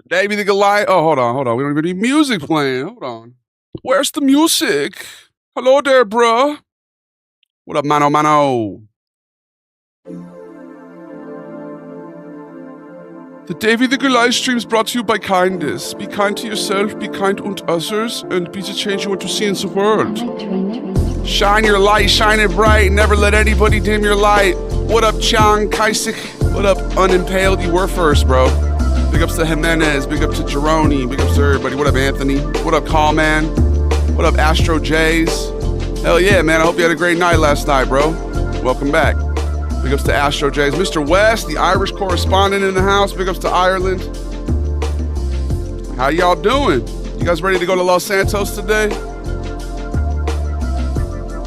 Davey the Goliath. Oh, hold on. We don't even need music playing. Hold on. Where's the music? Hello there, bruh. What up, mano? The Davey the Goliath stream is brought to you by kindness. Be kind to yourself, be kind und others, and be the change you want to see in the world. Shine your light, shine it bright, never let anybody dim your light. What up, Chang, Kaisik? What up, Unimpaled? You were first, bro. Big ups to Jimenez, big up to Jeroni, big ups to everybody. What up, Anthony? What up, Callman? What up, Astro Jays? Hell yeah, man, I hope you had a great night last night, bro. Welcome back. Big ups to Astro Jays. Mr. West, the Irish correspondent in the house. Big ups to Ireland. How y'all doing? You guys ready to go to Los Santos today?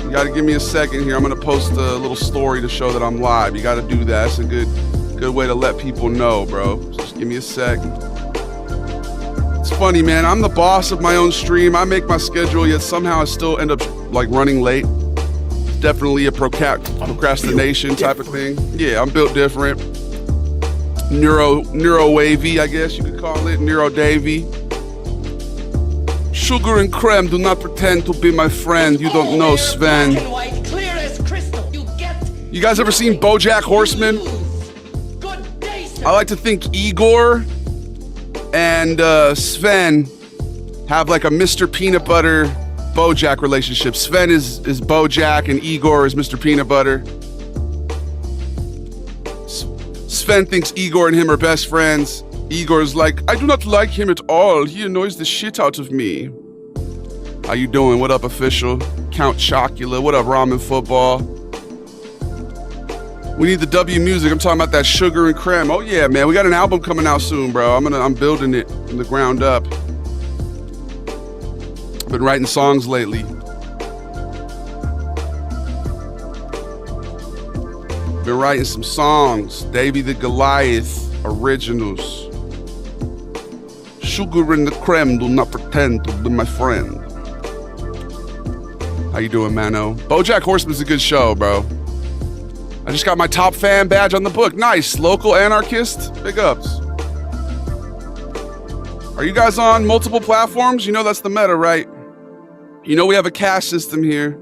You gotta give me a second here. I'm gonna post a little story to show that I'm live. You gotta do that. It's a good way to let people know, bro. So just give me a sec. It's funny, man. I'm the boss of my own stream. I make my schedule, yet somehow I still end up like running late. Definitely a procrastination type of thing. Yeah, I'm built different. Neuro wavy, I guess you could call it. Neuro Davy. Sugar and creme, do not pretend to be my friend. You don't know, Sven. You guys ever seen BoJack Horseman? I like to think Igor and Sven have like a Mr. Peanut Butter BoJack relationship. Sven is BoJack and Igor is Mr. Peanut Butter. Sven thinks Igor and him are best friends. Igor's like, I do not like him at all. He annoys the shit out of me. How you doing? What up, official? Count Chocula. What up, Ramen Football? We need the W music. I'm talking about that Sugar and Creme. Oh yeah, man. We got an album coming out soon, bro. I'm building it from the ground up. Been writing songs lately. Been writing some songs. Davey the Goliath originals. Sugar and the creme, do not pretend to be my friend. How you doing, Mano? BoJack Horseman's a good show, bro. I just got my top fan badge on the book. Nice. Local anarchist. Big ups. Are you guys on multiple platforms? You know that's the meta, right? You know we have a cash system here.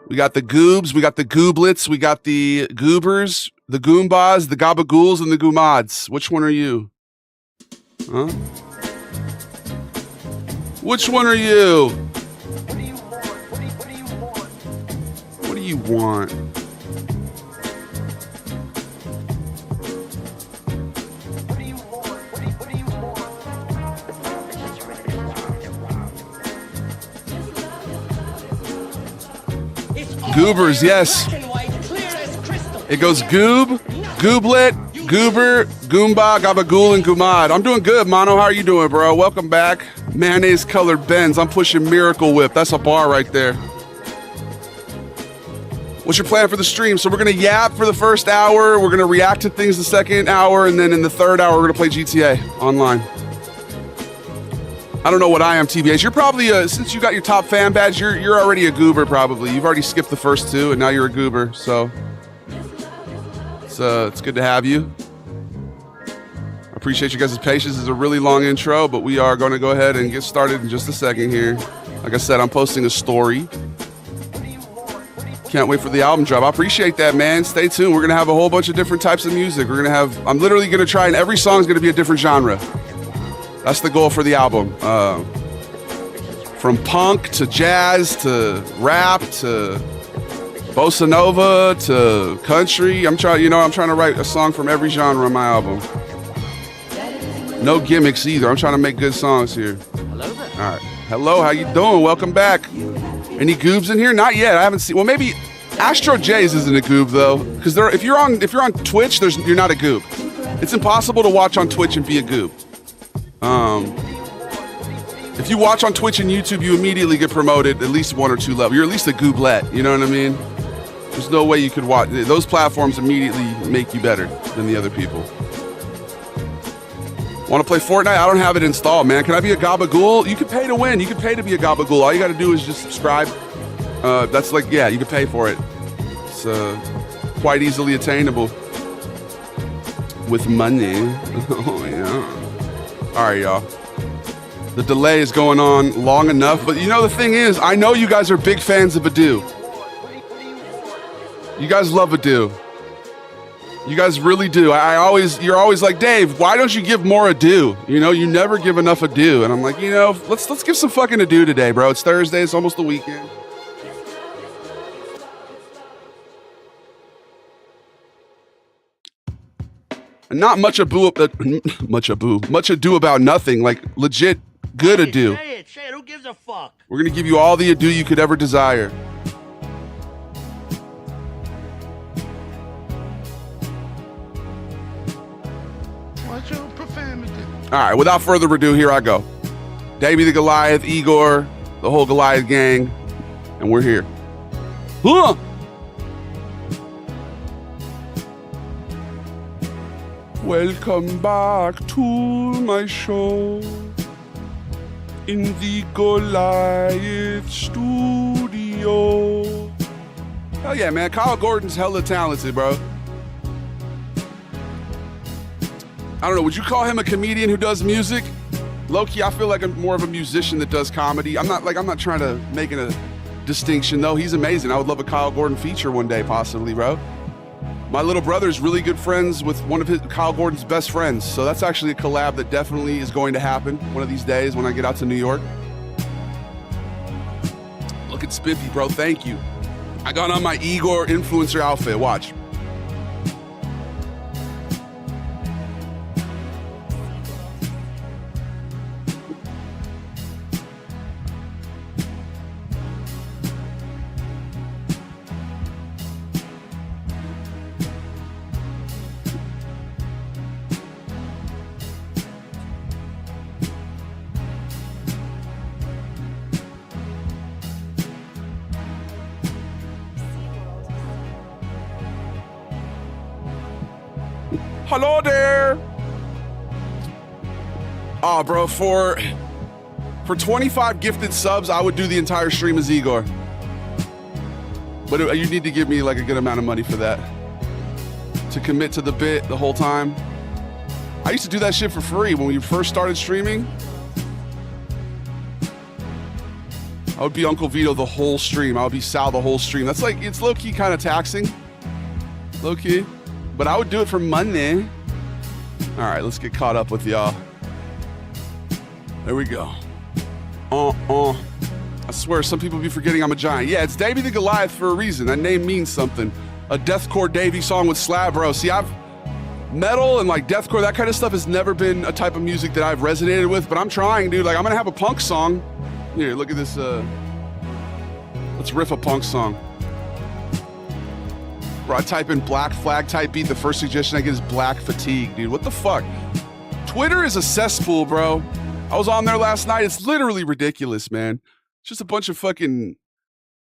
We got the goobs, we got the gooblets, we got the goobers, the goombas, the gabagools, and the goomods. Which one are you? Huh? Which one are you? What do you want? Goobers, yes. It goes goob, gooblet, goober, goomba, gabagool, and goomad. I'm doing good, Mono. How are you doing, bro? Welcome back. Mayonnaise colored Benz. I'm pushing Miracle Whip. That's a bar right there. What's your plan for the stream? So we're going to yap for the first hour. We're going to react to things the second hour. And then in the third hour, we're going to play GTA online. I don't know what I am, TBH. You're probably, since you got your top fan badge, you're already a goober, probably. You've already skipped the first two, and now you're a goober. So it's good to have you. I appreciate you guys' patience. It's a really long intro, but we are going to go ahead and get started in just a second here. Like I said, I'm posting a story. Can't wait for the album drop. I appreciate that, man. Stay tuned. We're going to have a whole bunch of different types of music. We're going to have, I'm literally going to try, and every song is going to be a different genre. That's the goal for the album. From punk to jazz to rap to bossa nova to country. I'm trying to write a song from every genre on my album. No gimmicks either. I'm trying to make good songs here. Hello there. All right. Hello, how you doing? Welcome back. Any goobs in here? Not yet. I haven't seen. Well, maybe Astro Jays isn't a goob though, because if you're on Twitch, you're not a goob. It's impossible to watch on Twitch and be a goob. If you watch on Twitch and YouTube, you immediately get promoted at least 1 or 2 levels. You're at least a gooblet, you know what I mean? There's no way you could watch. Those platforms immediately make you better than the other people. Want to play Fortnite? I don't have it installed, man. Can I be a gabagool? You can pay to win. You can pay to be a gabagool. All you got to do is just subscribe. That's like, yeah, you can pay for it. It's quite easily attainable with money. Oh, yeah. All right, y'all. The delay is going on long enough, but you know the thing is, I know you guys are big fans of Adu. You guys love Adu. You guys really do. You're always like, Dave, why don't you give more Adu? You know, you never give enough Adu. And I'm like, you know, let's give some fucking Adu today, bro. It's Thursday. It's almost the weekend. And not much ado about nothing. Like legit good Adu. Say it. Who gives a fuck? We're gonna give you all the Adu you could ever desire. All right, without further ado, here I go. Davey the Goliath, Igor, the whole Goliath gang, and we're here. Huh! Welcome back to my show in the Goliath studio. Hell yeah, man. Kyle Gordon's hella talented, bro. I don't know, would you call him a comedian who does music? Low-key, I feel like I'm more of a musician that does comedy. I'm not trying to make a distinction, though. He's amazing. I would love a Kyle Gordon feature one day, possibly, bro. My little brother's really good friends with one of Kyle Gordon's best friends, so that's actually a collab that definitely is going to happen one of these days when I get out to New York. Look at Spiffy, bro. Thank you. I got on my Igor influencer outfit. Watch. Hello there. Oh, bro, for 25 gifted subs, I would do the entire stream as Igor. But you need to give me like a good amount of money for that. To commit to the bit the whole time. I used to do that shit for free when we first started streaming. I would be Uncle Vito the whole stream. I would be Sal the whole stream. That's like, it's low-key kind of taxing. Low-key. But I would do it for money. All right, let's get caught up with y'all. There we go. I swear, some people be forgetting I'm a giant. Yeah, it's Davey the Goliath for a reason. That name means something. A deathcore Davey song with Slab, bro. See, metal and like deathcore, that kind of stuff has never been a type of music that I've resonated with, but I'm trying, dude. Like, I'm gonna have a punk song. Here, look at this. Let's riff a punk song. Bro, I type in Black Flag type beat. The first suggestion I get is Black Fatigue, dude. What the fuck? Twitter is a cesspool, bro. I was on there last night. It's literally ridiculous, man. It's just a bunch of fucking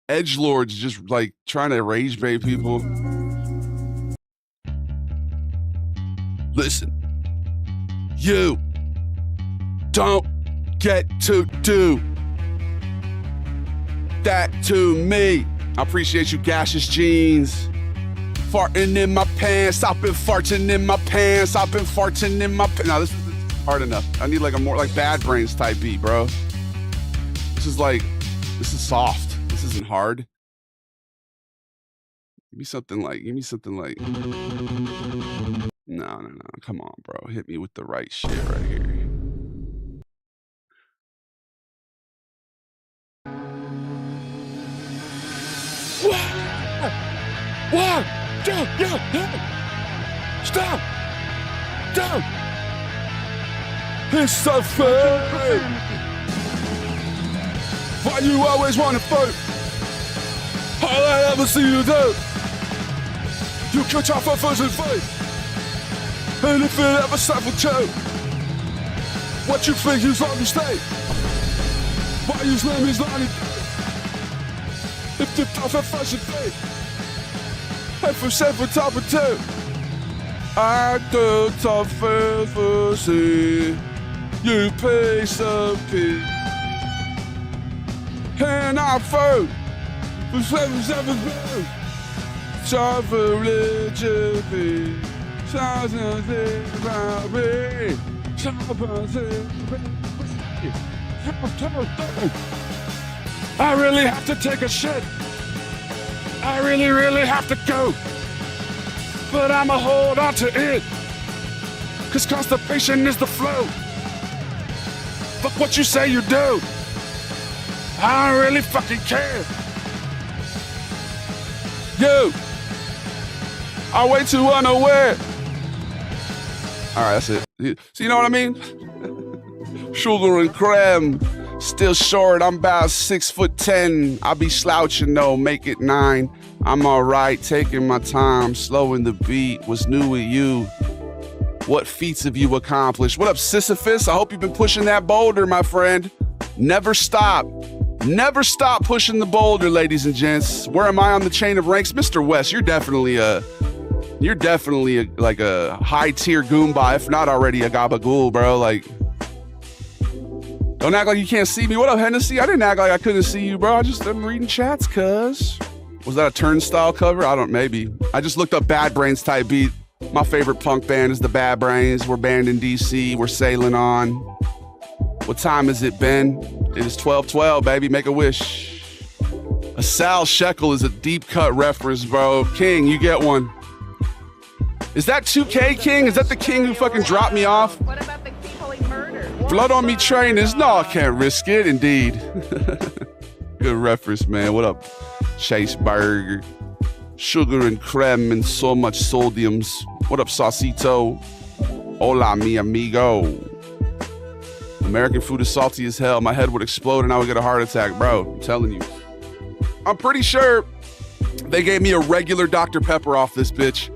edgelords just like trying to rage bait people. Listen, you don't get to do that to me. I appreciate you, gaseous jeans. Farting in my pants, I've been farting in my pants, I've been farting in my pants. No, this is hard enough. I need like a more like Bad Brains type beat, bro. This is soft. This isn't hard. Give me something like, no, come on, bro. Hit me with the right shit right here. What? Stop! Down! It's so fake! Why you always wanna fight? All I ever see you do, you catch off a first and fight. And if it ever stops with you, what you think is on the state? Why you slam is not if the tough and first and fight. And for 7 top of 2, I do tough and first, you piece of pig. And I vote for 7 7 I really have to take a shit. I really have to go. But I'ma hold on to it. Cause constipation is the flow. Fuck what you say you do. I don't really fucking care. Yo, I'm way too unaware. All right, that's it. So you know what I mean? Sugar and creme, still short. I'm about 6'10". I'll be slouching though, make it 9. I'm all right, taking my time, slowing the beat. What's new with you? What feats have you accomplished? What up, Sisyphus? I hope you've been pushing that boulder, my friend. Never stop. Never stop pushing the boulder, ladies and gents. Where am I on the chain of ranks? Mr. West, you're definitely like a high tier Goomba, if not already a gabagool, bro. Like, don't act like you can't see me. What up, Hennessy? I didn't act like I couldn't see you, bro. I'm reading chats, cuz. Was that a Turnstile cover? Maybe. I just looked up Bad Brains type beat. My favorite punk band is the Bad Brains. We're banned in DC. We're sailing on. What time has it been? It is 12:12, baby. Make a wish. A Sal Shekel is a deep cut reference, bro. King, you get one. Is that 2K King? Is that the King who fucking dropped me off? What about the Holy Murder? Blood on me trainers. No, I can't risk it. Indeed. Good reference, man. What up, Chase Burger? Sugar and creme and so much sodiums. What up, Saucito? Hola, mi amigo. American food is salty as hell. My head would explode and I would get a heart attack, bro. I'm telling you. I'm pretty sure they gave me a regular Dr. Pepper off this bitch.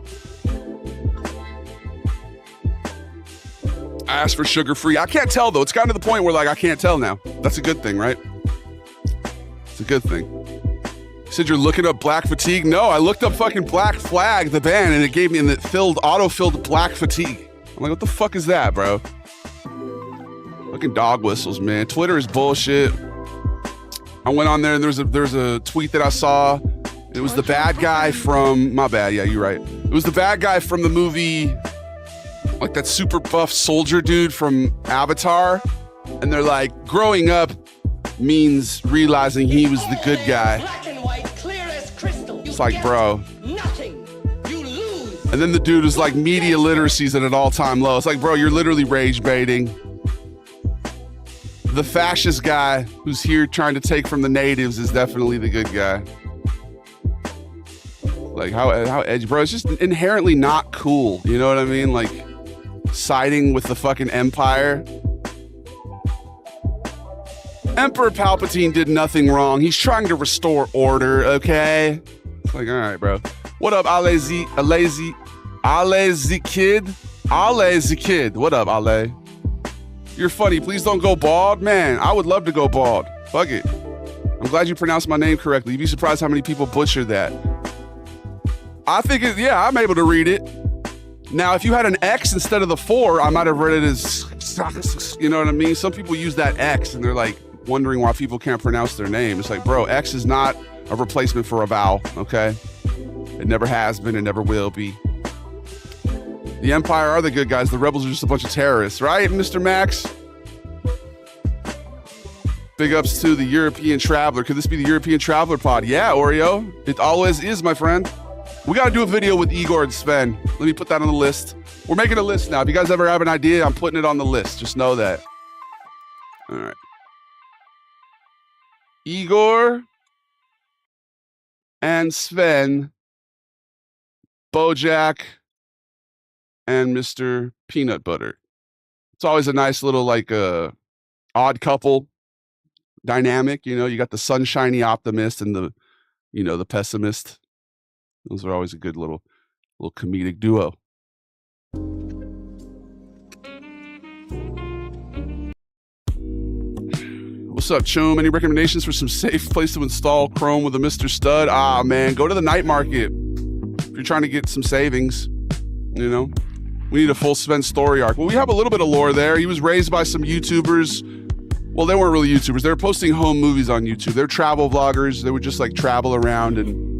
I asked for sugar-free. I can't tell, though. It's gotten to the point where, like, I can't tell now. That's a good thing, right? It's a good thing. You said you're looking up Black Fatigue? No, I looked up fucking Black Flag, the band, and it gave me, and it auto-filled Black Fatigue. I'm like, what the fuck is that, bro? Fucking dog whistles, man. Twitter is bullshit. I went on there, and there's a tweet that I saw. It was the bad guy from, my bad, yeah, you're right. It was the bad guy from the movie, like that super buff soldier dude from Avatar. And they're like, growing up means realizing he was the good guy. It's like, bro. And then the dude is like, media literacy's at an all-time low. It's like, bro, you're literally rage baiting. The fascist guy who's here trying to take from the natives is definitely the good guy. Like, how edgy, bro. It's just inherently not cool. You know what I mean? Like, siding with the fucking Empire. Emperor Palpatine did nothing wrong. He's trying to restore order, okay? It's like, all right, bro. What up, Ale the Kid? Ale the Kid. What up, Ale? You're funny. Please don't go bald. Man, I would love to go bald. Fuck it. I'm glad you pronounced my name correctly. You'd be surprised how many people butcher that. I think yeah, I'm able to read it. Now, if you had an X instead of the 4, I might have read it as, you know what I mean? Some people use that X and they're like wondering why people can't pronounce their name. It's like, bro, X is not a replacement for a vowel, okay? It never has been and never will be. The Empire are the good guys. The rebels are just a bunch of terrorists, right, Mr. Max? Big ups to the European Traveler. Could this be the European Traveler pod? Yeah, Oreo. It always is, my friend. We got to do a video with Igor and Sven. Let me put that on the list. We're making a list now. If you guys ever have an idea, I'm putting it on the list. Just know that. All right. Igor and Sven, Bojack, and Mr. Peanut Butter. It's always a nice little, like, odd couple dynamic. You know, you got the sunshiny optimist and the, you know, the pessimist. Those are always a good little comedic duo. What's up, Chum? Any recommendations for some safe place to install Chrome with a Mr. Stud? Ah, man, go to the night market. If you're trying to get some savings, you know, we need a full Sven story arc. Well, we have a little bit of lore there. He was raised by some YouTubers. Well, they weren't really YouTubers. They were posting home movies on YouTube. They're travel vloggers. They would just like travel around and,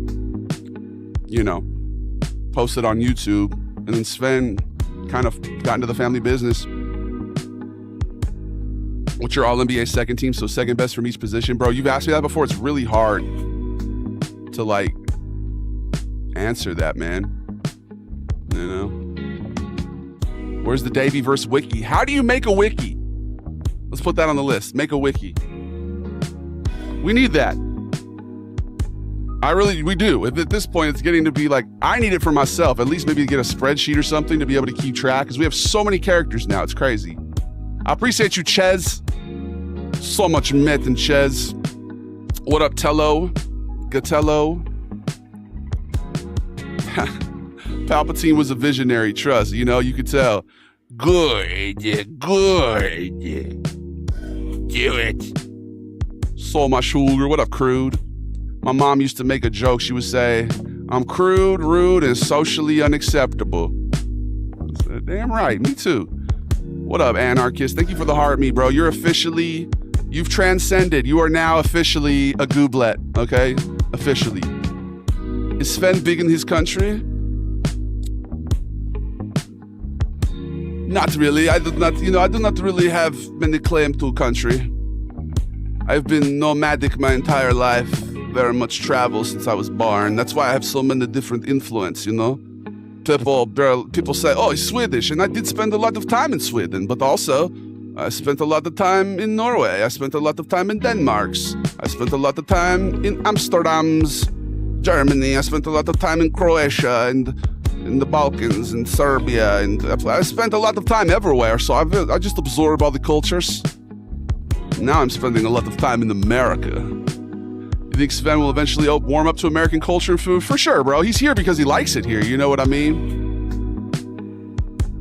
posted on YouTube. And then Sven kind of got into the family business. What's your All-NBA second team? So second best from each position. Bro, you've asked me that before. It's really hard to, like, answer that, man. Where's the Davey verse wiki? How do you make a wiki? Let's put that on the list. Make a wiki. We need that. We do. At this point, it's getting to be like, I need it for myself. At least maybe to get a spreadsheet or something to be able to keep track, because we have so many characters now. It's crazy. I appreciate you, Ches. So much myth in Ches. What up, Tello? Gatello? Palpatine was a visionary, trust. You could tell. Good. Do it. So much sugar. What up, Crude? My mom used to make a joke. She would say, I'm crude, rude, and socially unacceptable. I said, damn right, me too. What up, anarchist? Thank you for the heart, me, bro. You've transcended. You are now officially a gooblet, okay? Officially. Is Sven big in his country? Not really. I do not really have many claim to country. I've been nomadic my entire life. Very much travel since I was born. That's why I have so many different influence, People say, oh, he's Swedish. And I did spend a lot of time in Sweden, but also I spent a lot of time in Norway. I spent a lot of time in Denmark's. I spent a lot of time in Amsterdam's, Germany. I spent a lot of time in Croatia and in the Balkans and Serbia. And I spent a lot of time everywhere. So I just absorbed all the cultures. Now I'm spending a lot of time in America. You think Sven will eventually warm up to American culture and food? For sure, bro. He's here because he likes it here. You know what I mean?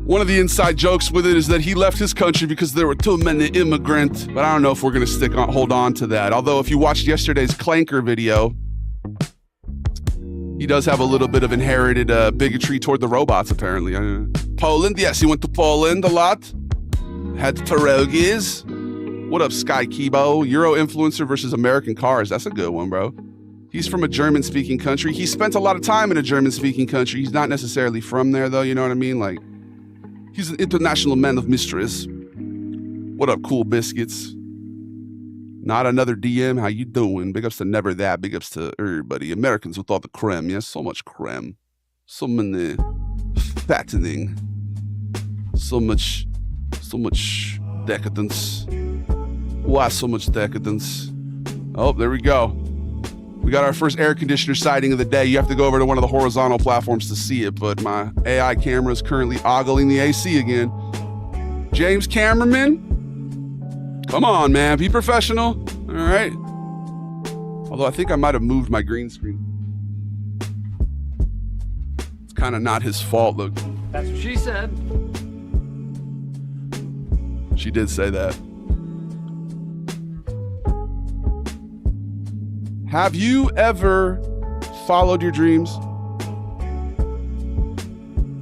One of the inside jokes with it is that he left his country because there were too many immigrants. But I don't know if we're going to hold on to that. Although if you watched yesterday's Clanker video, he does have a little bit of inherited bigotry toward the robots, apparently. Poland? Yes, he went to Poland a lot. Had pierogies. What up, Sky Kibo? Euro influencer versus American cars. That's a good one, bro. He's from a German-speaking country. He spent a lot of time in a German-speaking country. He's not necessarily from there, though. You know what I mean? Like, he's an international man of mysteries. What up, Cool Biscuits? Not another DM. How you doing? Big ups to Never That. Big ups to everybody. Americans with all the creme. Yes, so much creme. So many fattening. So much decadence. Why so much decadence? Oh, there we go. We got our first air conditioner sighting of the day. You have to go over to one of the horizontal platforms to see it, but my AI camera is currently ogling the AC again. James Cameraman? Come on, man. Be professional. All right. Although I think I might have moved my green screen. It's kind of not his fault, look. That's what she said. She did say that. Have you ever followed your dreams?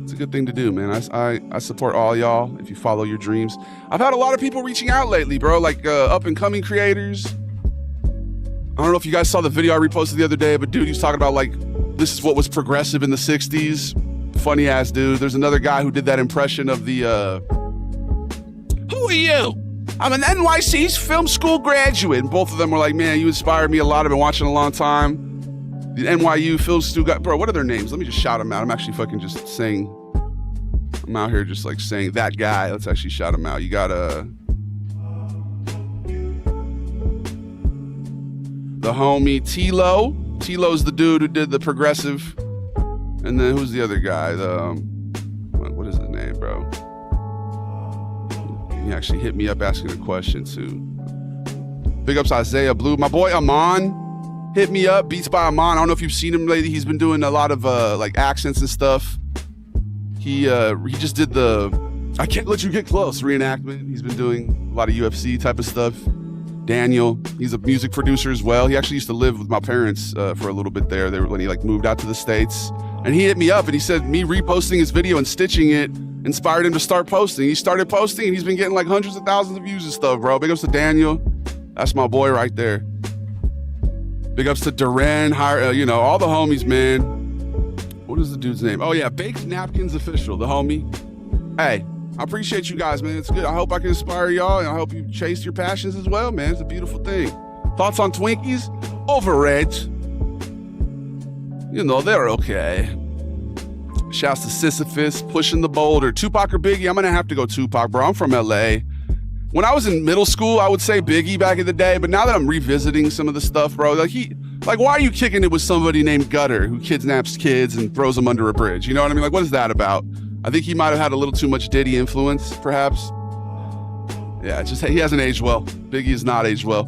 It's a good thing to do, man. I support all y'all if you follow your dreams. I've had a lot of people reaching out lately, bro, like up-and-coming creators. I don't know if you guys saw the video I reposted the other day, but dude, he was talking about, like, this is what was progressive in the 60s. Funny-ass dude. There's another guy who did that impression of the, Who are you? I'm an NYC's film school graduate. And both of them were like, man, you inspired me a lot. I've been watching a long time. The NYU film school guy. Bro, what are their names? Let me just shout them out. I'm actually fucking just saying. I'm out here just like saying that guy. Let's actually shout him out. You got the homie Tilo. Tilo's the dude who did the progressive. And then who's the other guy? What is his name, bro? He actually hit me up asking a question too. Big ups Isaiah Blue. My boy Amon hit me up. Beats by Amon. I don't know if you've seen him lately. He's been doing a lot of like accents and stuff. He just did the I Can't Let You Get Close reenactment. He's been doing a lot of UFC type of stuff. Daniel, he's a music producer as well. He actually used to live with my parents for a little bit there. When he like moved out to the States. And he hit me up and he said me reposting his video and stitching it inspired him to start posting. He started posting and he's been getting like hundreds of thousands of views and stuff, bro. Big ups to Daniel. That's my boy right there. Big ups to Duran, all the homies, man. What is the dude's name? Oh yeah, Baked Napkins Official, the homie. Hey, I appreciate you guys, man. It's good. I hope I can inspire y'all, and I hope you chase your passions as well, man. It's a beautiful thing. Thoughts on Twinkies? Overrated. You know, they're okay. Shouts to Sisyphus, pushing the boulder. Tupac or Biggie? I'm gonna have to go Tupac, bro. I'm from LA. When I was in middle school, I would say Biggie back in the day, but now that I'm revisiting some of the stuff, bro, like why are you kicking it with somebody named Gutter who kidnaps kids and throws them under a bridge? You know what I mean? Like, what is that about? I think he might have had a little too much Diddy influence, perhaps. Yeah, it's just he hasn't aged well. Biggie has not aged well.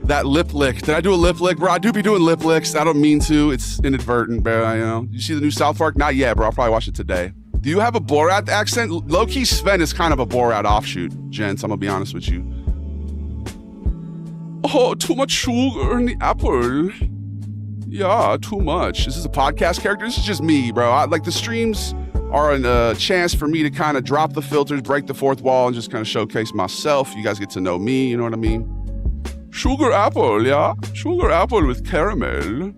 That lip lick. Did I do a lip lick? Bro, I do be doing lip licks. I don't mean to. It's inadvertent, bro. You know? You see the new South Park? Not yet, bro. I'll probably watch it today. Do you have a Borat accent? Low-key Sven is kind of a Borat offshoot, gents. I'm gonna be honest with you. Oh, too much sugar in the apple. Yeah, too much. This is a podcast character. This is just me, bro. Like the streams are a chance for me to kind of drop the filters, break the fourth wall, and just kind of showcase myself. You guys get to know me. You know what I mean? Sugar apple, yeah? Sugar apple with caramel.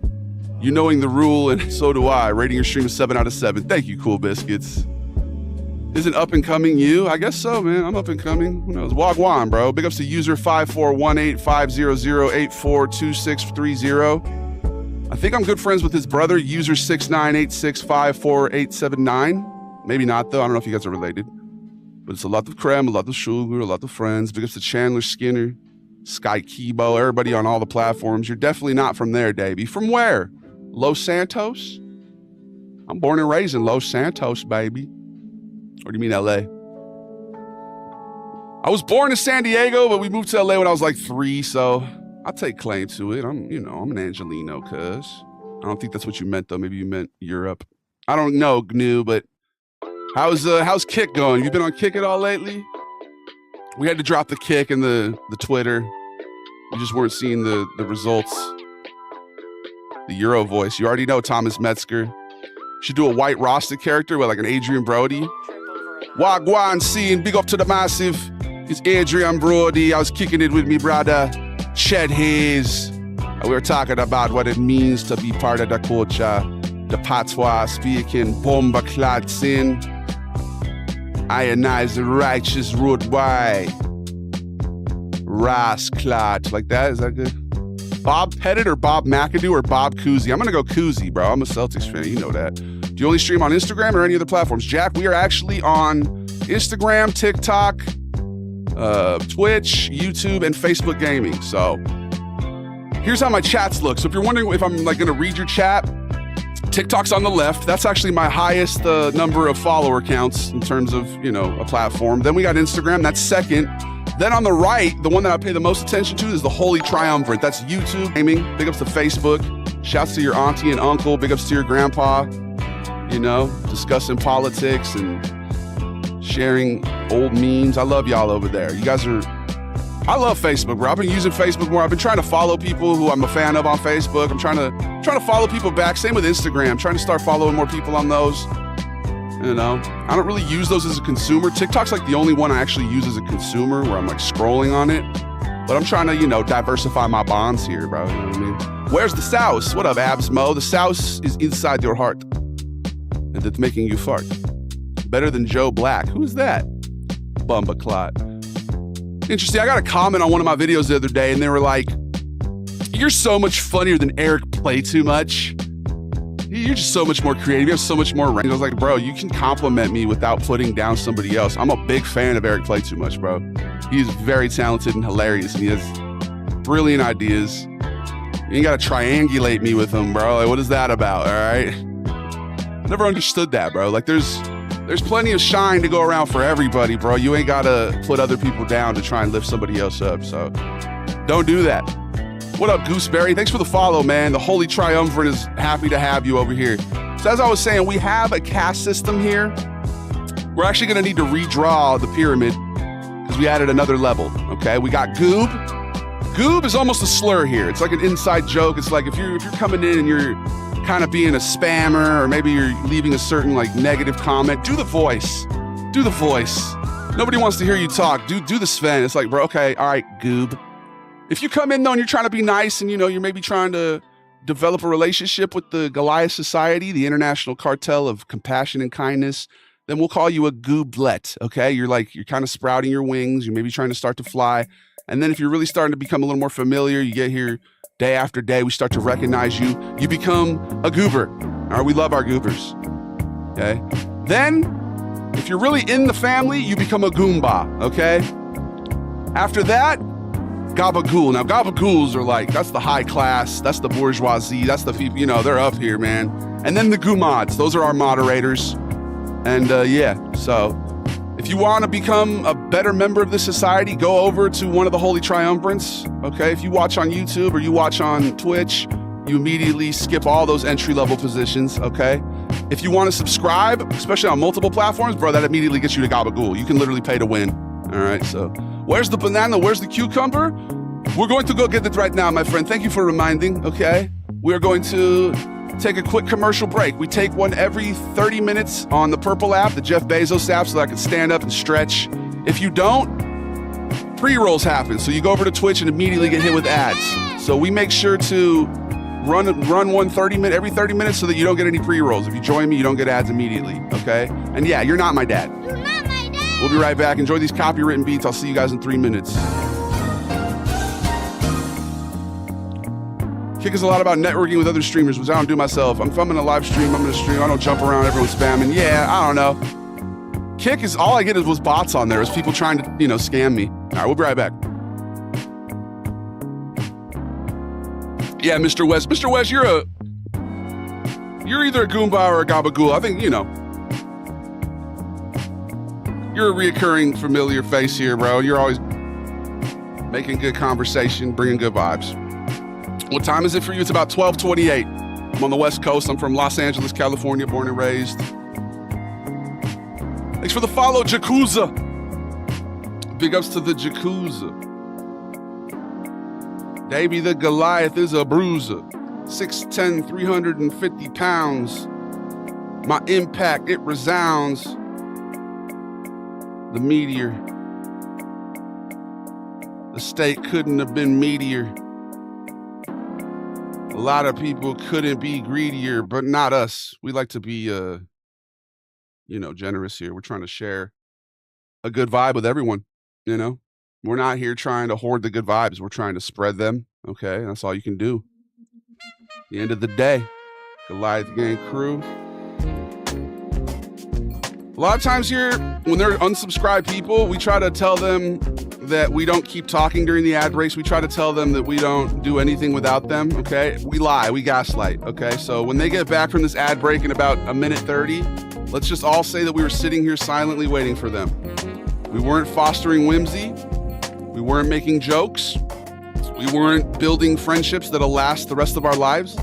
You knowing the rule, and so do I. Rating your stream is 7 out of 7. Thank you, Cool Biscuits. Isn't up and coming you? I guess so, man. I'm up and coming. Who knows? Wagwan, bro. Big ups to user 5418500842630. I think I'm good friends with his brother, user 6986548879. Maybe not, though. I don't know if you guys are related. But it's a lot of creme, a lot of sugar, a lot of friends. Big ups to Chandler Skinner, Sky Kibo, everybody on all the platforms. You're definitely not from there, Davey. From where? Los Santos? I'm born and raised in Los Santos, baby. Or do you mean LA? I was born in San Diego, but we moved to LA when I was like 3, so I'll take claim to it. I'm an Angelino, cuz. I don't think that's what you meant, though. Maybe you meant Europe. I don't know, GNU, but how's Kick going? You been on Kick at all lately? We had to drop the Kick and the Twitter. We just weren't seeing the results. The Euro voice. You already know Thomas Metzger. Should do a White Rasta character with like an Adrian Brody. Wagwan scene. Big up to the massive. It's Adrian Brody. I was kicking it with me brother, Ched Hayes. We were talking about what it means to be part of the culture. The patois speaking, bomba clad sin. Ionize the righteous road wide. Ras clad. Like that? Is that good? Bob Pettit or Bob McAdoo or Bob Cousy? I'm going to go Cousy, bro. I'm a Celtics fan. You know that. Do you only stream on Instagram or any other platforms? Jack, we are actually on Instagram, TikTok, Twitch, YouTube, and Facebook Gaming. So here's how my chats look. So if you're wondering if I'm like going to read your chat, TikTok's on the left. That's actually my highest number of follower counts in terms of, a platform. Then we got Instagram. That's second. Then on the right, the one that I pay the most attention to is the Holy Triumvirate. That's YouTube Gaming. Big ups to Facebook. Shouts to your auntie and uncle. Big ups to your grandpa. Discussing politics and sharing old memes. I love y'all over there. You guys are... I love Facebook, bro. I've been using Facebook more. I've been trying to follow people who I'm a fan of on Facebook. I'm trying to follow people back. Same with Instagram. I'm trying to start following more people on those. I don't really use those as a consumer. TikTok's like the only one I actually use as a consumer where I'm like scrolling on it. But I'm trying to, diversify my bonds here, bro. You know what I mean? Where's the sauce? What up, Abs Mo? The sauce is inside your heart. And it's making you fart. Better than Joe Black. Who's that? Bumba Clot. Interesting. I got a comment on one of my videos the other day, and they were like, "You're so much funnier than Eric Play Too Much. You're just so much more creative. You have so much more range." I was like, bro, you can compliment me without putting down somebody else. I'm a big fan of Eric Play Too Much, bro. He's very talented and hilarious, and he has brilliant ideas. You ain't got to triangulate me with him, bro. Like, what is that about, all right? I never understood that, bro. Like, there's plenty of shine to go around for everybody, bro. You ain't got to put other people down to try and lift somebody else up, so don't do that. What up, Gooseberry? Thanks for the follow, man. The Holy Triumvirate is happy to have you over here. So as I was saying, we have a caste system here. We're actually going to need to redraw the pyramid because we added another level, okay? We got Goob. Goob is almost a slur here. It's like an inside joke. It's like if you're coming in and you're kind of being a spammer, or maybe you're leaving a certain like negative comment, do the voice. Do the voice. Nobody wants to hear you talk. Do the Sven. It's like, bro, okay, all right, Goob. If you come in though and you're trying to be nice and you're maybe trying to develop a relationship with the Goliath Society, the international cartel of compassion and kindness, then we'll call you a gooblet, okay? You're kind of sprouting your wings. You're maybe trying to start to fly. And then if you're really starting to become a little more familiar, you get here day after day, we start to recognize you. You become a goober. All right, we love our goobers, okay? Then, if you're really in the family, you become a goomba, okay? After that, gabagool. Now, gabagools are that's the high class, that's the bourgeoisie, that's the people, they're up here, man. And then the goomods, those are our moderators. And so if you want to become a better member of this society, go over to one of the Holy Triumvirates, okay? If you watch on YouTube or you watch on Twitch, you immediately skip all those entry-level positions, okay? If you want to subscribe, especially on multiple platforms, bro, that immediately gets you to gabagool. You can literally pay to win, all right? So where's the banana? Where's the cucumber? We're going to go get it right now, my friend. Thank you for reminding, okay? We're going to take a quick commercial break. We take one every 30 minutes on the Purple app, the Jeff Bezos app, so that I can stand up and stretch. If you don't, pre-rolls happen. So you go over to Twitch and immediately get hit with ads. So we make sure to run one every 30 minutes so that you don't get any pre-rolls. If you join me, you don't get ads immediately, okay? And yeah, you're not my dad. You're not my dad. We'll be right back. Enjoy these copywritten beats. I'll see you guys in 3 minutes. Kick is a lot about networking with other streamers, which I don't do myself. If I'm in a live stream, I'm going to stream. I don't jump around, everyone's spamming. Yeah, I don't know. Kick is, all I get was bots on there. It's people trying to, scam me. All right, we'll be right back. Yeah, Mr. West. Mr. West, you're either a Goomba or a Gabagool. I think, you're a reoccurring familiar face here, bro. You're always making good conversation, bringing good vibes. What time is it for you? It's about 12:28. I'm on the West Coast. I'm from Los Angeles, California, born and raised. Thanks for the follow, Jacuzza. Big ups to the Jacuzza. Davey the Goliath is a bruiser. 6'10", 350 pounds. My impact, it resounds. The meteor. The state couldn't have been meatier. A lot of people couldn't be greedier, but not us. We like to be, generous here. We're trying to share a good vibe with everyone, We're not here trying to hoard the good vibes. We're trying to spread them, okay? That's all you can do. At the end of the day, Goliath Gang crew. A lot of times here, when they're unsubscribed people, we try to tell them that we don't keep talking during the ad breaks. We try to tell them that we don't do anything without them, okay? We lie, we gaslight, okay? So when they get back from this ad break in about a minute 30, let's just all say that we were sitting here silently waiting for them. We weren't fostering whimsy. We weren't making jokes. We weren't building friendships that'll last the rest of our lives.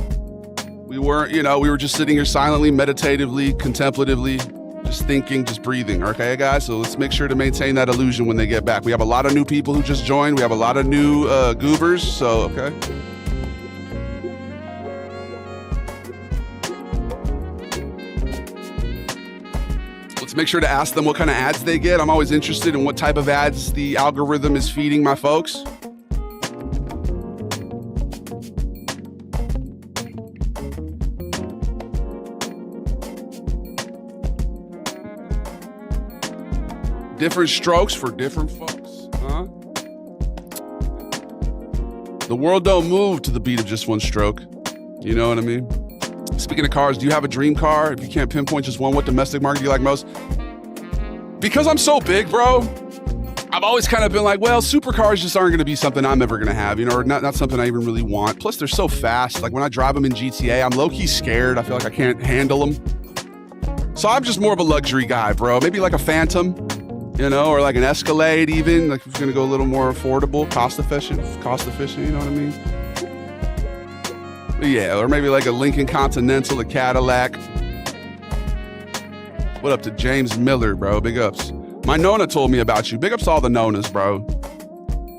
We weren't, we were just sitting here silently, meditatively, contemplatively, just thinking, just breathing, okay, guys? So let's make sure to maintain that illusion when they get back. We have a lot of new people who just joined. We have a lot of new goobers, so, okay. Let's make sure to ask them what kind of ads they get. I'm always interested in what type of ads the algorithm is feeding my folks. Different strokes for different folks, huh? The world don't move to the beat of just one stroke. You know what I mean? Speaking of cars, do you have a dream car? If you can't pinpoint just one, what domestic market do you like most? Because I'm so big, bro, I've always kind of been like, well, supercars just aren't going to be something I'm ever going to have, or not something I even really want. Plus, they're so fast. Like when I drive them in GTA, I'm low-key scared. I feel like I can't handle them. So I'm just more of a luxury guy, bro. Maybe like a Phantom. Or like an Escalade even, like it's gonna go a little more affordable, cost efficient, you know what I mean? But yeah, or maybe like a Lincoln Continental, a Cadillac. What up to James Miller, bro? Big ups. My Nona told me about you. Big ups to all the Nonas, bro.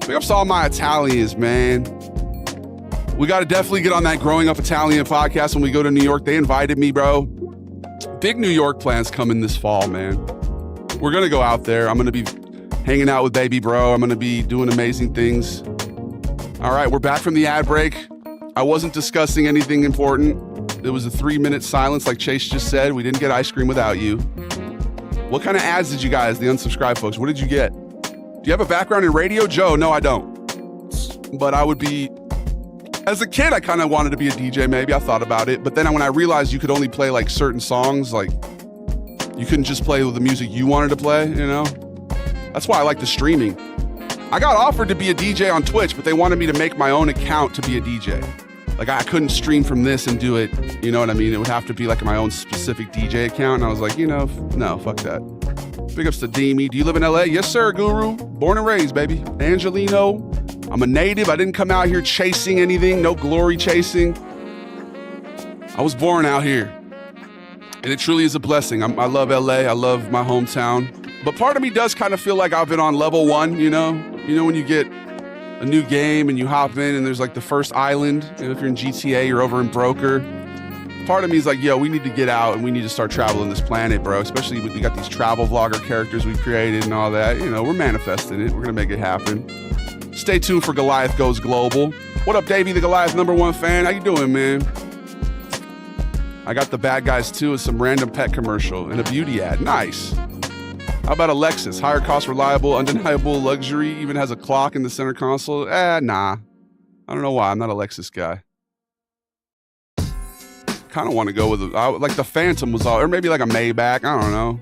Big ups to all my Italians, man. We gotta definitely get on that Growing Up Italian podcast when we go to New York. They invited me, bro. Big New York plans coming this fall, man. We're going to go out there. I'm going to be hanging out with baby bro. I'm going to be doing amazing things. All right, we're back from the ad break. I wasn't discussing anything important. There was a 3-minute silence like Chase just said. We didn't get ice cream without you. What kind of ads did you guys, the unsubscribed folks, what did you get? Do you have a background in radio? Joe, no, I don't. But I would be, as a kid, I kind of wanted to be a DJ maybe. I thought about it. But then when I realized you could only play like certain songs, like you couldn't just play the music you wanted to play, you know? That's why I like the streaming. I got offered to be a DJ on Twitch, but they wanted me to make my own account to be a DJ. Like I couldn't stream from this and do it, you know what I mean? It would have to be like my own specific DJ account. And I was like, you know, no, fuck that. Big ups to Demi. Do you live in LA? Yes, sir, Guru. Born and raised, baby. Angelino. I'm a native. I didn't come out here chasing anything. No glory chasing. I was born out here. And it truly is a blessing. I love LA. I love my hometown. But part of me does kind of feel like I've been on level 1, you know? You know when you get a new game and you hop in and there's like the first island. You know, if you're in GTA, you're over in Broker. Part of me is like, yo, we need to get out and we need to start traveling this planet, bro. Especially when we got these travel vlogger characters we created and all that. You know, we're manifesting it. We're gonna make it happen. Stay tuned for Goliath Goes Global. What up, Davey, the Goliath #1 fan? How you doing, man? I got the bad guys too. It's some random pet commercial and a beauty ad. Nice. How about a Lexus? Higher cost, reliable, undeniable luxury, even has a clock in the center console. Nah. I don't know why. I'm not a Lexus guy. Kind of want to go with, like the Phantom was all, or maybe like a Maybach. I don't know.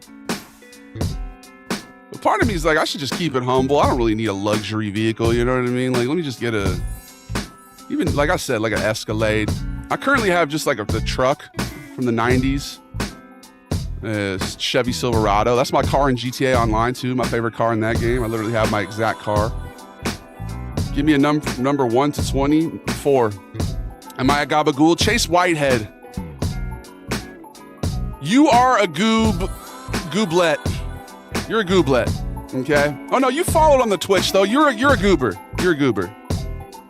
But part of me is like, I should just keep it humble. I don't really need a luxury vehicle. You know what I mean? Like, let me just get even like I said, like an Escalade. I currently have just like the truck from the 90s. Chevy Silverado. That's my car in GTA Online too. My favorite car in that game. I literally have my exact car. Give me a number 1 to 24. Am I a gabagool? Chase Whitehead. You are a gooblet. You're a gooblet. Okay. Oh no, you followed on the Twitch though. You're a goober. You're a goober.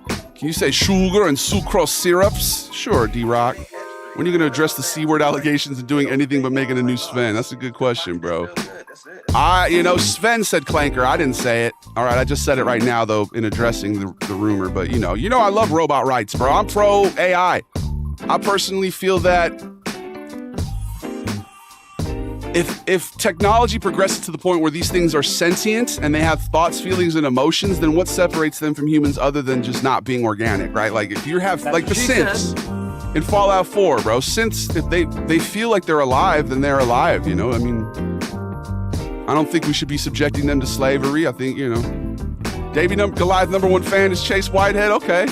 Can you say sugar and sucrose syrups? Sure, D-Rock. When are you going to address the C-word allegations and doing anything but making a new Sven? That's a good question, bro. Sven said Clanker. I didn't say it. All right, I just said it right now, though, in addressing the rumor. But, you know, I love robot rights, bro. I'm pro AI. I personally feel that if technology progresses to the point where these things are sentient and they have thoughts, feelings, and emotions, then what separates them from humans other than just not being organic, right? Like, if you have, like, the synths in Fallout 4, bro, synths, if they feel like they're alive, then they're alive, you know? I mean, I don't think we should be subjecting them to slavery. I think, you know, Davey Goliath #1 fan is Chase Whitehead. Okay.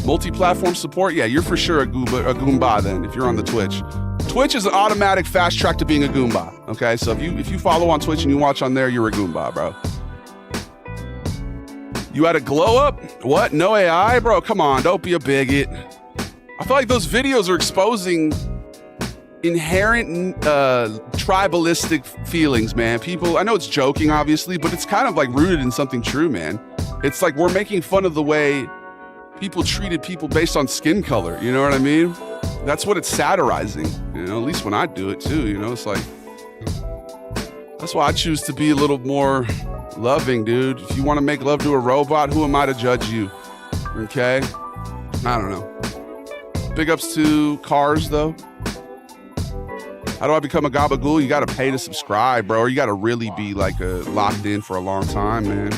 Multi-platform support. Yeah, you're for sure a Goomba then, if you're on the Twitch. Twitch is an automatic fast track to being a Goomba. Okay, so if you follow on Twitch and you watch on there, you're a Goomba, bro. You had a glow up? What? No AI, bro? Come on, don't be a bigot. I feel like those videos are exposing inherent tribalistic feelings, man. People, I know it's joking, obviously, but it's kind of like rooted in something true, man. It's like we're making fun of the way people treated people based on skin color. You know what I mean? That's what it's satirizing. You know, at least when I do it too. You know, it's like, that's why I choose to be a little more loving, dude. If you want to make love to a robot, who am I to judge you? Okay? I don't know. Big ups to Cars, though. How do I become a gabagool? You got to pay to subscribe, bro. Or you got to really be like locked in for a long time, man.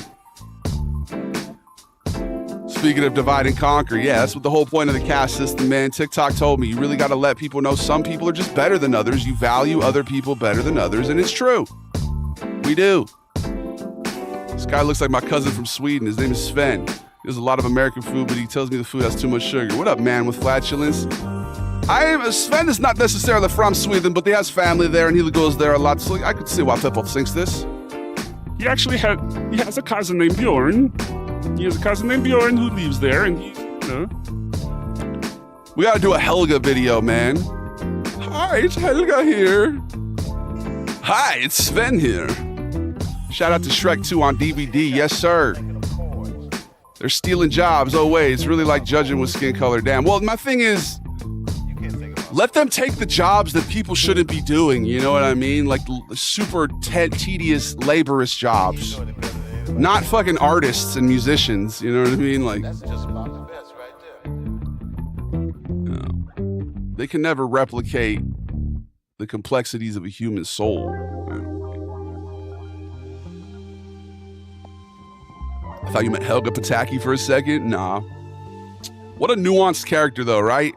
Speaking of divide and conquer, yeah, that's what the whole point of the caste system, man. TikTok told me you really got to let people know some people are just better than others. You value other people better than others, and it's true. We do. This guy looks like my cousin from Sweden. His name is Sven. He does a lot of American food, but he tells me the food has too much sugar. What up, man with flatulence? Sven is not necessarily from Sweden, but he has family there, and he goes there a lot, so I could see why people thinks this. He has a cousin named Bjorn. He has a cousin named Bjorn who lives there, and we gotta do a Helga video, man. Hi, it's Helga here. Hi, it's Sven here. Shout out to Shrek 2 on DVD. Yes, sir. They're stealing jobs. Oh, wait, it's really like judging with skin color. Damn. Well, my thing is, let them take the jobs that people shouldn't be doing. You know what I mean? Like super tedious, laborious jobs. Not fucking artists and musicians. You know what I mean? Like, they can never replicate the complexities of a human soul. I thought you meant Helga Pataki for a second. Nah. What a nuanced character, though, right?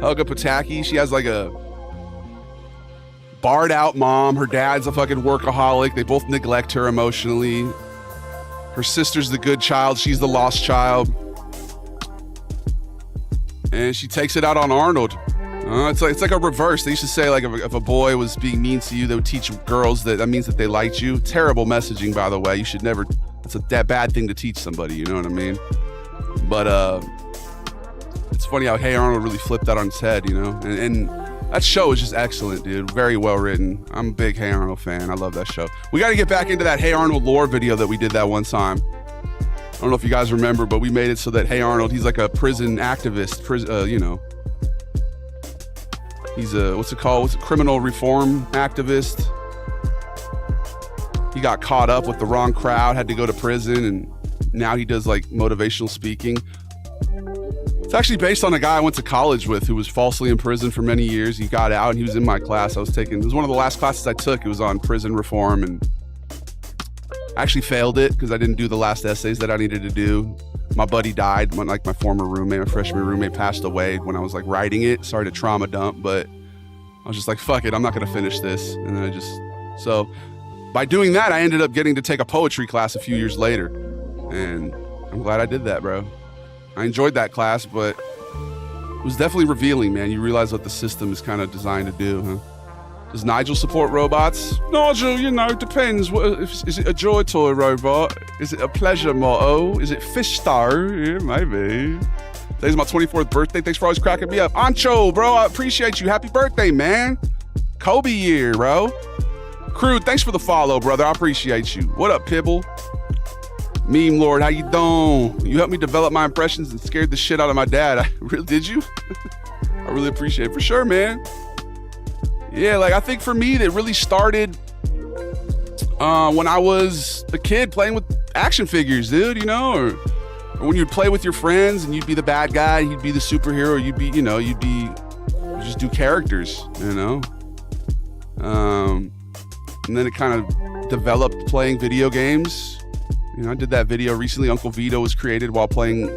Helga Pataki, she has like a barred out mom. Her dad's a fucking workaholic. They both neglect her emotionally. Her sister's the good child. She's the lost child. And she takes it out on Arnold. It's like a reverse. They used to say, like, if a boy was being mean to you, they would teach girls that means that they liked you. Terrible messaging, by the way. You should never, it's a bad thing to teach somebody, you know what I mean? But it's funny how Hey Arnold really flipped that on its head, you know? And that show is just excellent, dude. Very well written. I'm a big Hey Arnold fan. I love that show. We got to get back into that Hey Arnold lore video that we did that one time. I don't know if you guys remember, but we made it so that Hey Arnold, he's like a prison activist, you know. He's a, what's it called? What's a criminal reform activist? He got caught up with the wrong crowd, had to go to prison, and now he does like motivational speaking. It's actually based on a guy I went to college with who was falsely in prison for many years. He got out and he was in my class I was taking. It was one of the last classes I took. It was on prison reform, and I actually failed it because I didn't do the last essays that I needed to do. My buddy died, my former roommate, my freshman roommate passed away when I was like writing it. Sorry to trauma dump, but I was just like, fuck it, I'm not gonna finish this. And then so by doing that, I ended up getting to take a poetry class a few years later. And I'm glad I did that, bro. I enjoyed that class, but it was definitely revealing, man. You realize what the system is kind of designed to do, huh? Does Nigel support robots? Nigel, you know, depends. Is it a joy toy robot? Is it a pleasure motto? Is it fish star? Yeah, maybe. Today's my 24th birthday. Thanks for always cracking me up. Ancho, bro, I appreciate you. Happy birthday, man. Kobe year, bro. Crude, thanks for the follow, brother. I appreciate you. What up, Pibble? Meme Lord, how you doing? You helped me develop my impressions and scared the shit out of my dad. Did you? I really appreciate it. For sure, man. Yeah, like I think for me, that really started when I was a kid playing with action figures, dude, you know, or when you'd play with your friends and you'd be the bad guy, you'd be the superhero, you'd just do characters, you know. And then it kind of developed playing video games. You know, I did that video recently. Uncle Vito was created while playing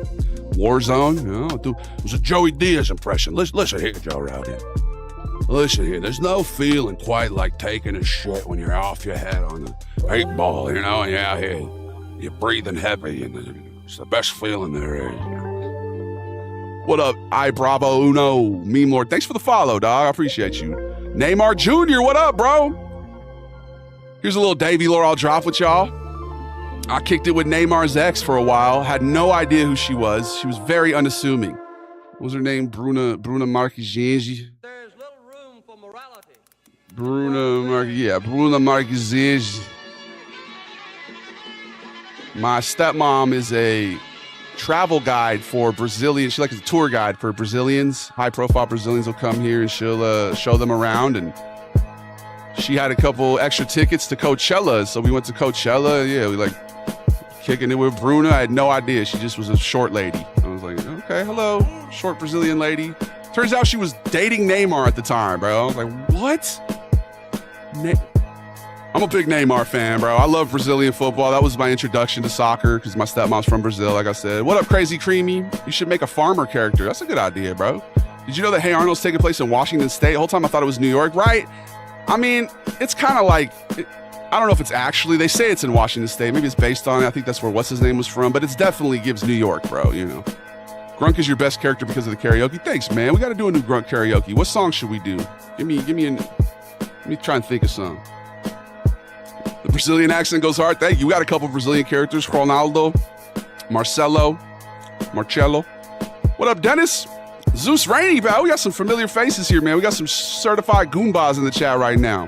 Warzone. You know, it was a Joey Diaz impression. Listen here, Joe Rowdy. Listen here, there's no feeling quite like taking a shit when you're off your head on the 8-ball, you know, and you're out here, you're breathing heavy, and it's the best feeling there is. What up, I Bravo Uno, Meme Lord? Thanks for the follow, dog. I appreciate you. Neymar Jr., what up, bro? Here's a little Davey lore I'll drop with y'all. I kicked it with Neymar's ex for a while, had no idea who she was. She was very unassuming. What was her name? Bruna Marquezine. Bruna Marquezine. My stepmom is a travel guide for Brazilians. She's like a tour guide for Brazilians. High-profile Brazilians will come here and she'll show them around. And she had a couple extra tickets to Coachella, so we went to Coachella. Yeah, we like kicking it with Bruna. I had no idea. She just was a short lady. I was like, okay, hello, short Brazilian lady. Turns out she was dating Neymar at the time, bro. I was like, what? I'm a big Neymar fan, bro. I love Brazilian football. That was my introduction to soccer because my stepmom's from Brazil, like I said. What up, Crazy Creamy? You should make a farmer character. That's a good idea, bro. Did you know that Hey Arnold's taking place in Washington State? The whole time I thought it was New York, right? I mean, it's kind of like, I don't know if it's actually, they say it's in Washington State. Maybe it's based on it. I think that's where what's-his-name was from, but it definitely gives New York, bro, you know. Grunk is your best character because of the karaoke. Thanks, man. We got to do a new Grunk karaoke. What song should we do? Let me try and think of some. The Brazilian accent goes hard. Thank you. We got a couple Brazilian characters. Ronaldo, Marcelo. What up, Dennis? Zeus Rainey, pal. We got some familiar faces here, man. We got some certified Goombas in the chat right now.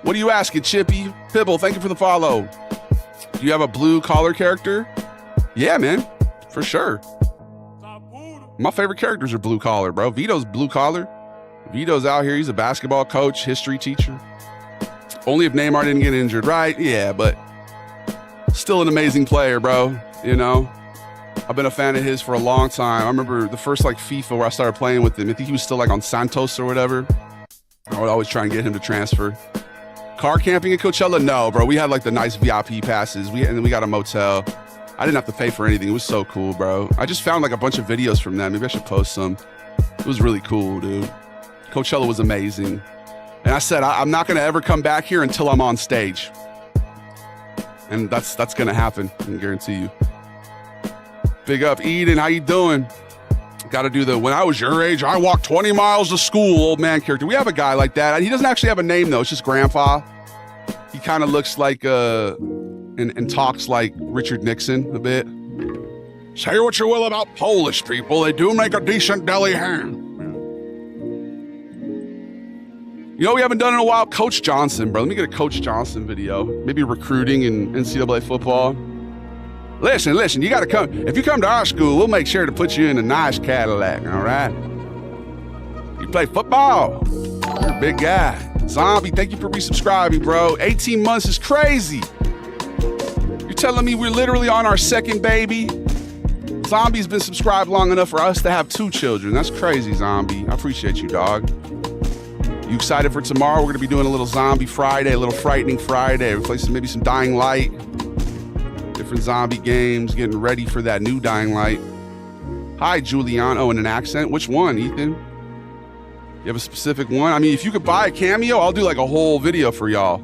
What are you asking, Chippy? Pibble, thank you for the follow. Do you have a blue collar character? Yeah, man. For sure. My favorite characters are blue collar, bro. Vito's blue collar. Vito's out here. He's a basketball coach, history teacher. Only if Neymar didn't get injured, right? Yeah, but still an amazing player, bro. You know? I've been a fan of his for a long time. I remember the first like FIFA where I started playing with him. I think he was still like on Santos or whatever. I would always try and get him to transfer. Car camping at Coachella? No, bro. We had like the nice VIP passes. And then we got a motel. I didn't have to pay for anything. It was so cool, bro. I just found like a bunch of videos from them. Maybe I should post some. It was really cool, dude. Coachella was amazing. And I said, I'm not going to ever come back here until I'm on stage. And that's going to happen. I can guarantee you. Big up, Eden. How you doing? Got to do the, when I was your age, I walked 20 miles to school, old man character. We have a guy like that. He doesn't actually have a name, though. It's just Grandpa. He kind of looks like, and talks like Richard Nixon a bit. Say what you will about Polish people. They do make a decent deli ham. You know, we haven't done in a while, Coach Johnson, bro. Let me get a Coach Johnson video. Maybe recruiting in NCAA football. Listen, you got to come. If you come to our school, we'll make sure to put you in a nice Cadillac, all right? You play football. You're a big guy. Zombie, thank you for resubscribing, bro. 18 months is crazy. You're telling me we're literally on our second baby? Zombie's been subscribed long enough for us to have 2 children. That's crazy, Zombie. I appreciate you, dog. You excited for tomorrow? We're going to be doing a little Zombie Friday, a little Frightening Friday. We're playing maybe some Dying Light. Different zombie games, getting ready for that new Dying Light. Hi, Julian. Oh, and an accent? Which one, Ethan? You have a specific one? I mean, if you could buy a cameo, I'll do like a whole video for y'all.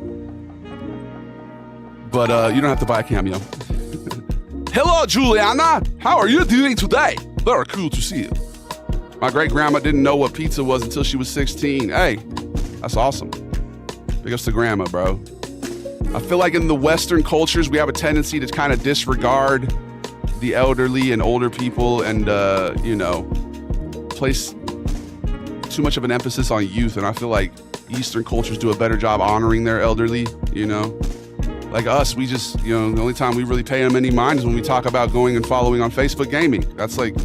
But you don't have to buy a cameo. Hello, Juliana. How are you doing today? Very cool to see you. My great-grandma didn't know what pizza was until she was 16. Hey, that's awesome. Big ups to grandma, bro. I feel like in the Western cultures, we have a tendency to kind of disregard the elderly and older people and, place too much of an emphasis on youth. And I feel like Eastern cultures do a better job honoring their elderly, you know? Like us, we just, the only time we really pay them any mind is when we talk about going and following on Facebook gaming. That's like,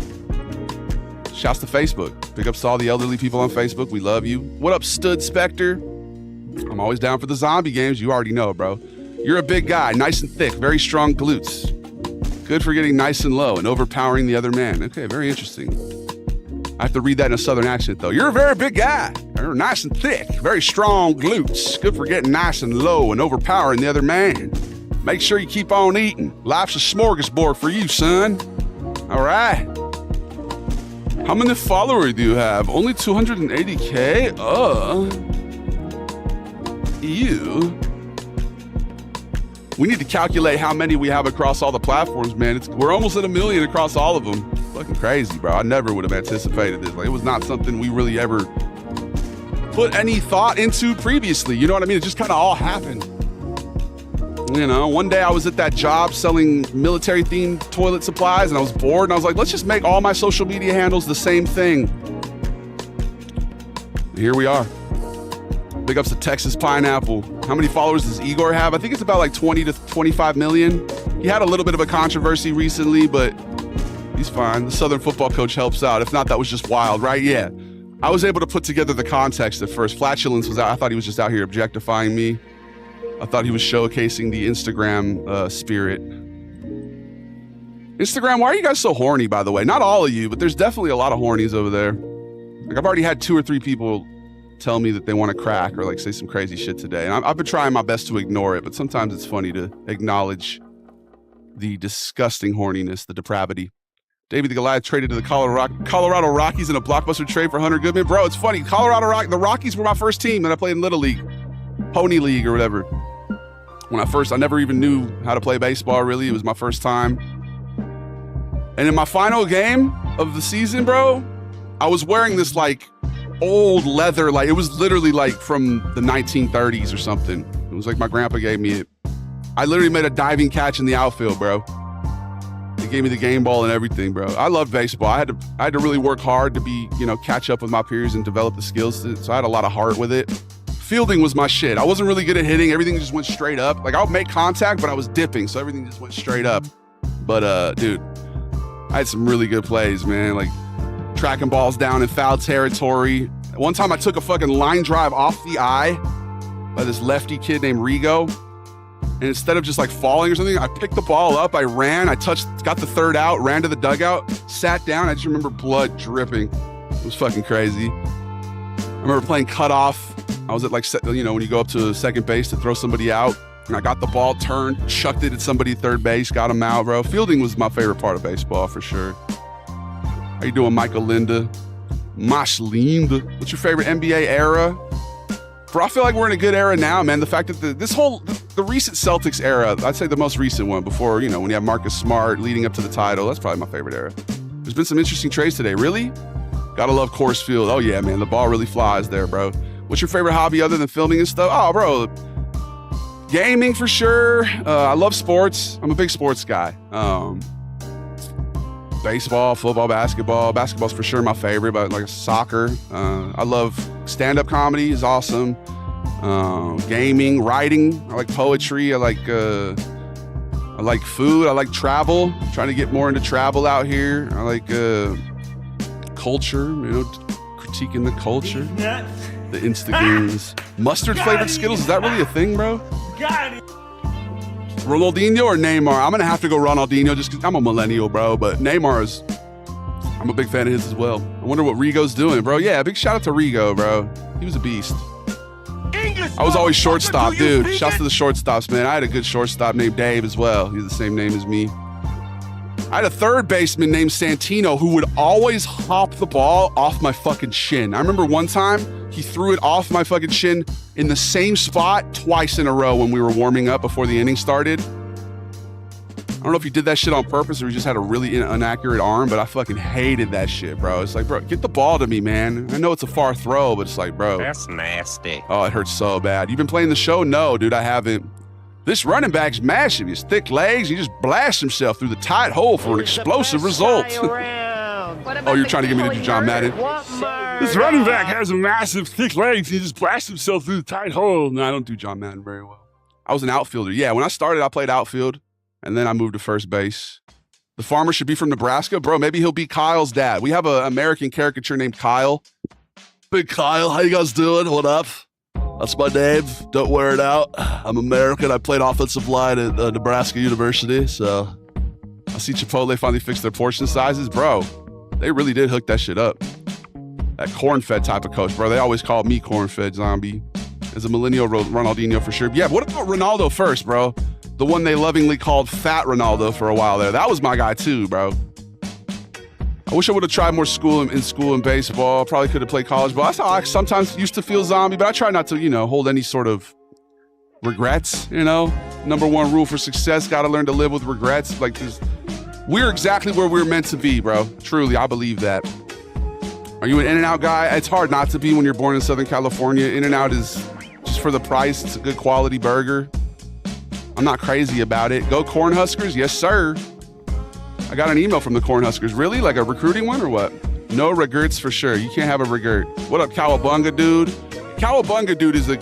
shouts to Facebook. Big ups to all the elderly people on Facebook. We love you. What up, Stud Spectre? I'm always down for the zombie games. You already know, bro. You're a big guy, nice and thick, very strong glutes. Good for getting nice and low and overpowering the other man. Okay, very interesting. I have to read that in a Southern accent, though. You're a very big guy. You're nice and thick, very strong glutes. Good for getting nice and low and overpowering the other man. Make sure you keep on eating. Life's a smorgasbord for you, son. All right. How many followers do you have? Only 280K? Ew. We need to calculate how many we have across all the platforms, man. We're almost at 1 million across all of them. Fucking crazy, bro. I never would have anticipated this. Like, it was not something we really ever put any thought into previously. You know what I mean? It just kind of all happened. One day I was at that job selling military-themed toilet supplies, and I was bored, and I was like, let's just make all my social media handles the same thing. And here we are. Big ups to Texas Pineapple. How many followers does Igor have? I think it's about like 20 to 25 million. He had a little bit of a controversy recently, but he's fine. The Southern football coach helps out. If not, that was just wild, right? Yeah. I was able to put together the context at first. Flatulence was out. I thought he was just out here objectifying me. I thought he was showcasing the Instagram spirit. Instagram, why are you guys so horny, by the way? Not all of you, but there's definitely a lot of hornies over there. Like, I've already had 2 or 3 people tell me that they want to crack or like say some crazy shit today. And I've been trying my best to ignore it, but sometimes it's funny to acknowledge the disgusting horniness, the depravity. David the Goliath traded to the Colorado Rockies in a blockbuster trade for Hunter Goodman. Bro, it's funny. The Rockies were my first team that I played in Little League, Pony League or whatever. I never even knew how to play baseball, really. It was my first time. And in my final game of the season, bro, I was wearing this like old leather, like it was literally like from the 1930s or something. It was like my grandpa gave me it. I literally made a diving catch in the outfield, bro. He gave me the game ball and everything, bro. I love baseball. I had to really work hard to be, catch up with my peers and develop the skills. So I had a lot of heart with it. Fielding was my shit. I wasn't really good at hitting. Everything just went straight up. Like, I would make contact, but I was dipping, so everything just went straight up. But, dude, I had some really good plays, man. Like, tracking balls down in foul territory. One time I took a fucking line drive off the eye by this lefty kid named Rigo. and instead of just like falling or something, I picked the ball up, I ran, got the third out, ran to the dugout, sat down. I just remember blood dripping. It was fucking crazy. I remember playing cutoff. I was at like, you know, when you go up to second base to throw somebody out, and I got the ball, turned, chucked it at somebody at third base, got him out, bro. Fielding was my favorite part of baseball for sure. How you doing, Michael Linda? Linda. What's your favorite NBA era? Bro, I feel like we're in a good era now, man. The fact that the recent Celtics era, I'd say the most recent one before, you know, when you have Marcus Smart leading up to the title, that's probably my favorite era. There's been some interesting trades today. Really? Gotta love Coors Field. Oh yeah, man, the ball really flies there, bro. What's your favorite hobby other than filming and stuff? Oh, bro, gaming for sure. I love sports. I'm a big sports guy. Baseball, football, basketball. Basketball's for sure my favorite, but like soccer. I love stand-up comedy is awesome. Gaming, writing. I like poetry. I like food. I like travel. I'm trying to get more into travel out here. I like culture, you know, critiquing the culture. The Instagrams. Mustard flavored Skittles, is that really a thing, bro? Got it. Ronaldinho or Neymar? I'm gonna have to go Ronaldinho just because I'm a millennial, bro. But Neymar's, I'm a big fan of his as well. I wonder what Rigo's doing, bro. Yeah, big shout out to Rigo, bro. He was a beast. English, I was always shortstop, do you dude. speak Shouts it? to the shortstops, man. I had a good shortstop named Dave as well. He's the same name as me. I had a third baseman named Santino who would always hop the ball off my fucking shin. I remember one time he threw it off my fucking shin in the same spot twice in a row when we were warming up before the inning started. I don't know if he did that shit on purpose or he just had a really inaccurate arm, but I fucking hated that shit, bro. It's like, bro, get the ball to me, man. I know it's a far throw, but it's like, bro. That's nasty. Oh, it hurts so bad. You've been playing the show? No, dude, I haven't. This running back's massive. He has thick legs. He just blasts himself through the tight hole for an explosive result. Oh, you're trying to get me to do John Madden? This running back has a massive, thick legs. He just blasts himself through the tight hole. No, I don't do John Madden very well. I was an outfielder. Yeah, when I started, I played outfield, and then I moved to first base. The farmer should be from Nebraska. Bro, maybe he'll be Kyle's dad. We have an American caricature named Kyle. Big Kyle, how you guys doing? What up? That's my name. Don't wear it out. I'm American. I played offensive line at Nebraska University, so I see Chipotle finally fixed their portion sizes. Bro, they really did hook that shit up. That corn-fed type of coach, bro. They always called me corn-fed zombie. As a millennial, Ronaldinho for sure. Yeah, but what about Ronaldo first, bro? The one they lovingly called Fat Ronaldo for a while there. That was my guy too, bro. I wish I would have tried more school in baseball. Probably could have played college ball. That's how I sometimes used to feel zombie, but I try not to, you know, hold any sort of regrets, you know? Number one rule for success, gotta learn to live with regrets. Like this, we're exactly where we're meant to be, bro. Truly, I believe that. Are you an In-N-Out guy? It's hard not to be when you're born in Southern California. In-N-Out is just for the price. It's a good quality burger. I'm not crazy about it. Go Cornhuskers, yes sir. I got an email from the Cornhuskers. Really? Like a recruiting one or what? No regrets for sure. You can't have a regret. What up, Cowabunga dude? Cowabunga dude is a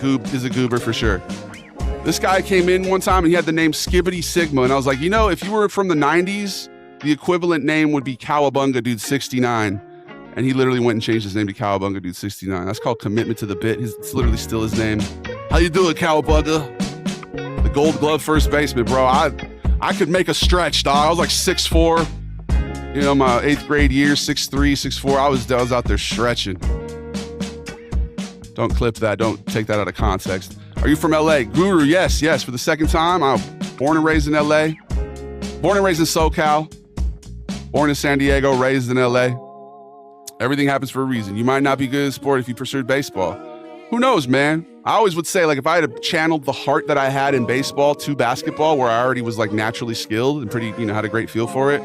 goober for sure. This guy came in one time and he had the name Skibbity Sigma, and I was like, you know, if you were from the 90s, the equivalent name would be Cowabunga dude 69. And he literally went and changed his name to Cowabunga dude 69. That's called commitment to the bit. It's literally still his name. How you doing, Cowabunga? The Gold Glove first baseman, bro. I could make a stretch, dog. I was like 6'4". You know, my 8th grade year, 6'3", 6'4". I was out there stretching. Don't clip that. Don't take that out of context. Are you from LA? Guru, yes. For the second time. I'm born and raised in LA. Born and raised in SoCal. Born in San Diego, raised in LA. Everything happens for a reason. You might not be good at sport if you pursued baseball. Who knows, man? I always would say, like, if I had channeled the heart that I had in baseball to basketball, where I already was, like, naturally skilled and pretty, you know, had a great feel for it.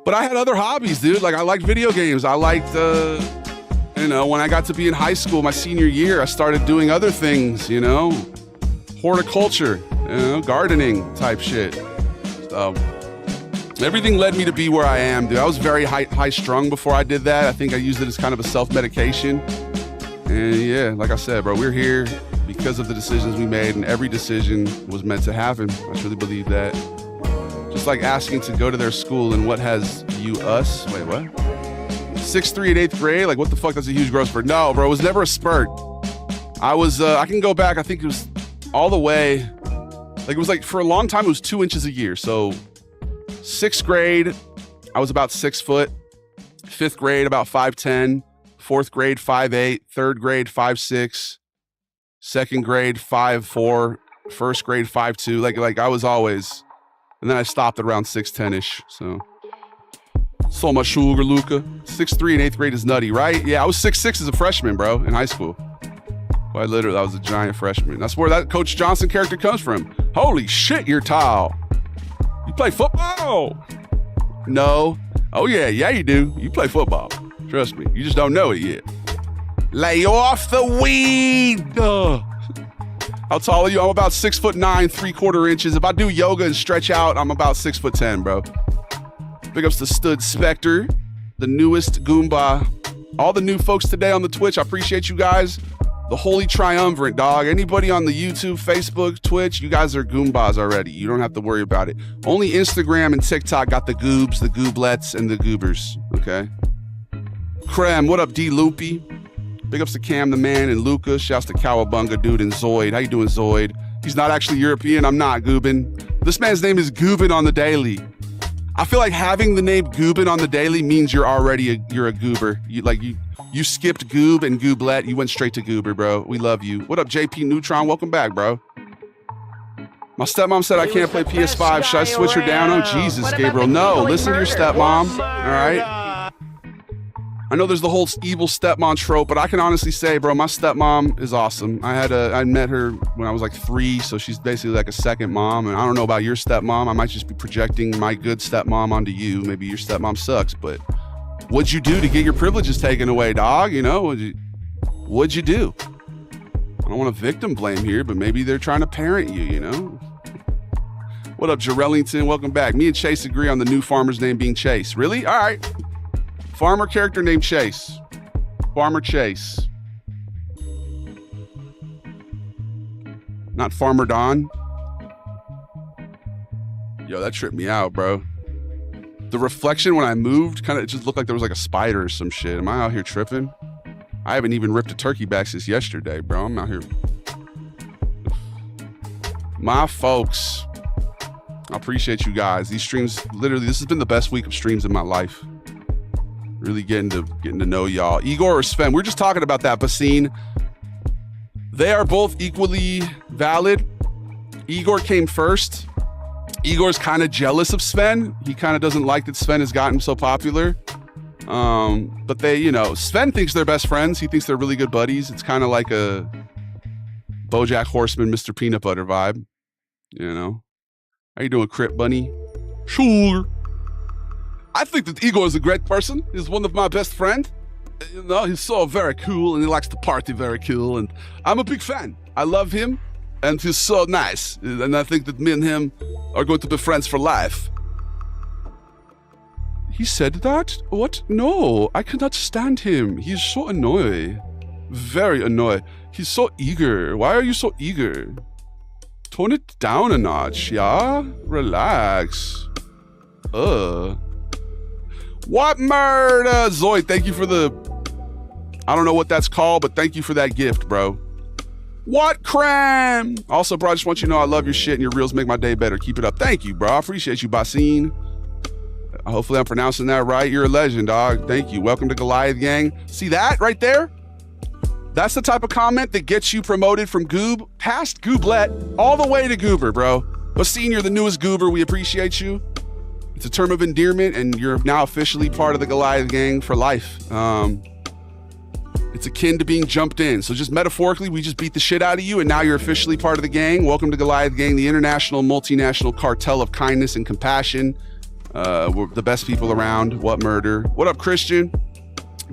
But I had other hobbies, dude. Like, I liked video games. I liked, you know, when I got to be in high school, my senior year, I started doing other things, you know, horticulture, you know, gardening type shit. So everything led me to be where I am, dude. I was very high strung before I did that. I think I used it as kind of a self-medication. And yeah, like I said, bro, we're here because of the decisions we made, and every decision was meant to happen. I truly believe that. Just like asking to go to their school and what has you, us? Wait, what? 6'3" at 8th grade? Like, what the fuck? That's a huge growth spurt. No, bro, it was never a spurt. I can go back, I think it was all the way Like it was like for a long time, it was 2 inches a year. So 6th grade, I was about 6 foot. 5th grade, about 5'10". 4th grade, 5'8". 3rd grade, 5'6". 2nd grade, 5'4". 1st grade, 5'2". Like I was always, and then I stopped at around 6'10"-ish. So much sugar, Luca. 6'3" in 8th grade is nutty, right? Yeah, I was 6'6" as a freshman, bro, in high school. I was a giant freshman. That's where that Coach Johnson character comes from. Holy shit, you're tall. You play football? No. Oh yeah, you do. You play football. Trust me. You just don't know it yet. Lay off the weed. How tall are you? I'm about 6'9", 3/4 inches. If I do yoga and stretch out, I'm about 6'10", bro. Big ups to Stud Spectre, the newest Goomba. All the new folks today on the Twitch. I appreciate you guys. The Holy Triumvirate, dog. Anybody on the YouTube, Facebook, Twitch, you guys are Goombas already. You don't have to worry about it. Only Instagram and TikTok got the goobs, the gooblets, and the goobers, okay? Krem, what up, D. Loopy? Big ups to Cam the Man and Luca. Shouts to Cowabunga, dude, and Zoid. How you doing, Zoid? He's not actually European. I'm not, Goobin. This man's name is Goobin on the daily. I feel like having the name Goobin on the daily means you're a goober. You skipped goob and gooblet. You went straight to goober, bro. We love you. What up, JP Neutron? Welcome back, bro. My stepmom said I can't play PS5. Should I switch her down? Oh, Jesus, Gabriel. No, listen to your stepmom. All right. I know there's the whole evil stepmom trope, but I can honestly say, bro, my stepmom is awesome. I met her when I was like 3, so she's basically like a second mom. And I don't know about your stepmom. I might just be projecting my good stepmom onto you. Maybe your stepmom sucks, but what'd you do to get your privileges taken away, dog? You know, what'd you do? I don't want to victim blame here, but maybe they're trying to parent you, you know? What up, Jarellington? Welcome back. Me and Chase agree on the new farmer's name being Chase. Really? All right. Farmer character named Chase. Farmer Chase. Not Farmer Don. Yo, that tripped me out, bro. The reflection when I moved, it just looked like there was like a spider or some shit. Am I out here tripping? I haven't even ripped a turkey back since yesterday, bro. I'm out here. My folks, I appreciate you guys. These streams, literally, this has been the best week of streams in my life. Really getting to know y'all. Igor or Sven, we're just talking about that, Basine. They are both equally valid. Igor came first. Igor's kind of jealous of Sven. He kind of doesn't like that Sven has gotten so popular. But they, Sven thinks they're best friends. He thinks they're really good buddies. It's kind of like a BoJack Horseman, Mr. Peanut Butter vibe. How you doing, Crip Bunny? Sure. I think that Igor is a great person. He's one of my best friends. He's so very cool and he likes to party very cool. And I'm a big fan. I love him and he's so nice. And I think that me and him are going to be friends for life. He said that? What? No, I cannot stand him. He's so annoying. Very annoying. He's so eager. Why are you so eager? Tone it down a notch, yeah? Relax. What murder? Zoid, thank you for the... I don't know what that's called, but thank you for that gift, bro. What crime? Also, bro, I just want you to know I love your shit and your reels make my day better. Keep it up. Thank you, bro. I appreciate you, Basine. Hopefully I'm pronouncing that right. You're a legend, dog. Thank you. Welcome to Goliath Gang. See that right there? That's the type of comment that gets you promoted from goob, past gooblet, all the way to goober, bro. Basine, you're the newest goober. We appreciate you. It's a term of endearment, and you're now officially part of the Goliath Gang for life. It's akin to being jumped in. So just metaphorically, we just beat the shit out of you, and now you're officially part of the gang. Welcome to Goliath Gang, the international, multinational cartel of kindness and compassion. We're the best people around. What murder? What up, Christian?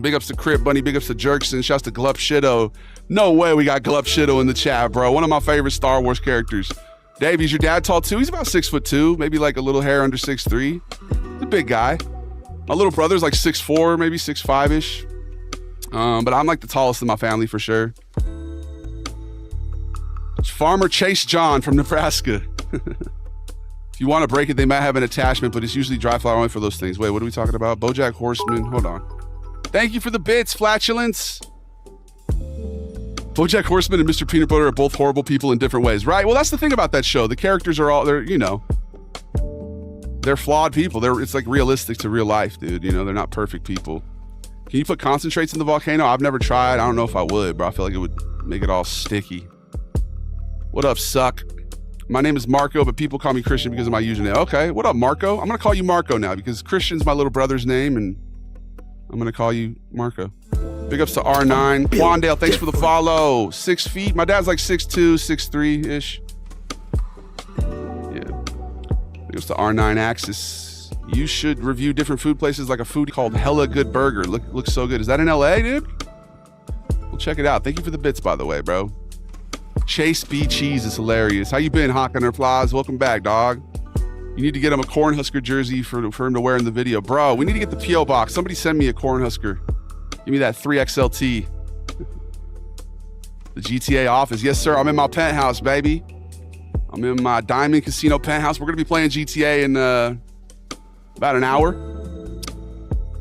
Big ups to Crip Bunny. Big ups to Jerkson. Shouts to Glup Shitto. No way we got Glup Shitto in the chat, bro. One of my favorite Star Wars characters. Dave, is your dad tall too? He's about 6'2", maybe like a little hair under 6'3". He's a big guy. My little brother's like 6'4", maybe 6'5"-ish. But I'm like the tallest in my family for sure. It's Farmer Chase John from Nebraska. If you want to break it, they might have an attachment, but it's usually dry flower only for those things. Wait, what are we talking about? BoJack Horseman. Hold on. Thank you for the bits, Flatulence. BoJack Horseman and Mr. Peanut Butter are both horrible people in different ways, right? Well, that's the thing about that show. The characters are all, they're flawed people. It's like realistic to real life, dude. They're not perfect people. Can you put concentrates in the volcano? I've never tried. I don't know if I would, bro. I feel like it would make it all sticky. What up, suck? My name is Marco, but people call me Christian because of my username. Okay, what up, Marco? I'm gonna call you Marco now because Christian's my little brother's name, and I'm gonna call you Marco. Big ups to R9. Quandale, thanks for the follow. 6 feet. My dad's like 6'2", 6'3"-ish. Yeah. Big ups to R9 Axis. You should review different food places like a food called Hella Good Burger. Looks so good. Is that in LA, dude? Well, check it out. Thank you for the bits, by the way, bro. Chase B Cheese is hilarious. How you been, Hawk Hunter Flies? Welcome back, dog. You need to get him a Cornhusker jersey for him to wear in the video. Bro, we need to get the P.O. box. Somebody send me a Cornhusker. Give me that 3XLT. The GTA office. Yes, sir. I'm in my penthouse, baby. I'm in my Diamond Casino penthouse. We're going to be playing GTA in about an hour.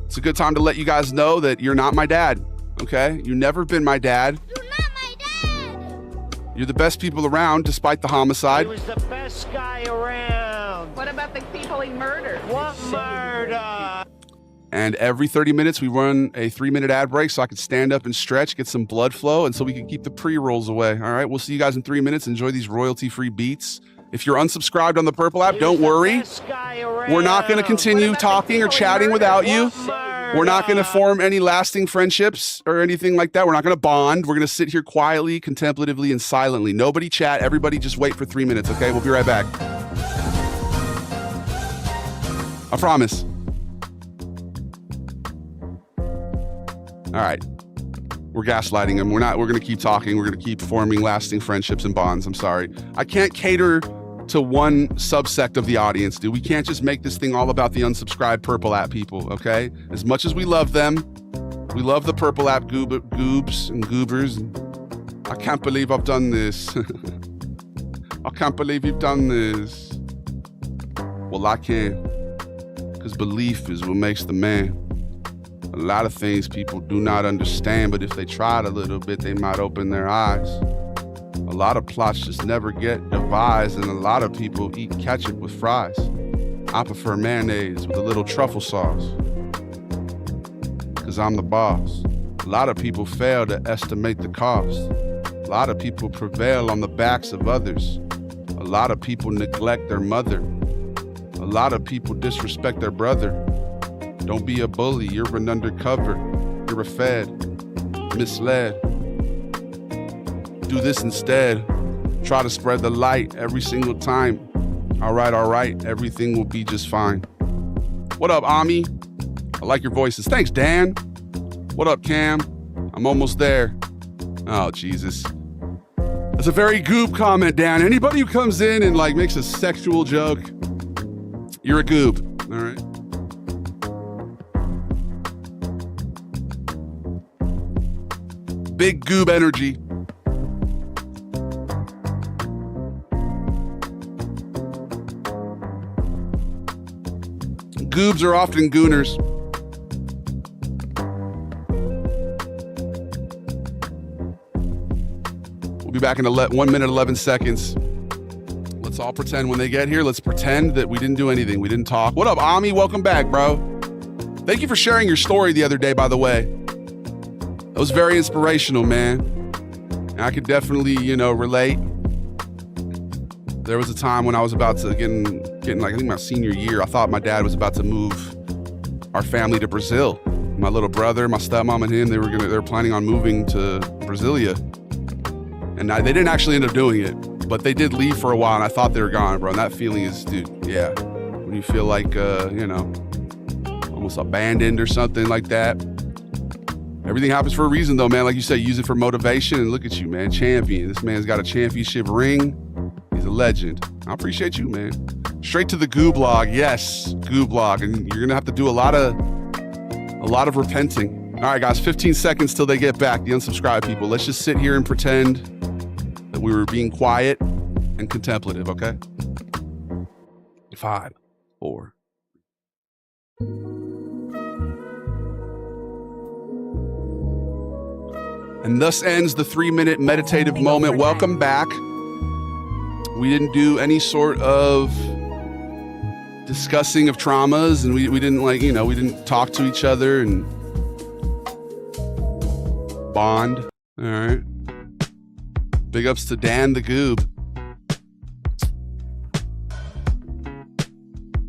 It's a good time to let you guys know that you're not my dad, okay? You've never been my dad. You're not my dad! You're the best people around, despite the homicide. He was the best guy around. What about the people he murdered? What murder? And every 30 minutes, we run a 3-minute ad break so I can stand up and stretch, get some blood flow, and so we can keep the pre-rolls away. All right, we'll see you guys in 3 minutes. Enjoy these royalty-free beats. If you're unsubscribed on the Purple app, don't worry. We're not going to continue talking or chatting without you. We're not going to form any lasting friendships or anything like that. We're not going to bond. We're going to sit here quietly, contemplatively, and silently. Nobody chat. Everybody just wait for 3 minutes, okay? We'll be right back. I promise. All right. We're gaslighting them. We're going to keep talking. We're going to keep forming lasting friendships and bonds. I'm sorry. I can't cater to one subsect of the audience, dude. We can't just make this thing all about the unsubscribed Purple app people, okay? As much as we love them, we love the Purple app goobs and goobers. I can't believe I've done this. I can't believe you've done this. Well, I can. Because belief is what makes the man. A lot of things people do not understand, but if they tried a little bit, they might open their eyes. A lot of plots just never get devised, and a lot of people eat ketchup with fries. I prefer mayonnaise with a little truffle sauce, because I'm the boss. A lot of people fail to estimate the cost. A lot of people prevail on the backs of others. A lot of people neglect their mother. A lot of people disrespect their brother. Don't be a bully, you're an undercover. You're a fed, misled. Do this instead. Try to spread the light every single time. All right, everything will be just fine. What up, Ami? I like your voices. Thanks, Dan. What up, Cam? I'm almost there. Oh, Jesus. That's a very goob comment, Dan. Anybody who comes in and makes a sexual joke, you're a goob, all right? Big goob energy. Goobs are often gooners. We'll be back in 1 minute, 11 seconds. Let's all pretend when they get here, let's pretend that we didn't do anything. We didn't talk. What up, Ami? Welcome back, bro. Thank you for sharing your story the other day, by the way. That was very inspirational, man. And I could definitely, relate. There was a time when I was about to getting I think my senior year, I thought my dad was about to move our family to Brazil. My little brother, my stepmom and him, they were planning on moving to Brasilia. And they didn't actually end up doing it, but they did leave for a while and I thought they were gone, bro. And that feeling is, dude, yeah. When you feel like, almost abandoned or something like that. Everything happens for a reason, though, man. Like you said, use it for motivation, and look at you, man. Champion. This man's got a championship ring. He's a legend. I appreciate you, man. Straight to the goo blog. Yes, goo blog. And you're going to have to do a lot of repenting. All right, guys, 15 seconds till they get back, the unsubscribed people. Let's just sit here and pretend that we were being quiet and contemplative, okay? 5, 4. And thus ends the 3-minute meditative moment. Welcome back. We didn't do any sort of discussing of traumas, and we didn't we didn't talk to each other and bond. All right. Big ups to Dan the Goob.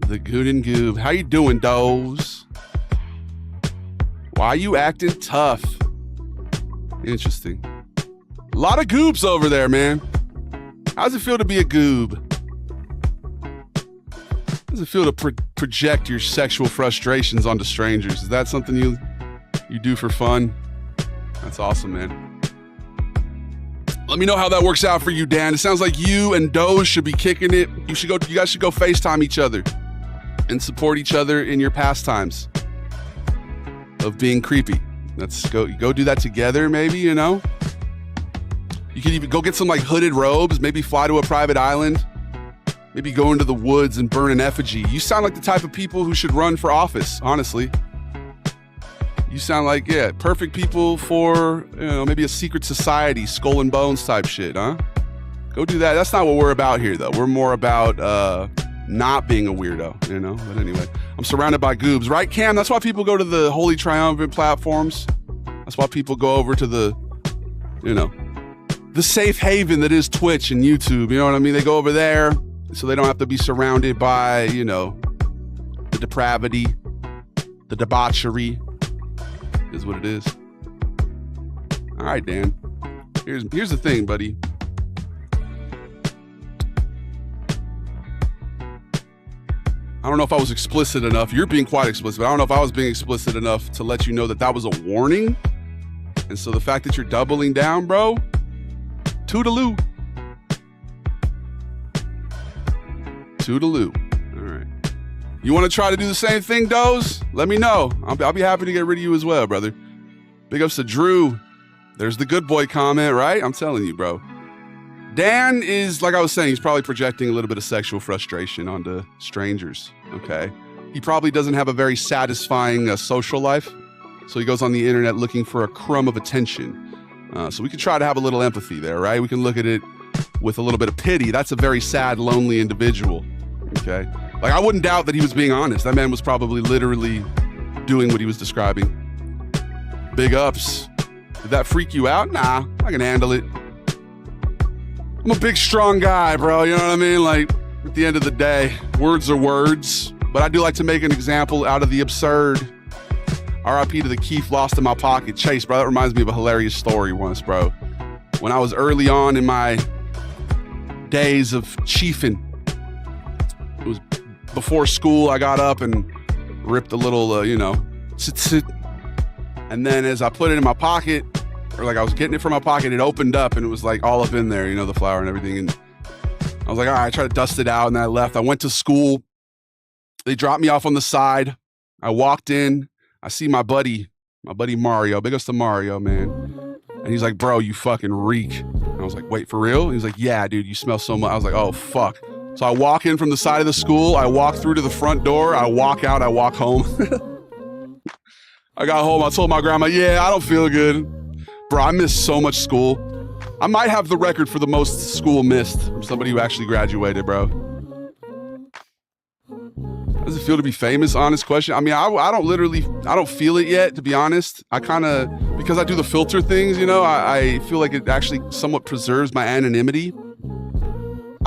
The Gooden Goob. How you doing, Doze? Why you acting tough? Interesting. A lot of goobs over there, man. How does it feel to be a goob? How does it feel to project your sexual frustrations onto strangers? Is that something you do for fun? That's awesome, man. Let me know how that works out for you, Dan. It sounds like you and Doze should be kicking it. You guys should go FaceTime each other and support each other in your pastimes of being creepy. Let's go do that together, maybe, you know? You can even go get some like hooded robes, maybe fly to a private island, maybe go into the woods and burn an effigy. You sound like the type of people who should run for office, honestly. You sound like, yeah, perfect people for, maybe a secret society, skull and bones type shit, huh? Go do that. That's not what we're about here, though. We're more about not being a weirdo, you know? But anyway, I'm surrounded by goobs, right, Cam? That's why people go to the Holy Triumvirate platforms. That's why people go over to the safe haven that is Twitch and YouTube. You know what I mean? They go over there so they don't have to be surrounded by, the depravity, the debauchery. Is what it is. All right, Dan. Here's the thing, buddy. I don't know if I was explicit enough. You're being quite explicit, but I don't know if I was being explicit enough to let you know that was a warning. And so the fact that you're doubling down, bro, toodaloo. Toodaloo. All right. You want to try to do the same thing, Doze? Let me know. I'll be happy to get rid of you as well, brother. Big ups to Drew. There's the good boy comment, right? I'm telling you, bro. Dan is, like I was saying, he's probably projecting a little bit of sexual frustration onto strangers, okay? He probably doesn't have a very satisfying social life, so he goes on the internet looking for a crumb of attention. So we can try to have a little empathy there, right? We can look at it with a little bit of pity. That's a very sad, lonely individual, okay? Like, I wouldn't doubt that he was being honest. That man was probably literally doing what he was describing. Big ups. Did that freak you out? Nah, I can handle it. I'm a big, strong guy, bro. You know what I mean? Like, at the end of the day, words are words. But I do like to make an example out of the absurd. RIP to the Keith lost in my pocket. Chase, bro, that reminds me of a hilarious story once, bro. When I was early on in my days of chiefing, it was before school, I got up and ripped a little, sit. And then as I put it in my pocket, or like I was getting it from my pocket, it opened up and it was like all up in there, the flour and everything. And I was like, all right, I tried to dust it out, and then I left. I went to school. They dropped me off on the side. I walked in. I see my buddy Mario. Big ups to Mario, man. And he's like, bro, you fucking reek. And I was like, wait, for real? He's like, yeah, dude, you smell so much. I was like, oh, fuck. So I walk in from the side of the school. I walk through to the front door. I walk out. I walk home. I got home. I told my grandma, yeah, I don't feel good. Bro, I missed so much school. I might have the record for the most school missed from somebody who actually graduated, bro. How does it feel to be famous? Honest question. I mean, I don't feel it yet, to be honest. I kind of, because I do the filter things, I feel like it actually somewhat preserves my anonymity.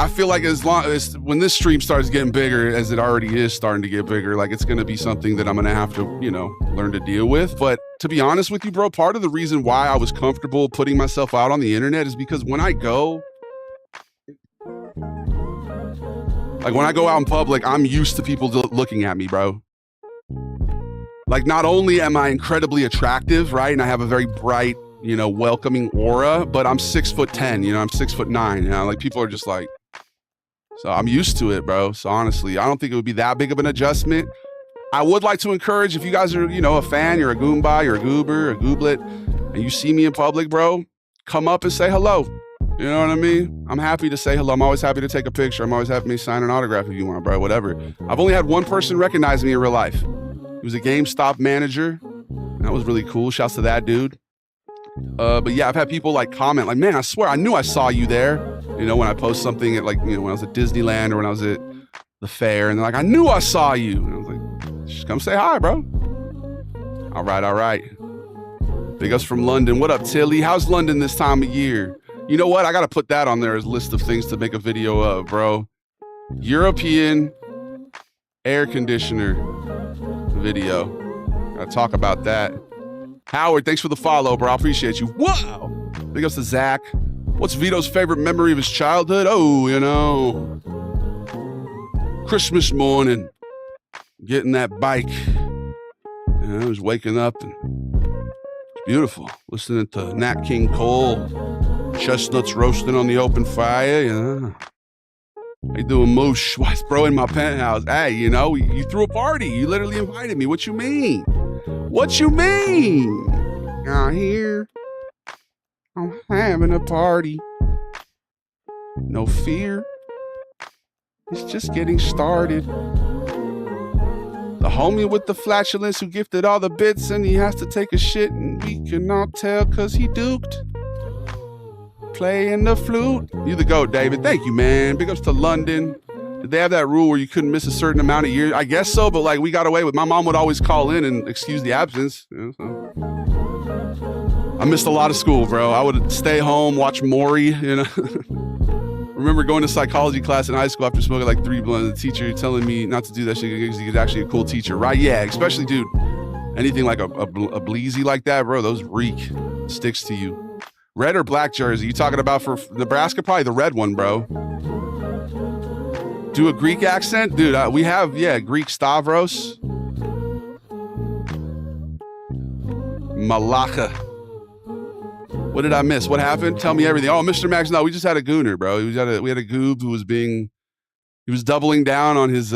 I feel like as long as when this stream starts getting bigger, as it already is starting to get bigger, like it's going to be something that I'm going to have to, learn to deal with. But to be honest with you, bro, part of the reason why I was comfortable putting myself out on the internet is because when I go out in public, I'm used to people looking at me, bro. Like, not only am I incredibly attractive, right? And I have a very bright, welcoming aura, but I'm 6'10", I'm 6'9", like people are just like, so I'm used to it, bro. So honestly, I don't think it would be that big of an adjustment. I would like to encourage, if you guys are, a fan, you're a Goomba, you're a goober, a gooblet, and you see me in public, bro, come up and say hello. You know what I mean? I'm happy to say hello. I'm always happy to take a picture. I'm always happy to sign an autograph if you want, bro, whatever. I've only had one person recognize me in real life. He was a GameStop manager. That was really cool. Shouts to that dude. But yeah, I've had people like comment like, man, I swear I knew I saw you there. You know, when I post something at like, you know, when I was at Disneyland or when I was at the fair, and they're like, I knew I saw you. And I was like, just come say hi, bro. All right. Big ups from London. What up, Tilly? How's London this time of year? You know what? I got to put that on there as a list of things to make a video of, bro. European air conditioner video. Gotta talk about that. Howard, thanks for the follow, bro. I appreciate you. Wow. Big ups to Zach. What's Vito's favorite memory of his childhood? Oh, you know, Christmas morning, getting that bike. You know, I was waking up and it's beautiful. Listening to Nat King Cole, chestnuts roasting on the open fire, you know. How you doing, Moosh? Why, bro, in my penthouse? Hey, you know, you threw a party. You literally invited me. What you mean? What you mean? Out here, I'm having a party. No fear. It's just getting started. The homie with the flatulence who gifted all the bits and he has to take a shit and we cannot tell cause he duked. Playing the flute. You the GOAT, David. Thank you, man. Big ups to London. Did they have that rule where you couldn't miss a certain amount of years? I guess so, but like we got away with. My mom would always call in and excuse the absence. You know, so. I missed a lot of school, bro. I would stay home, watch Maury, you know. Remember going to psychology class in high school after smoking like 3 blunts, the teacher telling me not to do that shit because he's actually a cool teacher, right? Yeah, especially, dude, anything like a bleezy like that, bro, those reek. Sticks to you. Red or black jersey? You talking about for Nebraska? Probably the red one, bro. Do a Greek accent? Dude, we have, Greek Stavros. Malaka. What did I miss? What happened? Tell me everything. Oh, Mr. Max, no, we just had a gooner, bro. We had a goob who was doubling down on his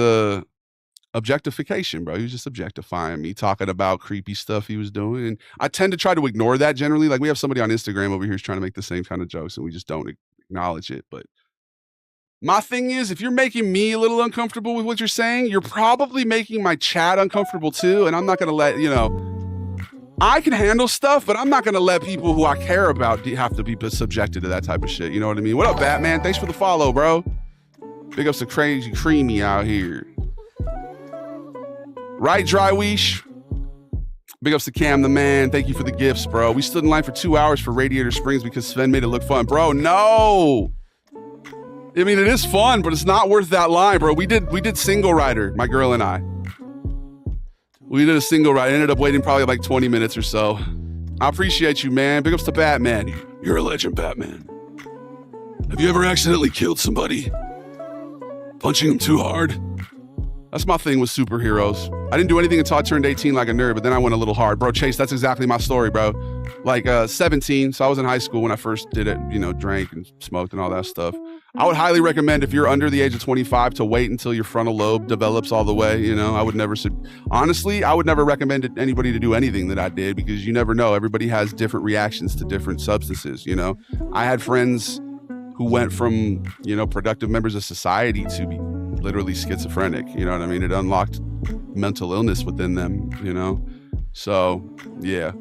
objectification, bro. He was just objectifying me, talking about creepy stuff he was doing. And I tend to try to ignore that generally. Like we have somebody on Instagram over here who's trying to make the same kind of jokes and we just don't acknowledge it. But my thing is, if you're making me a little uncomfortable with what you're saying, you're probably making my chat uncomfortable too. And I'm not going to let, I can handle stuff, but I'm not going to let people who I care about have to be subjected to that type of shit. You know what I mean? What up, Batman? Thanks for the follow, bro. Big ups to Crazy Creamy out here. Right, Dryweesh? Big ups to Cam the man. Thank you for the gifts, bro. We stood in line for 2 hours for Radiator Springs because Sven made it look fun. Bro, no! I mean, it is fun, but it's not worth that line, bro. We did single rider, my girl and I. We did a single ride. I ended up waiting probably like 20 minutes or so. I appreciate you, man. Big ups to Batman. You're a legend, Batman. Have you ever accidentally killed somebody? Punching them too hard? That's my thing with superheroes. I didn't do anything until I turned 18 like a nerd, but then I went a little hard. Bro, Chase, that's exactly my story, bro. Like 17, so I was in high school when I first did it, drank and smoked and all that stuff. I would highly recommend if you're under the age of 25 to wait until your frontal lobe develops all the way. I would never recommend anybody to do anything that I did because you never know. Everybody has different reactions to different substances, I had friends who went from, productive members of society to be literally schizophrenic. You know what I mean? It unlocked mental illness within them, So, yeah.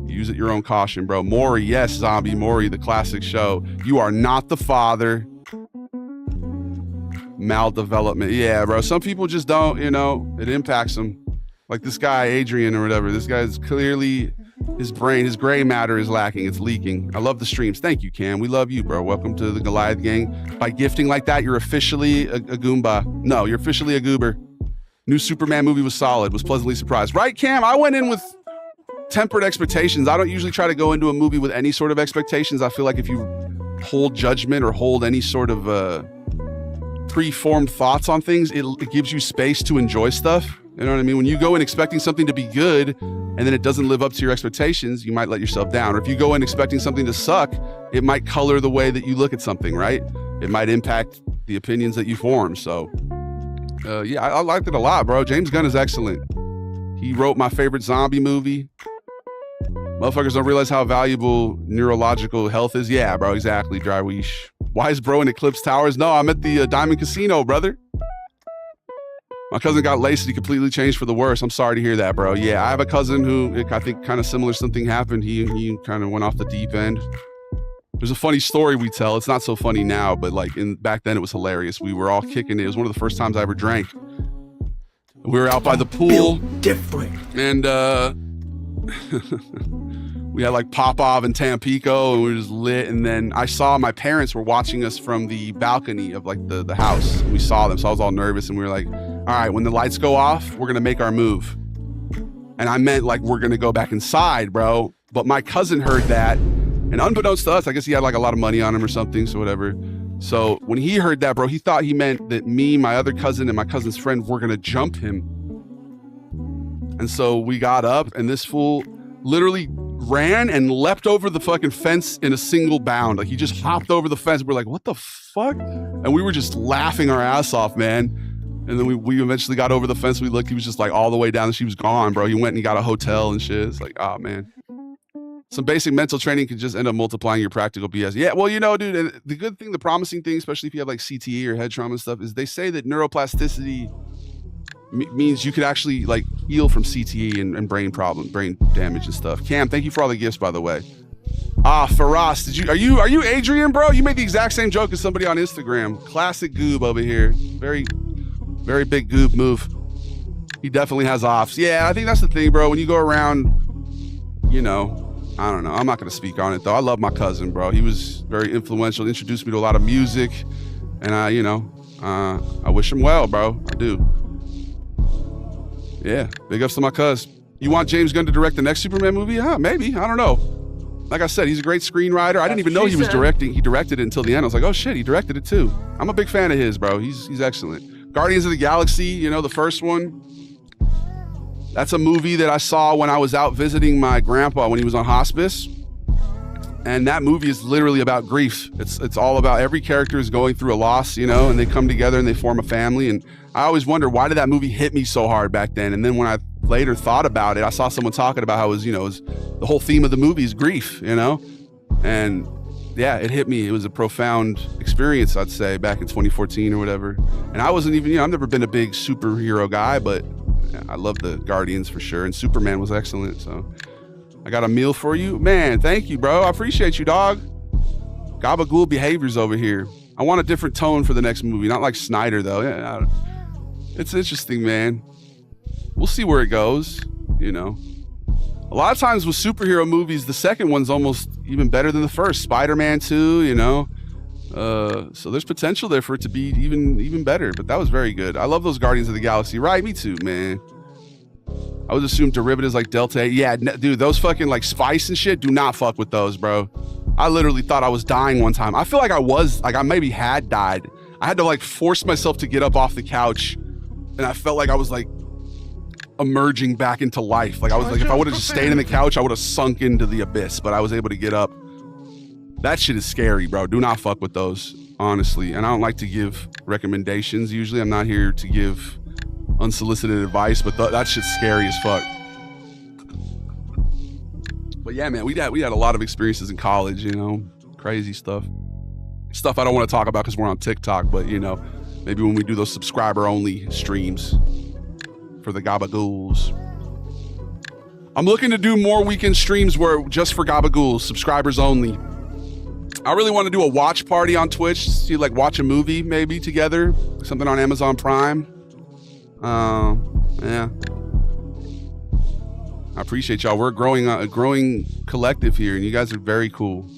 Use at your own caution, bro. Maury, yes, Zombie Maury, the classic show. You are not the father. Maldevelopment. Yeah, bro. Some people just don't, it impacts them. Like this guy, Adrian or whatever. This guy is clearly, his brain, his gray matter is lacking. It's leaking. I love the streams. Thank you, Cam. We love you, bro. Welcome to the Goliath gang. By gifting like that, you're officially a Goomba. No, you're officially a goober. New Superman movie was solid. Was pleasantly surprised. Right, Cam? I went in with tempered expectations. I don't usually try to go into a movie with any sort of expectations. I feel like if you hold judgment or hold any sort of preformed thoughts on things, it gives you space to enjoy stuff. You know what I mean? When you go in expecting something to be good and then it doesn't live up to your expectations, you might let yourself down. Or if you go in expecting something to suck, it might color the way that you look at something, right? It might impact the opinions that you form. So, I liked it a lot, bro. James Gunn is excellent. He wrote my favorite zombie movie. Motherfuckers don't realize how valuable neurological health is. Yeah, bro, exactly, Dryweesh. Why is bro in Eclipse Towers? No, I'm at the Diamond Casino, brother. My cousin got laced and he completely changed for the worse. I'm sorry to hear that, bro. Yeah, I have a cousin who I think kind of similar something happened. He kind of went off the deep end. There's a funny story we tell. It's not so funny now, but like back then it was hilarious. We were all kicking it. It was one of the first times I ever drank. We were out by the pool. Different. And we had like Popov and Tampico and we were just lit. And then I saw my parents were watching us from the balcony of like the house. We saw them. So I was all nervous and we were like, all right, when the lights go off, we're going to make our move. And I meant like, we're going to go back inside, bro. But my cousin heard that. And unbeknownst to us, I guess he had like a lot of money on him or something. So whatever. So when he heard that, bro, he thought he meant that me, my other cousin, and my cousin's friend were going to jump him. And so we got up and this fool literally ran and leapt over the fucking fence in a single bound. Like he just hopped over the fence. We're like, what the fuck? And we were just laughing our ass off, man. And then we eventually got over the fence. We looked, he was just like all the way down and she was gone, bro. He went and he got a hotel and shit. It's like, oh man. Some basic mental training can just end up multiplying your practical BS. Yeah, well, you know, dude, and the good thing, the promising thing, especially if you have like CTE or head trauma and stuff, is they say that neuroplasticity means you could actually like heal from CTE and brain damage and stuff. Cam, thank you for all the gifts, by the way. Faraz, are you Adrian, bro? You made the exact same joke as somebody on Instagram. Classic goob over here. Very, very big goob move. He definitely has offs. Yeah, I think that's the thing, bro. When you go around, you know, I don't know. I'm not going to speak on it, though. I love my cousin, bro. He was very influential, introduced me to a lot of music. And, I wish him well, bro. I do. Yeah, big ups to my cuz. You want James Gunn to direct the next Superman movie? Huh, maybe. I don't know. Like I said, he's a great screenwriter. I didn't even know he was directing. He directed it until the end. I was like, oh, shit, he directed it, too. I'm a big fan of his, bro. He's excellent. Guardians of the Galaxy, you know, the first one. That's a movie that I saw when I was out visiting my grandpa when he was on hospice. And that movie is literally about grief. It's all about every character is going through a loss, you know, and they come together and they form a family. And I always wonder, why did that movie hit me so hard back then? And then when I later thought about it, I saw someone talking about how it was the whole theme of the movie is grief, you know? And yeah, it hit me. It was a profound experience, I'd say, back in 2014 or whatever. And I wasn't even, I've never been a big superhero guy, but I love the Guardians for sure. And Superman was excellent. So I got a meal for you. Man, thank you, bro. I appreciate you, dog. Gabagool behaviors over here. I want a different tone for the next movie. Not like Snyder, though. Yeah, it's interesting, man. We'll see where it goes, you know. A lot of times with superhero movies, the second one's almost even better than the first. Spider-Man 2, you know. So there's potential there for it to be even better, but that was very good. I love those Guardians of the Galaxy. Right, me too, man. I would assume derivatives like Delta 8. Yeah, dude, those fucking like spice and shit, do not fuck with those, bro. I literally thought I was dying one time. I feel like I maybe had died. I had to like force myself to get up off the couch, and I felt like I was like emerging back into life. Like I was like, if I would have just stayed in the couch, I would have sunk into the abyss, but I was able to get up. That shit is scary, bro. Do not fuck with those, honestly. And I don't like to give recommendations. Usually I'm not here to give unsolicited advice, but that shit's scary as fuck. But yeah, man, we had a lot of experiences in college, you know, crazy stuff. Stuff I don't want to talk about because we're on TikTok, but you know, maybe when we do those subscriber only streams for the Gabagools. I'm looking to do more weekend streams where just for Gabagools, subscribers only. I really want to do a watch party on Twitch, see like watch a movie maybe together, something on Amazon Prime. Yeah. I appreciate y'all. We're a growing collective here, and you guys are very cool.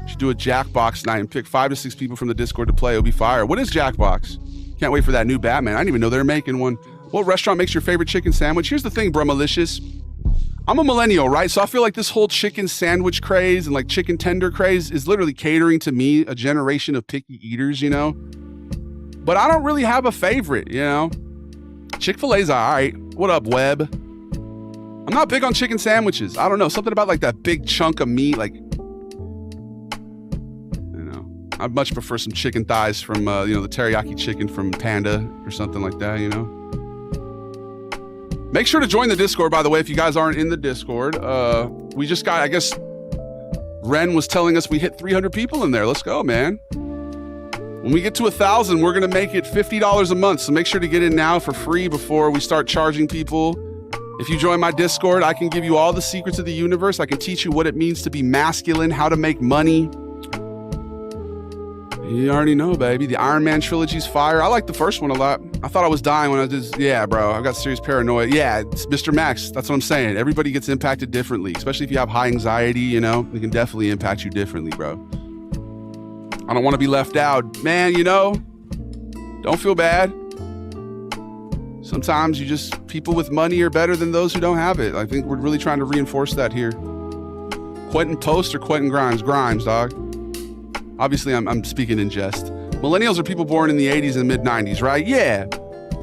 Should do a Jackbox night and pick 5 to 6 people from the Discord to play. It'll be fire. What is Jackbox? Can't wait for that new Batman. I didn't even know they were making one. What restaurant makes your favorite chicken sandwich? Here's the thing, bro, malicious. I'm a millennial, right? So I feel like this whole chicken sandwich craze and like chicken tender craze is literally catering to me, a generation of picky eaters, you know? But I don't really have a favorite, you know? Chick-fil-A's all right. What up, Webb? I'm not big on chicken sandwiches. I don't know. Something about like that big chunk of meat, like, you know, I'd much prefer some chicken thighs from, the teriyaki chicken from Panda or something like that, you know? Make sure to join the Discord, by the way, if you guys aren't in the Discord. We just got, I guess, Ren was telling us we hit 300 people in there. Let's go, man. When we get to 1,000, we're gonna make it $50 a month. So make sure to get in now for free before we start charging people. If you join my Discord, I can give you all the secrets of the universe. I can teach you what it means to be masculine, how to make money. You already know, baby. The Iron Man trilogy's fire. I like the first one a lot. I thought I was dying when I did. Yeah, bro. I got serious paranoia. Yeah, it's Mr. Max. That's what I'm saying. Everybody gets impacted differently, especially if you have high anxiety, you know, it can definitely impact you differently, bro. I don't want to be left out. Man, you know, don't feel bad. Sometimes people with money are better than those who don't have it. I think we're really trying to reinforce that here. Quentin Post or Quentin Grimes? Grimes, dog. Obviously, I'm speaking in jest. Millennials are people born in the 80s and mid-90s, right? Yeah.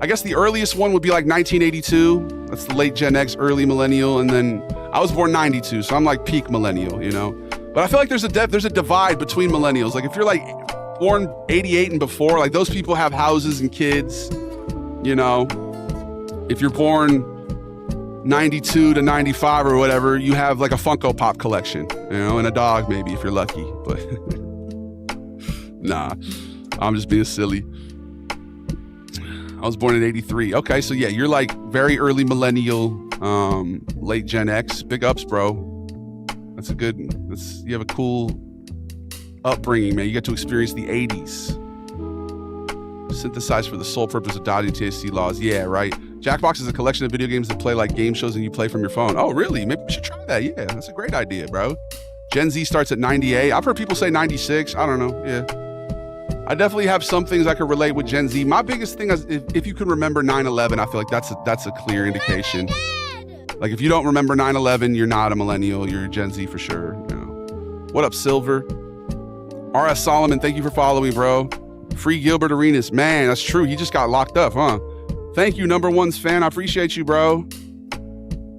I guess the earliest one would be like 1982. That's the late Gen X, early millennial. And then I was born 92, so I'm like peak millennial, you know? But I feel like there's a divide between millennials. Like if you're like born 88 and before, like those people have houses and kids, you know? If you're born 92 to 95 or whatever, you have like a Funko Pop collection, you know, and a dog maybe if you're lucky, but nah, I'm just being silly. I was born in 83. Okay, so yeah, you're like very early millennial, late Gen X. Big ups, bro. You have a cool upbringing, man. You get to experience the 80s. Synthesized for the sole purpose of dodging THC laws. Yeah, right. Jackbox is a collection of video games that play like game shows and you play from your phone. Oh, really? Maybe we should try that. Yeah, that's a great idea, bro. Gen Z starts at 98. I've heard people say 96. I don't know. Yeah. I definitely have some things I could relate with Gen Z. My biggest thing is if you can remember 9/11, I feel like that's a clear indication. Like if you don't remember 9/11, you're not a millennial. You're a Gen Z for sure. You know. What up, Silver? R.S. Solomon, thank you for following, bro. Free Gilbert Arenas. Man, that's true. He just got locked up, huh? Thank you, number one's fan. I appreciate you, bro.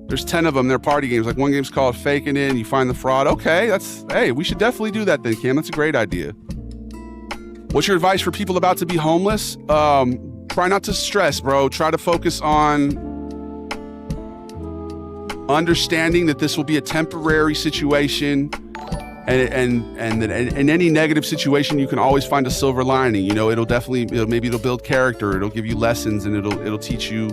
There's 10 of them. They're party games. Like one game's called Faking It. You find the fraud. Okay, hey, we should definitely do that then, Cam. That's a great idea. What's your advice for people about to be homeless? Try not to stress, bro. Try to focus on understanding that this will be a temporary situation. And in any negative situation, you can always find a silver lining. You know, maybe it'll build character. It'll give you lessons, and it'll teach you.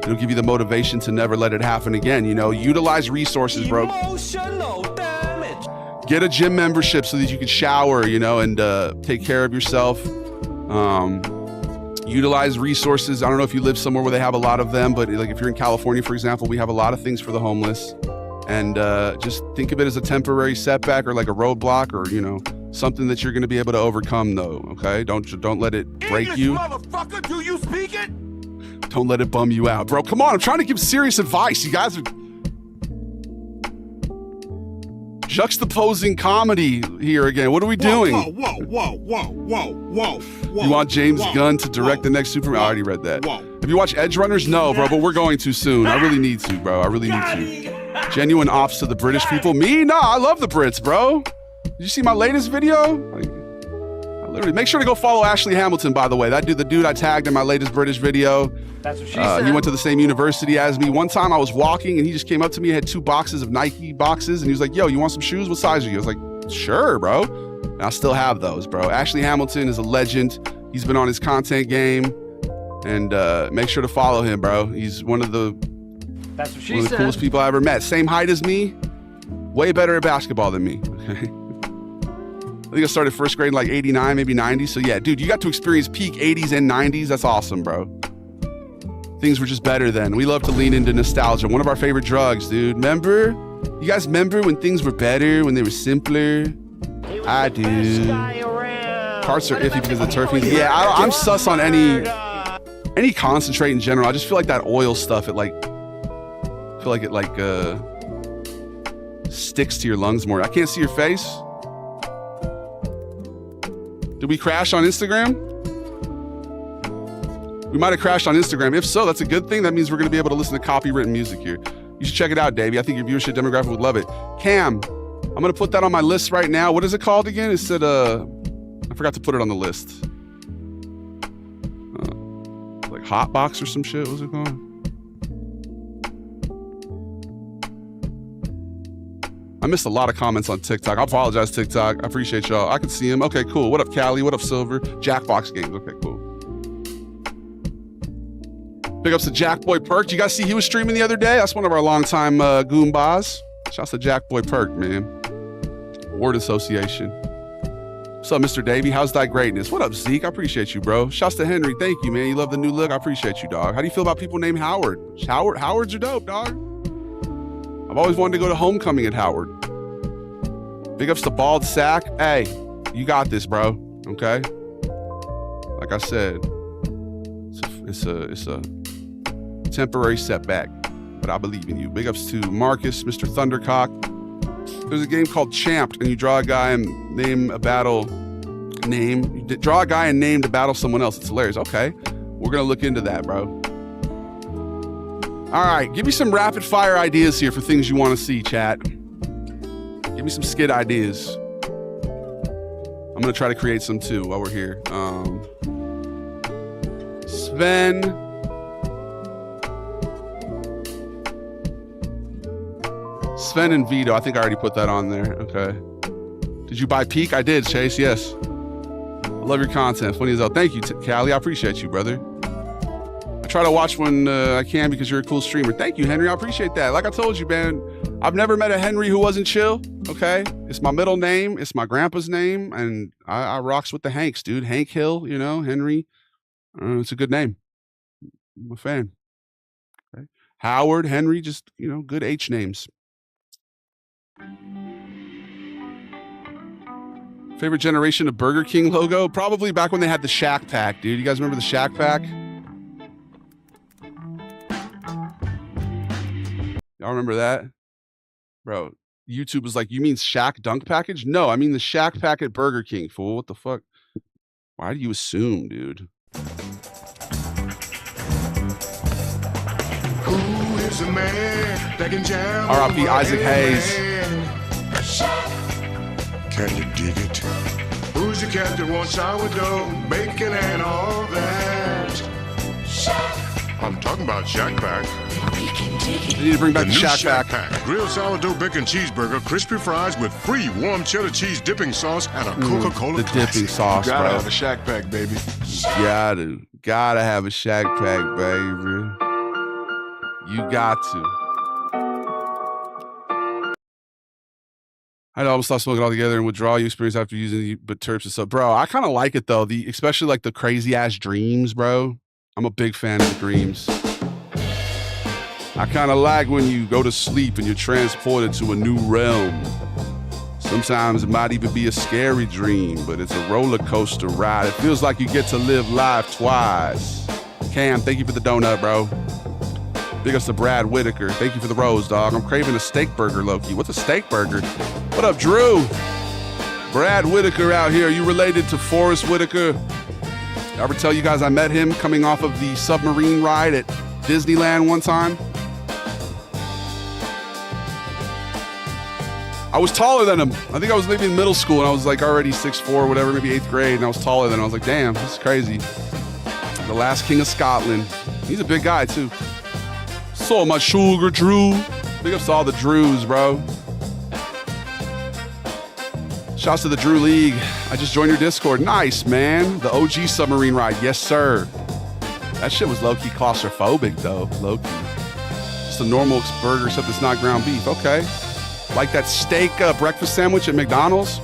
It'll give you the motivation to never let it happen again. You know, utilize resources, bro. Emotional damage. Get a gym membership so that you can shower, you know, and take care of yourself. Utilize resources. I don't know if you live somewhere where they have a lot of them, but like if you're in California, for example, we have a lot of things for the homeless. And just think of it as a temporary setback or like a roadblock or, you know, something that you're going to be able to overcome, though. OK, don't let it break English, you. Motherfucker, do you speak it? Don't let it bum you out, bro. Come on. I'm trying to give serious advice. You guys are juxtaposing comedy here again. What are we doing? Whoa. You want James Gunn to direct the next Superman? I already read that. Have you watched Edge Runners? No, bro, but we're going to soon. I really need to, bro. I really need to. Genuine ops to the British people. Me? Nah, I love the Brits, bro. Did you see my latest video? I literally make sure to go follow Ashley Hamilton, by the way. The dude I tagged in my latest British video. That's what she said. He went to the same university as me. One time I was walking and he just came up to me, had 2 boxes of Nike boxes, and he was like, yo, you want some shoes? What size are you? I was like, sure, bro. And I still have those, bro. Ashley Hamilton is a legend. He's been on his content game. And make sure to follow him, bro. He's one of the coolest people I ever met. Same height as me, way better at basketball than me. Okay. I think I started first grade in like 89, maybe 90. So yeah, dude, you got to experience peak 80s and 90s. That's awesome, bro. Things were just better then. We love to lean into nostalgia. One of our favorite drugs, dude. You guys remember when things were better, when they were simpler? I do. Carts are iffy because of the turfing. Yeah, I'm sus on any concentrate in general. I just feel like that oil stuff, it sticks to your lungs more. I can't see your face. Did we crash on Instagram? We might have crashed on Instagram. If so, that's a good thing. That means we're going to be able to listen to copywritten music here. You should check it out, Davey. I think your viewership demographic would love it. Cam, I'm going to put that on my list right now. What is it called again? It said, I forgot to put it on the list. Like Hotbox or some shit. What's it called? I missed a lot of comments on TikTok. I apologize, TikTok. I appreciate y'all. I can see him. Okay, cool. What up, Callie? What up, Silver? Jackbox Games. Okay, cool. Big ups to Jackboy Perk. You guys see he was streaming the other day? That's one of our longtime Goombas. Shouts to Jackboy Perk, man. Word Association. What's up, Mr. Davey? How's that greatness? What up, Zeke? I appreciate you, bro. Shouts to Henry. Thank you, man. You love the new look. I appreciate you, dog. How do you feel about people named Howard? Howards are dope, dog. I've always wanted to go to homecoming at Howard. Big ups to Bald Sack. Hey, you got this, bro. Okay? Like I said, it's a temporary setback, but I believe in you. Big ups to Marcus, Mr. Thundercock. There's a game called Champed, and you draw a guy and name a battle name. You draw a guy and name to battle someone else. It's hilarious. Okay, we're gonna look into that, bro. All right, give me some rapid fire ideas here for things you want to see, chat. Give me some skit ideas. I'm gonna try to create some too while we're here. Sven and Vito. I think I already put that on there. Okay. Did you buy Peak? I did, Chase. Yes. I love your content. Funny as hell. Thank you, Callie. I appreciate you, brother. I try to watch when I can because you're a cool streamer. Thank you, Henry. I appreciate that. Like I told you, man, I've never met a Henry who wasn't chill. Okay. It's my middle name. It's my grandpa's name. And I rocks with the Hanks, dude. Hank Hill, you know, Henry. It's a good name. I'm a fan. Okay. Howard, Henry, just, you know, good H names. Favorite generation of Burger King logo? Probably back when they had the Shack Pack, dude. You guys remember the Shack Pack? Y'all remember that? Bro, YouTube was like, you mean Shack Dunk Package? No, I mean the Shack Pack at Burger King, fool. What the fuck? Why do you assume, dude? Who is a man that can jam? R.I.P. Isaac Hayes. Can you dig it? Who's the cat that wants sourdough, bacon, and all that? I'm talking about Shack Pack. You need to bring back the new Shack Pack. Grilled sourdough bacon cheeseburger, crispy fries with free warm cheddar cheese dipping sauce, and a Coca-Cola The dipping sauce, Gotta bro. have a Shack Pack, baby. Gotta have a Shack Pack, baby. You got to. I almost stop smoking altogether and withdraw you experience after using the but terps and stuff. Bro, I kind of like it though. Especially like the crazy ass dreams, bro. I'm a big fan of the dreams. I kind of like when you go to sleep and you're transported to a new realm. Sometimes it might even be a scary dream, but it's a roller coaster ride. It feels like you get to live life twice. Cam, thank you for the donut, bro. Big ups to Brad Whitaker. Thank you for the rose, dog. I'm craving a steak burger, Loki. What's a steak burger? What up, Drew? Brad Whitaker out here. Are you related to Forrest Whitaker? I ever tell you guys I met him coming off of the submarine ride at Disneyland one time? I was taller than him. I think I was maybe in middle school and I was like already 6'4", whatever, maybe 8th grade, and I was taller than him. I was like, damn, this is crazy. The last king of Scotland. He's a big guy, too. So much sugar, Drew. Big ups to all the Drews, bro. Shouts to the Drew League. I just joined your Discord. Nice, man. The OG submarine ride. Yes, sir. That shit was low-key claustrophobic, though. Low-key. Just a normal burger, except it's not ground beef. Okay. Like that steak breakfast sandwich at McDonald's.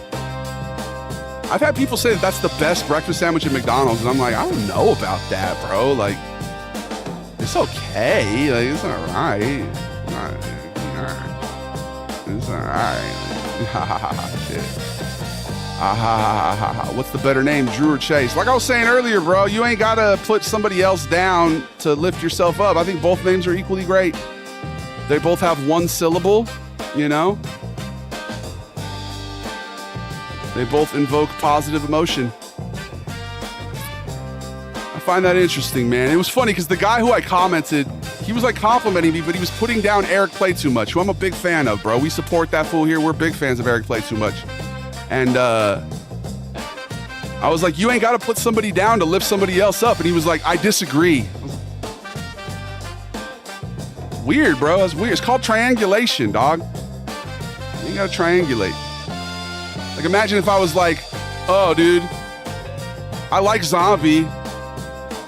I've had people say that that's the best breakfast sandwich at McDonald's, and I'm like, I don't know about that, bro. Like, it's okay. Like, it's all right. It's all right. Shit. What's the better name, Drew or Chase? Like I was saying earlier, bro, you ain't got to put somebody else down to lift yourself up. I think both names are equally great. They both have one syllable, you know? They both invoke positive emotion. I find that interesting, man. It was funny because the guy who I commented, he was like complimenting me, but he was putting down Eric Play Too Much, who I'm a big fan of, bro. We support that fool here. We're big fans of Eric Play Too Much. And I was like, you ain't got to put somebody down to lift somebody else up. And he was like, I disagree. Weird, bro. That's weird. It's called triangulation, dog. You You gotta triangulate. Like, imagine if I was like, oh, dude, I like Zombie.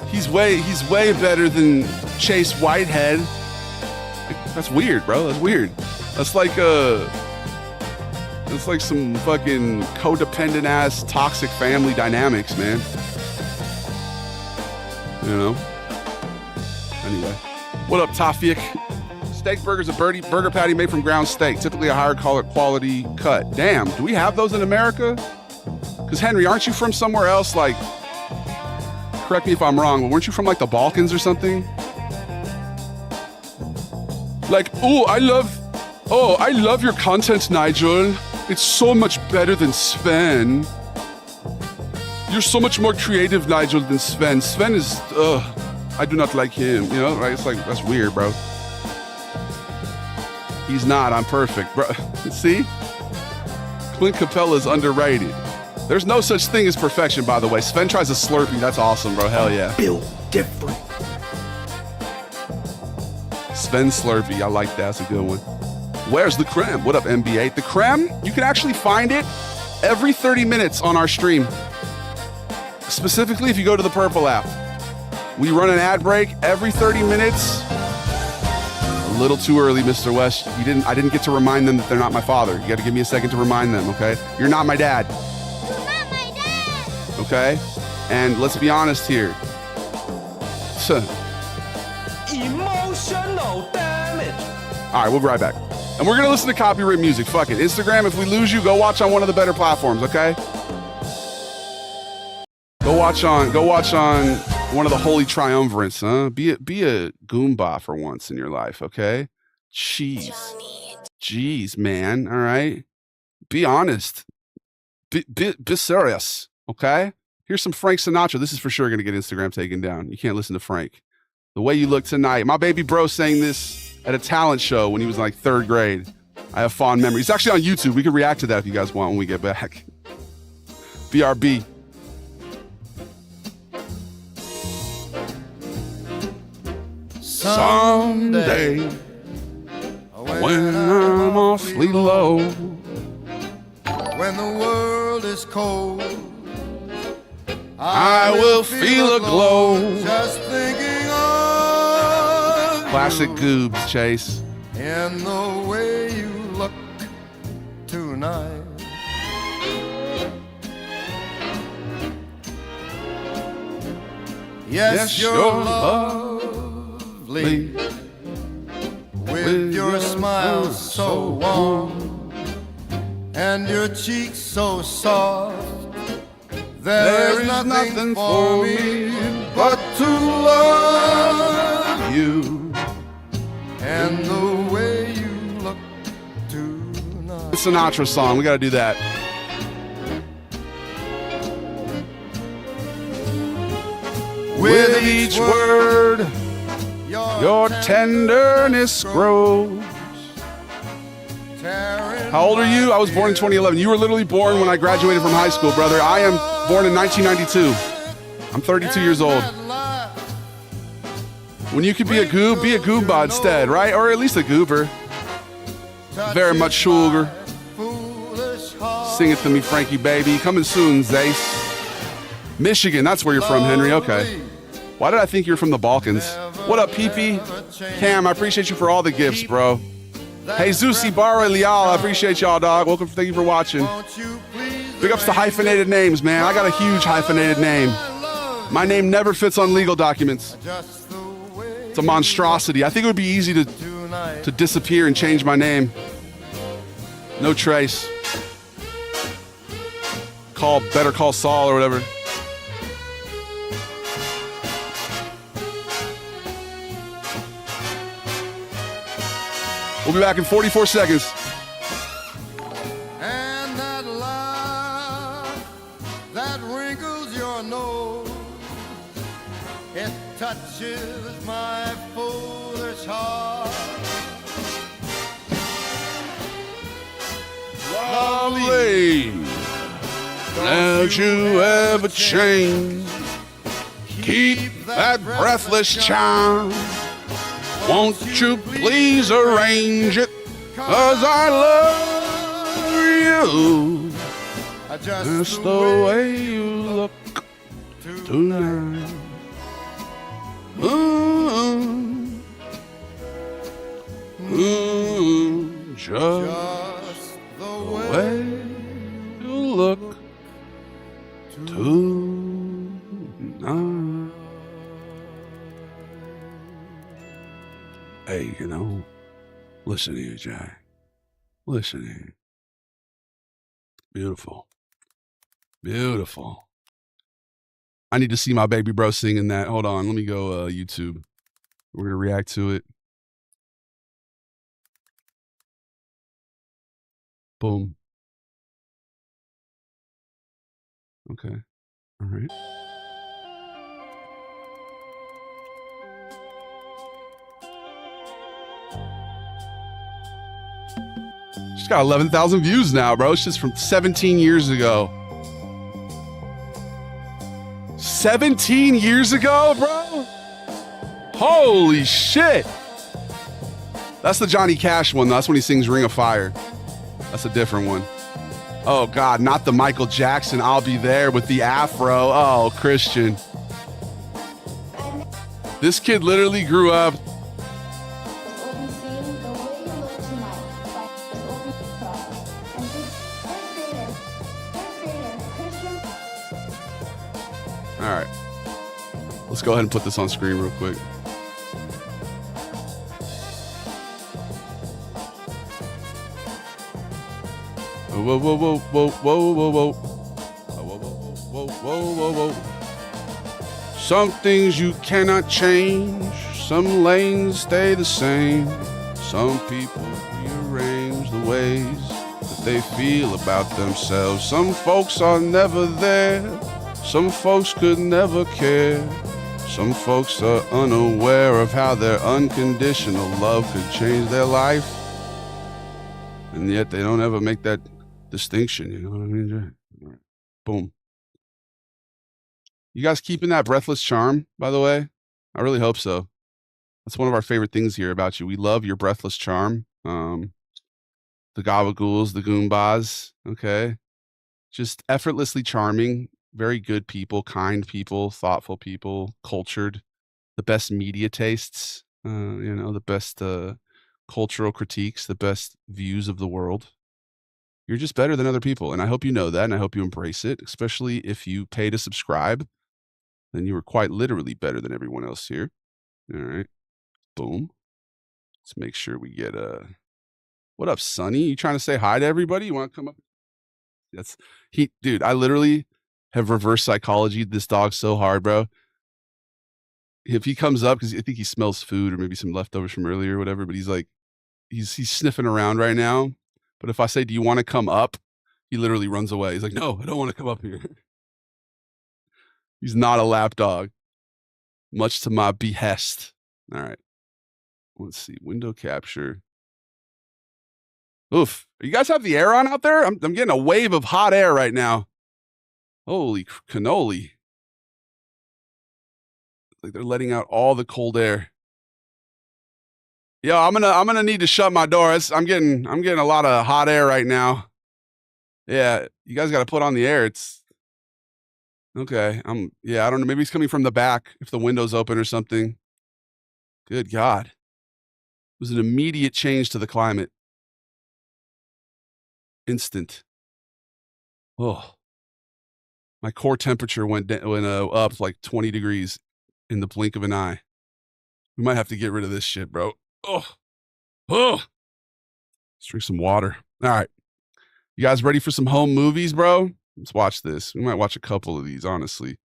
He's way better than Chase Whitehead. Like, that's weird, bro. That's weird. That's like some fucking codependent ass toxic family dynamics, man. You know? Anyway. What up, Tafik? Steak burger's a burger patty made from ground steak, typically a higher quality cut. Damn, do we have those in America? Because Henry, aren't you from somewhere else? Like, correct me if I'm wrong, but weren't you from like the Balkans or something? Like, I love your content, Nigel. It's so much better than Sven. You're so much more creative, Nigel, than Sven. Sven is, I do not like him. You know, right? It's like, that's weird, bro. He's not. I'm perfect, bro. See? Clint Capella's underrated. There's no such thing as perfection, by the way. Sven tries a Slurpee. That's awesome, bro. Hell yeah. Built different. Sven Slurpee. I like that. That's a good one. Where's the creme? What up, NBA? The creme, you can actually find it every 30 minutes on our stream. Specifically, if you go to the Purple app. We run an ad break every 30 minutes. A little too early, Mr. West. I didn't get to remind them that they're not my father. You got to give me a second to remind them, okay? You're not my dad. Not my dad. Okay? And let's be honest here. Emotional damage. All right, we'll be right back. And we're going to listen to copyright music. Fuck it. Instagram, if we lose you, go watch on one of the better platforms, okay? Go watch on one of the holy triumvirates, huh? Be a Goomba for once in your life, okay? Jeez, man, all right? Be honest. Be serious, okay? Here's some Frank Sinatra. This is for sure going to get Instagram taken down. You can't listen to Frank. The Way You Look Tonight. My baby bro sang this at a talent show when he was like 3rd grade. I have fond memories. It's actually on YouTube. We can react to that if you guys want when we get back. BRB. Someday, when I'm awfully low, when the world is cold, I will feel a glow. Just thinking of Classic you Goobs, Chase. and the way you look tonight. Yes, you're lovely with your smile so warm and your cheeks so soft. There is nothing for me but to love you and the way you look tonight. Sinatra song. We got to do that. With each word, your tenderness grows. How old are you? I was born in 2011. You were literally born when I graduated from high school, brother. I am born in 1992. I'm 32 years old. When you could be a goob, be a Goomba instead, right? Or at least a goober. Very much sugar. Sing it to me, Frankie, baby. Coming soon, Zace. Michigan, that's where you're from, Henry. Okay. Why did I think you're from the Balkans? What up, PP? Cam, I appreciate you for all the gifts, bro. Hey, Zusi, Barra, Leal, I appreciate y'all, dog. Welcome, thank you for watching. Big ups to hyphenated names, man. I got a huge hyphenated name. My name never fits on legal documents. It's a monstrosity. I think it would be easy to disappear and change my name. No trace. Better call Saul or whatever. We'll be back in 44 seconds. And that laugh that wrinkles your nose, it touches my foolish heart. Lovely, don't you ever change. Keep that breathless charm. Won't you please arrange it? 'Cause I Ooh, Just that's the way you look tonight. Ooh, ooh, just the the way you look tonight. Hey, you know, listen here, Jack. Listen here. Beautiful. Beautiful. I need to see my baby bro singing that. Hold on. Let me go YouTube. We're going to react to it. Boom. Okay. All right. She's got 11,000 views now, bro. It's just from 17 years ago. 17 years ago, bro? Holy shit. That's the Johnny Cash one, though. That's when he sings Ring of Fire. That's a different one. Oh, God, not the Michael Jackson I'll Be There with the afro. Oh, Christian. This kid literally grew up. All right. Let's go ahead and put this on screen real quick. Whoa, whoa, whoa, whoa, whoa, whoa, whoa. Whoa, whoa, whoa, whoa, whoa. Some things you cannot change. Some lanes stay the same. Some people rearrange the ways that they feel about themselves. Some folks are never there. Some folks could never care. Some folks are unaware of how their unconditional love could change their life. And yet they don't ever make that distinction, you know what I mean? Right. Boom. You guys keeping that breathless charm, by the way? I really hope so. That's one of our favorite things here about you. We love your breathless charm. The gabagools, the goombas, okay? Just effortlessly charming, very good people, kind people, thoughtful people, cultured, the best media tastes, you know, the best cultural critiques, the best views of the world. You're just better than other people, and I hope you know that, and I hope you embrace it, especially if you pay to subscribe. Then you are quite literally better than everyone else here. All right. Boom. Let's make sure we get what up, Sonny? You trying to say hi to everybody? You want to come up? Dude, I literally have reverse psychology this dog so hard, bro. If he comes up, because I think he smells food or maybe some leftovers from earlier or whatever, but he's like, he's sniffing around right now. But if I say, do you want to come up? He literally runs away. He's like, no, I don't want to come up here. He's not a lap dog, much to my behest. All right. Let's see. Window capture. Oof. You guys have the air on out there? I'm getting a wave of hot air right now. Holy cannoli. Like they're letting out all the cold air. Yo, I'm gonna need to shut my door. I'm getting a lot of hot air right now. Yeah, you guys got to put on the air. It's okay. I don't know. Maybe it's coming from the back if the window's open or something. Good God. It was an immediate change to the climate. Instant. Oh. My core temperature went up like 20 degrees in the blink of an eye. We might have to get rid of this shit, bro. Oh. Let's drink some water. All right. You guys ready for some home movies, bro? Let's watch this. We might watch a couple of these, honestly.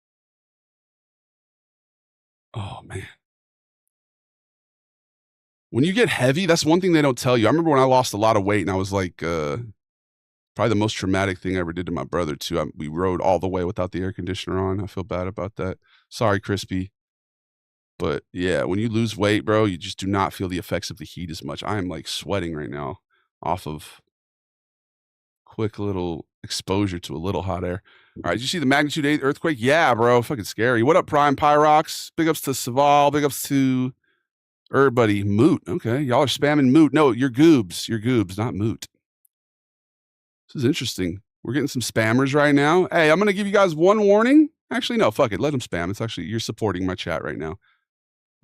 Oh, man. When you get heavy, that's one thing they don't tell you. I remember when I lost a lot of weight and I was like, probably the most traumatic thing I ever did to my brother, too. We rode all the way without the air conditioner on. I feel bad about that. Sorry, Crispy. But yeah, when you lose weight, bro, you just do not feel the effects of the heat as much. I am like sweating right now off of quick little exposure to a little hot air. All right, did you see the magnitude 8 earthquake? Yeah, bro, fucking scary. What up, Prime Pyrox? Big ups to Saval. Big ups to everybody. Moot. Okay, y'all are spamming Moot. No, you're Goobs. You're Goobs, not Moot. This is interesting. We're getting some spammers right now. Hey, I'm going to give you guys one warning. Actually, no, fuck it. Let them spam. It's actually, you're supporting my chat right now.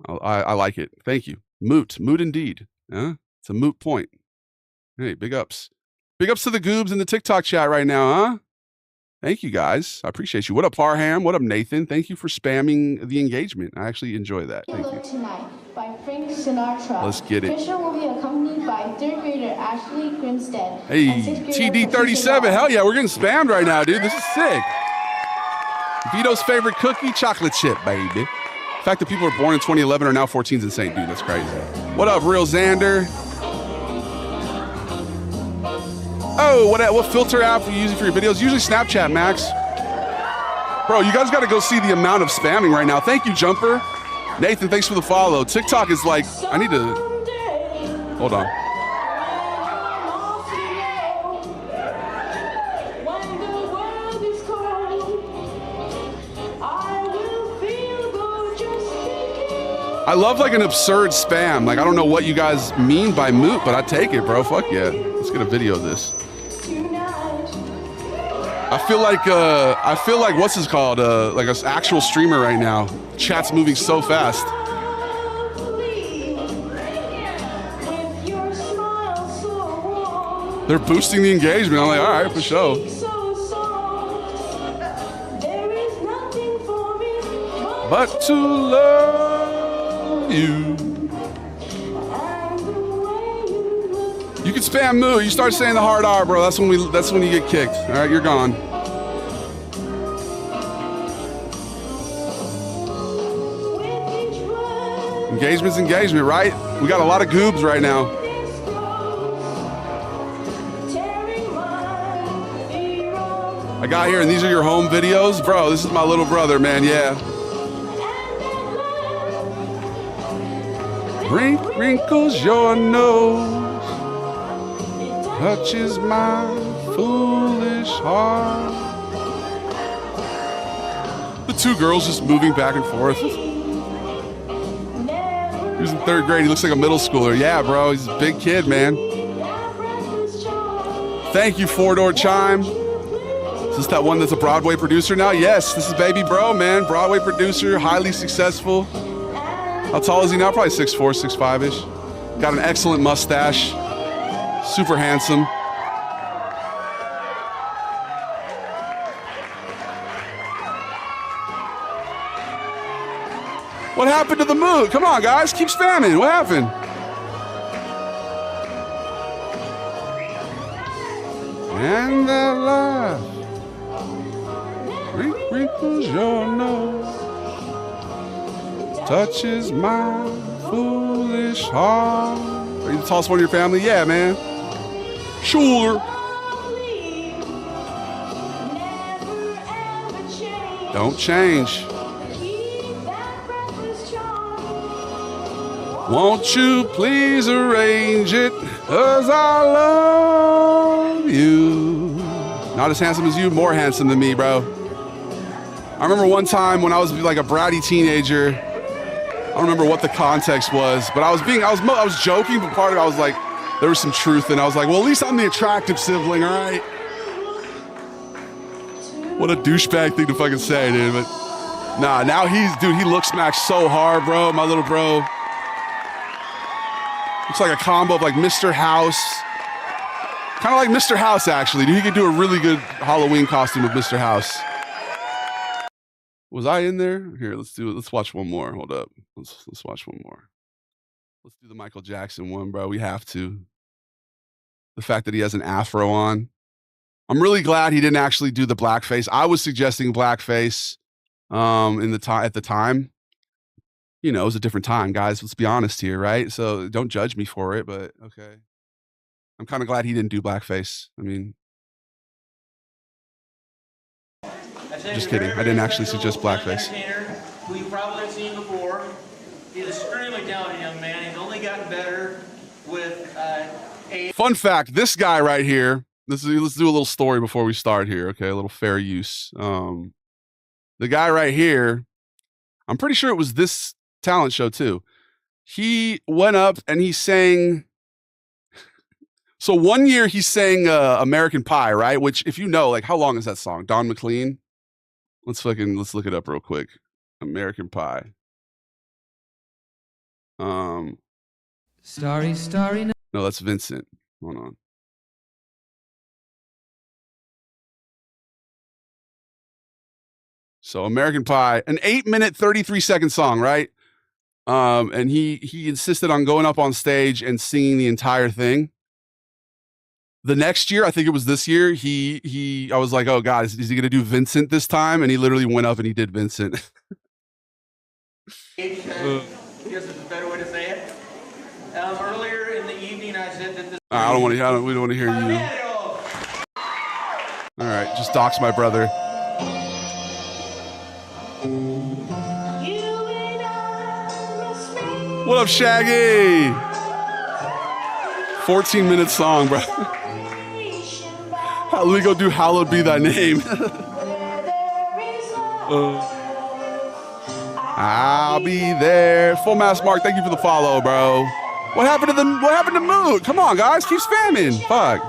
I like it. Thank you. Moot indeed. It's a moot point. Hey, big ups. Big ups to the goobs in the TikTok chat right now, huh? Thank you guys. I appreciate you. What up, Parham? What up, Nathan? Thank you for spamming the engagement. I actually enjoy that. Thank you. Tonight by Frank Sinatra. Let's get it. Fisher will be accompanied by third grader Ashley Grinstead. Hey, TD37. Hell yeah, we're getting spammed right now, dude. This is sick. Vito's favorite cookie, chocolate chip, baby. The fact that people were born in 2011 are now 14 is insane, dude. That's crazy. What up, Real Xander? Oh, what filter app are you using for your videos? Usually Snapchat, Max. Bro, you guys got to go see the amount of spamming right now. Thank you, Jumper. Nathan, thanks for the follow. TikTok is like, I need to... Hold on. I love like an absurd spam. Like, I don't know what you guys mean by moot, but I take it, bro. Fuck yeah. Let's get a video of this. I feel like what's this called? Like an actual streamer right now. Chat's moving so fast. They're boosting the engagement. I'm like, all right, for sure. But to love you. You can spam moo. You start saying the hard R, bro. That's when you get kicked. All right, you're gone. Engagement's engagement, right? We got a lot of goobs right now. I got here, and these are your home videos, bro. This is my little brother, man. Yeah. Wrinkles your nose. Touches my foolish heart. The two girls just moving back and forth. He was in third grade. He looks like a middle schooler. Yeah, bro. He's a big kid, man. Thank you, Four Door Chime. Is this that one that's a Broadway producer now? Yes, this is Baby Bro, man. Broadway producer, highly successful. How tall is he now? Probably 6'4", 6'5"-ish. Got an excellent mustache. Super handsome. What happened to the mood? Come on, guys. Keep spamming. What happened? And that laugh wrinkles your nose, touches my foolish heart. Are you the tallest one in your family? Yeah, man. Sure. Don't change. Won't you please arrange it, 'cause I love you. Not as handsome as you, more handsome than me, bro. I remember one time when I was like a bratty teenager, I don't remember what the context was, but I was joking, but part of it I was like, there was some truth, and I was like, well, at least I'm the attractive sibling, all right? What a douchebag thing to fucking say, dude, but nah, now he looks smacked so hard, bro, my little bro. Looks like a combo of like Mr. House. Kind of like Mr. House, actually. Dude, he could do a really good Halloween costume with Mr. House. Was I in there? Here, let's do it. Let's watch one more. Hold up. Let's watch one more. Let's do the Michael Jackson one, bro. We have to. The fact that he has an afro on. I'm really glad he didn't actually do the blackface. I was suggesting blackface at the time. You know, it was a different time, guys. Let's be honest here, right? So don't judge me for it, but okay. I'm kind of glad he didn't do blackface. I mean, just kidding. I didn't actually suggest blackface. Who you probably have seen before. He's an extremely talented young man. He's only gotten better with Fun fact, this guy right here, let's do a little story before we start here, okay? A little fair use. The guy right here, I'm pretty sure it was this talent show too. He went up and he sang. So one year he sang American Pie, right? Which, if you know, like, how long is that song? Don McLean? Let's look it up real quick. American Pie. Starry, starry night. No, that's Vincent. Hold on. So American Pie, an 8-minute, 33-second song, right? And he insisted on going up on stage and singing the entire thing. The next year, I think it was this year, I was like, oh God, is he gonna do Vincent this time? And he literally went up and he did Vincent. I guess it's a better way to say it. Earlier in the evening, I said that this. We don't want to hear you. All right, just dox my brother. What up, Shaggy? 14-minute song, bro. Let me go do Hallowed Be Thy Name. I'll be there. Full Mass Mark, thank you for the follow, bro. What happened to Mood? Come on, guys, keep spamming. Fuck.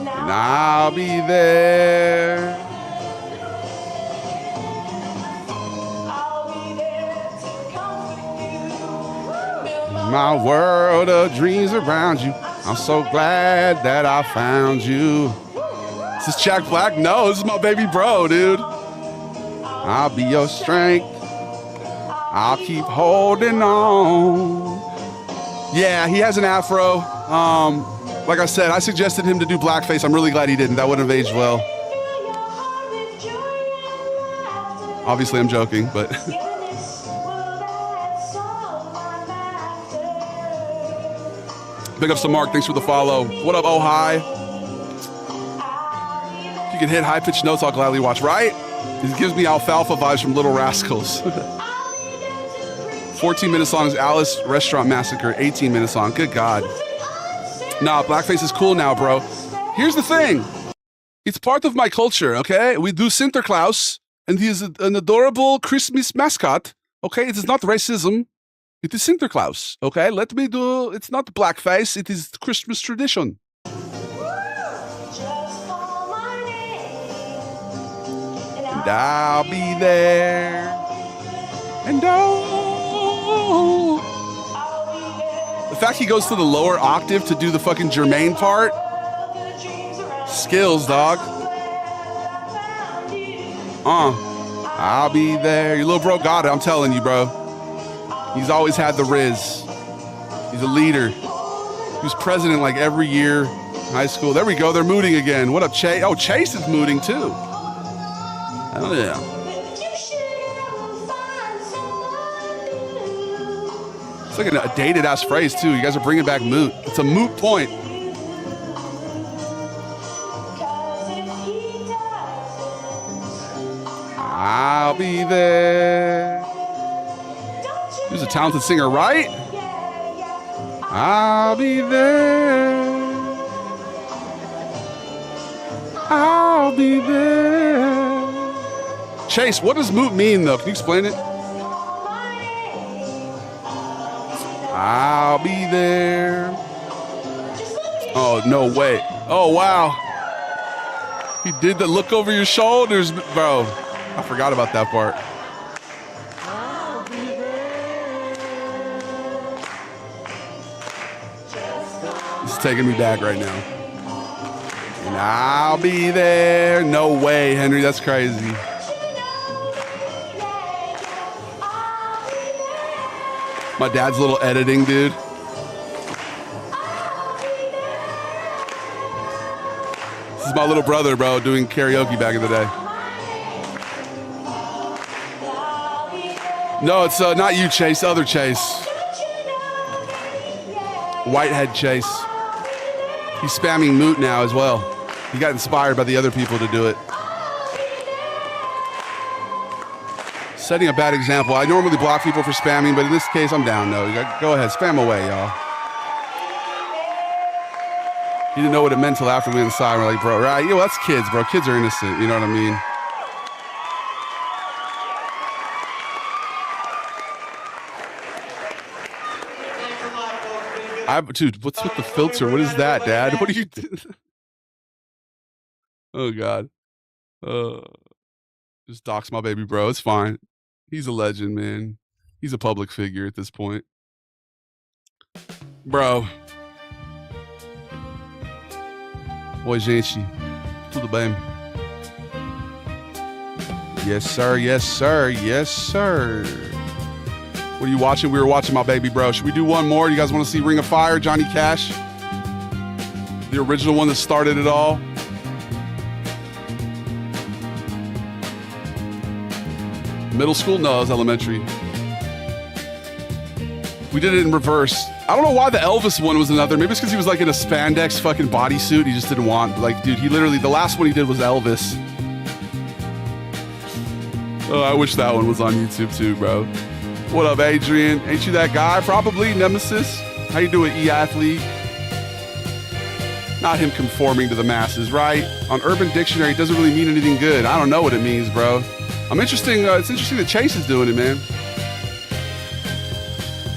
And I'll be there. My world of dreams around you. I'm so glad that I found you. Is this Jack Black? No, this is my baby bro, dude. I'll be your strength. I'll keep holding on. Yeah, he has an afro. Like I said, I suggested him to do blackface. I'm really glad he didn't. That wouldn't have aged well. Obviously, I'm joking, but... Big ups to Mark. Thanks for the follow. What up, oh hi? If you can hit high-pitched notes, I'll gladly watch. Right? It gives me alfalfa vibes from Little Rascals. 14-minute song is Alice Restaurant Massacre. 18-minute song. Good God. Nah, blackface is cool now, bro. Here's the thing. It's part of my culture, okay? We do Sinterklaas, and he is an adorable Christmas mascot, okay? It is not racism. It is Sinterklaas, okay? Let me do... It's not blackface. It is Christmas tradition. And I'll be there. And oh... The fact he goes to the lower octave to do the fucking Jermaine part. Skills, dog. I'll be there. Your little bro got it. I'm telling you, bro. He's always had the Riz. He's a leader. He was president like every year in high school. There we go. They're mooting again. What up, Chase? Oh, Chase is mooting too. Hell yeah. It's like a dated ass phrase too. You guys are bringing back moot. It's a moot point. I'll be there. He was a talented singer, right? I'll be there. I'll be there. Chase, what does moot mean though? Can you explain it? I'll be there. Oh, no way. Oh, wow. He did the look over your shoulders, bro. I forgot about that part. This is taking me back right now. And I'll be there. No way, Henry. That's crazy. My dad's little editing, dude. This is my little brother, bro, doing karaoke back in the day. No, it's not you, Chase. The other Chase. Whitehead Chase. He's spamming moot now as well. He got inspired by the other people to do it. Setting a bad example. I normally block people for spamming, but in this case, I'm down. No, go ahead, spam away, y'all. He didn't know what it meant until after we went inside. We're like, bro, right? Yo, that's kids, bro. Kids are innocent. You know what I mean? Dude, what's with the filter? What is that, Dad? What are you doing? Oh, God. Just dox my baby bro. It's fine. He's a legend, man. He's a public figure at this point. Bro. Oi, gente. Tudo bem? Yes, sir. Yes, sir. Yes, sir. What are you watching? We were watching my baby bro. Should we do one more? You guys want to see Ring of Fire, Johnny Cash? The original one that started it all. Middle school? No, it was elementary. We did it in reverse. I don't know why the Elvis one was another. Maybe it's because he was like in a spandex fucking bodysuit. He just didn't want, like, dude, he literally, the last one he did was Elvis. Oh, I wish that one was on YouTube too, bro. What up, Adrian? Ain't you that guy? Probably. Nemesis. How you doing, E-athlete? Not him conforming to the masses, right? On Urban Dictionary, it doesn't really mean anything good. I don't know what it means, bro. It's interesting that Chase is doing it, man.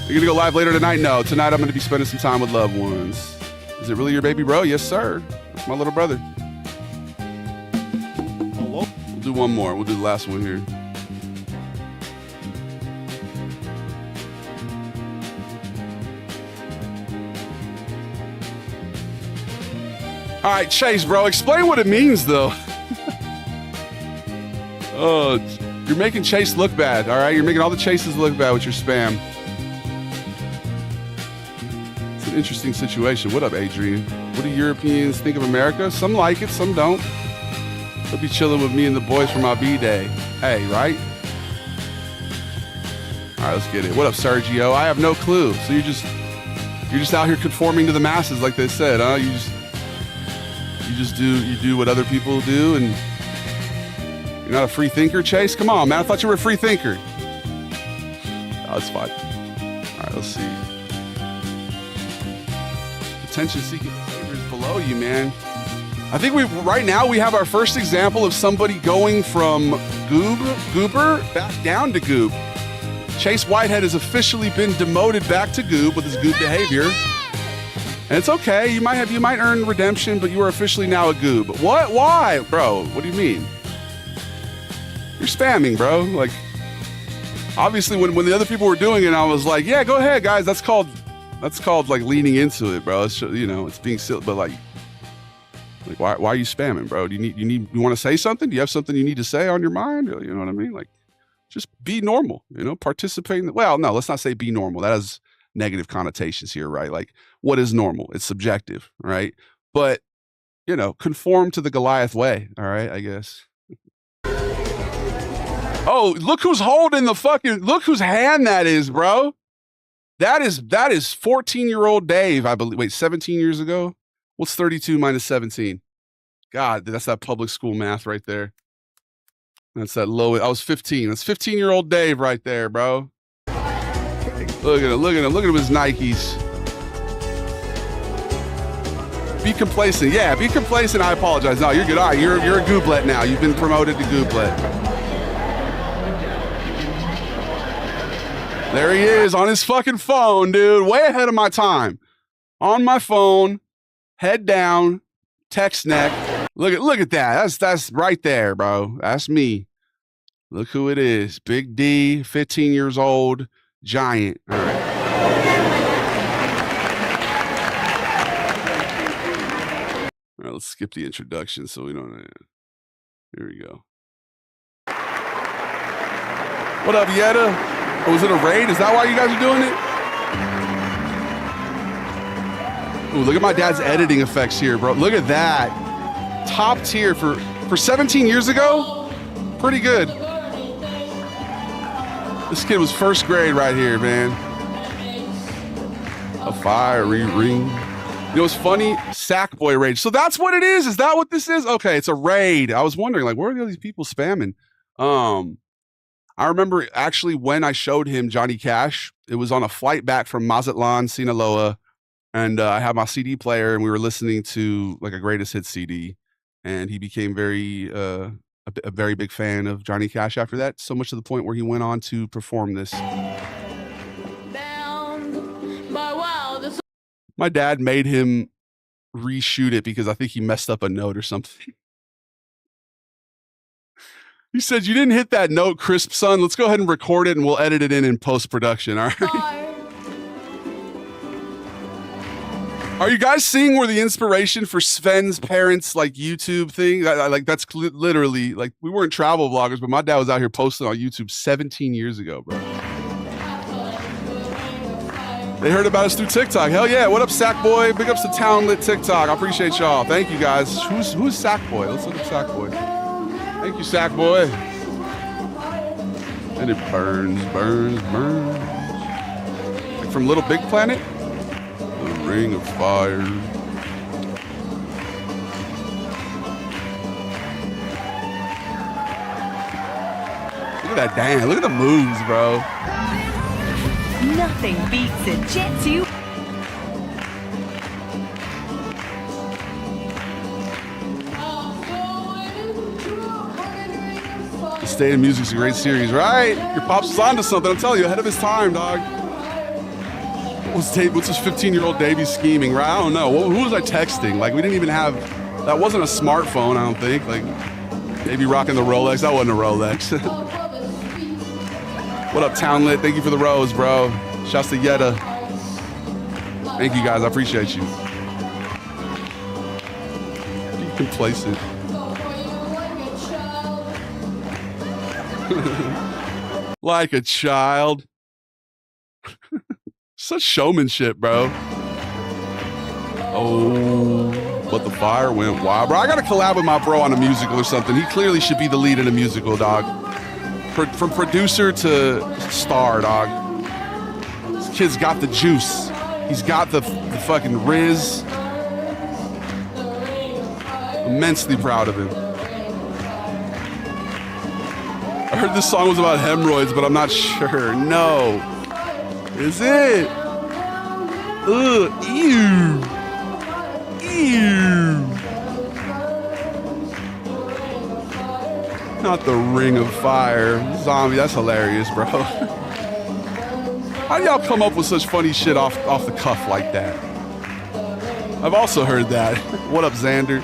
You're gonna go live later tonight? No, tonight I'm gonna be spending some time with loved ones. Is it really your baby bro? Yes, sir. That's my little brother. We'll do one more. We'll do the last one here. All right, Chase, bro, explain what it means, though. Oh, you're making Chase look bad, all right? You're making all the Chases look bad with your spam. It's an interesting situation. What up, Adrian? What do Europeans think of America? Some like it, some don't. They'll be chilling with me and the boys for my B-Day. Hey, right? All right, let's get it. What up, Sergio? I have no clue. So you're just out here conforming to the masses, like they said, huh? You do what other people do, and you're not a free thinker, Chase? Come on, man. I thought you were a free thinker. Oh, that's fine. All right, let's see. Attention-seeking behaviors below you, man. I think right now we have our first example of somebody going from goober back down to goob. Chase Whitehead has officially been demoted back to goob with his goob behavior. And it's okay. You might earn redemption, but you are officially now a goob. What? Why? Bro, what do you mean? You're spamming, bro. Like, obviously when the other people were doing it, I was like, yeah, go ahead, guys. That's called like leaning into it, bro. It's, it's being silly, but like why are you spamming, bro? Do you want to say something? Do you have something you need to say on your mind? You know what I mean? Like, just be normal, participate in well, no, let's not say be normal. That has negative connotations here, right? Like, what is normal? It's subjective, right? But, conform to the Goliath way, all right, I guess. Oh, look who's holding look whose hand that is, bro. That is 14-year-old Dave, I believe. Wait, 17 years ago? What's 32 minus 17? God, that's that public school math right there. That's that low. I was 15. That's 15-year-old Dave right there, bro. Look at him. Look at him with his Nikes. Be complacent. Yeah, be complacent. I apologize. No, you're good. All right, you're a gooblet now. You've been promoted to gooblet. There he is on his fucking phone, dude. Way ahead of my time. On my phone, head down, text neck. Look at that. That's right there, bro. That's me. Look who it is. Big D, 15 years old, giant. All right. All right, let's skip the introduction so we don't. Here we go. What up, Yetta? Oh, was it a raid? Is that why you guys are doing it? Ooh, look at my dad's editing effects here, bro. Look at that. Top tier for 17 years ago. Pretty good. This kid was first grade right here, man. A fiery ring. You know what's funny? Sackboy raid. So that's what it is? Is that what this is? Okay, it's a raid. I was wondering, like, where are all these people spamming? I remember actually when I showed him Johnny Cash, it was on a flight back from Mazatlan, Sinaloa. And I had my CD player, and we were listening to like a greatest hits CD, and he became a very big fan of Johnny Cash after that, so much to the point where he went on to perform this. My dad made him reshoot it because I think he messed up a note or something. He said, "You didn't hit that note, crisp son. Let's go ahead and record it, and we'll edit it in post-production." All right. Are you guys seeing where the inspiration for Sven's parents' like YouTube thing? Like that's literally like we weren't travel vloggers, but my dad was out here posting on YouTube 17 years ago, bro. They heard about us through TikTok. Hell yeah! What up, Sackboy? Big ups to Townlit TikTok. I appreciate y'all. Thank you guys. Who's Sackboy? Let's look up Sackboy. Thank you, Sackboy. And it burns. Like from Little Big Planet. The Ring of Fire. Look at that dance. Look at the moves, bro. Nothing beats a Jet 2. The State of Music's a great series, right? Your pops was onto something. I'm telling you, ahead of his time, dog. What's his 15-year-old Davey scheming, right? I don't know. Who was I texting? Like, we didn't even have... That wasn't a smartphone, I don't think. Like, maybe rocking the Rolex. That wasn't a Rolex. What up, Townlit? Thank you for the rose, bro. Shouts to Yetta. Thank you, guys. I appreciate you. Be complacent. Like a child. Such showmanship, bro. Oh, but the fire went wild. Bro, I gotta collab with my bro on a musical or something. He clearly should be the lead in a musical, dog. From producer to star, dog. This kid's got the juice. He's got the fucking riz. Immensely proud of him. I heard this song was about hemorrhoids, but I'm not sure. No. Is it? Ugh, ew. Ew. Not the Ring of Fire. Zombie, that's hilarious, bro. How do y'all come up with such funny shit off the cuff like that? I've also heard that. What up, Xander?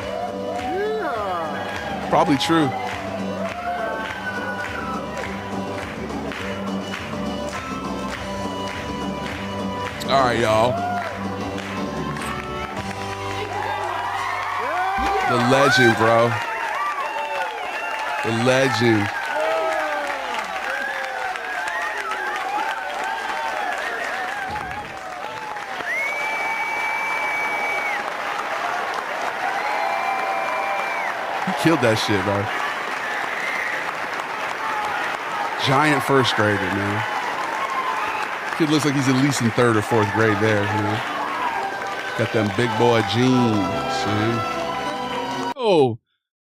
Probably true. All right, y'all. The legend, bro. The legend. He killed that shit, bro. Giant first grader, man. Kid looks like he's at least in 3rd or 4th grade there, you know. Got them big boy jeans, man. Oh,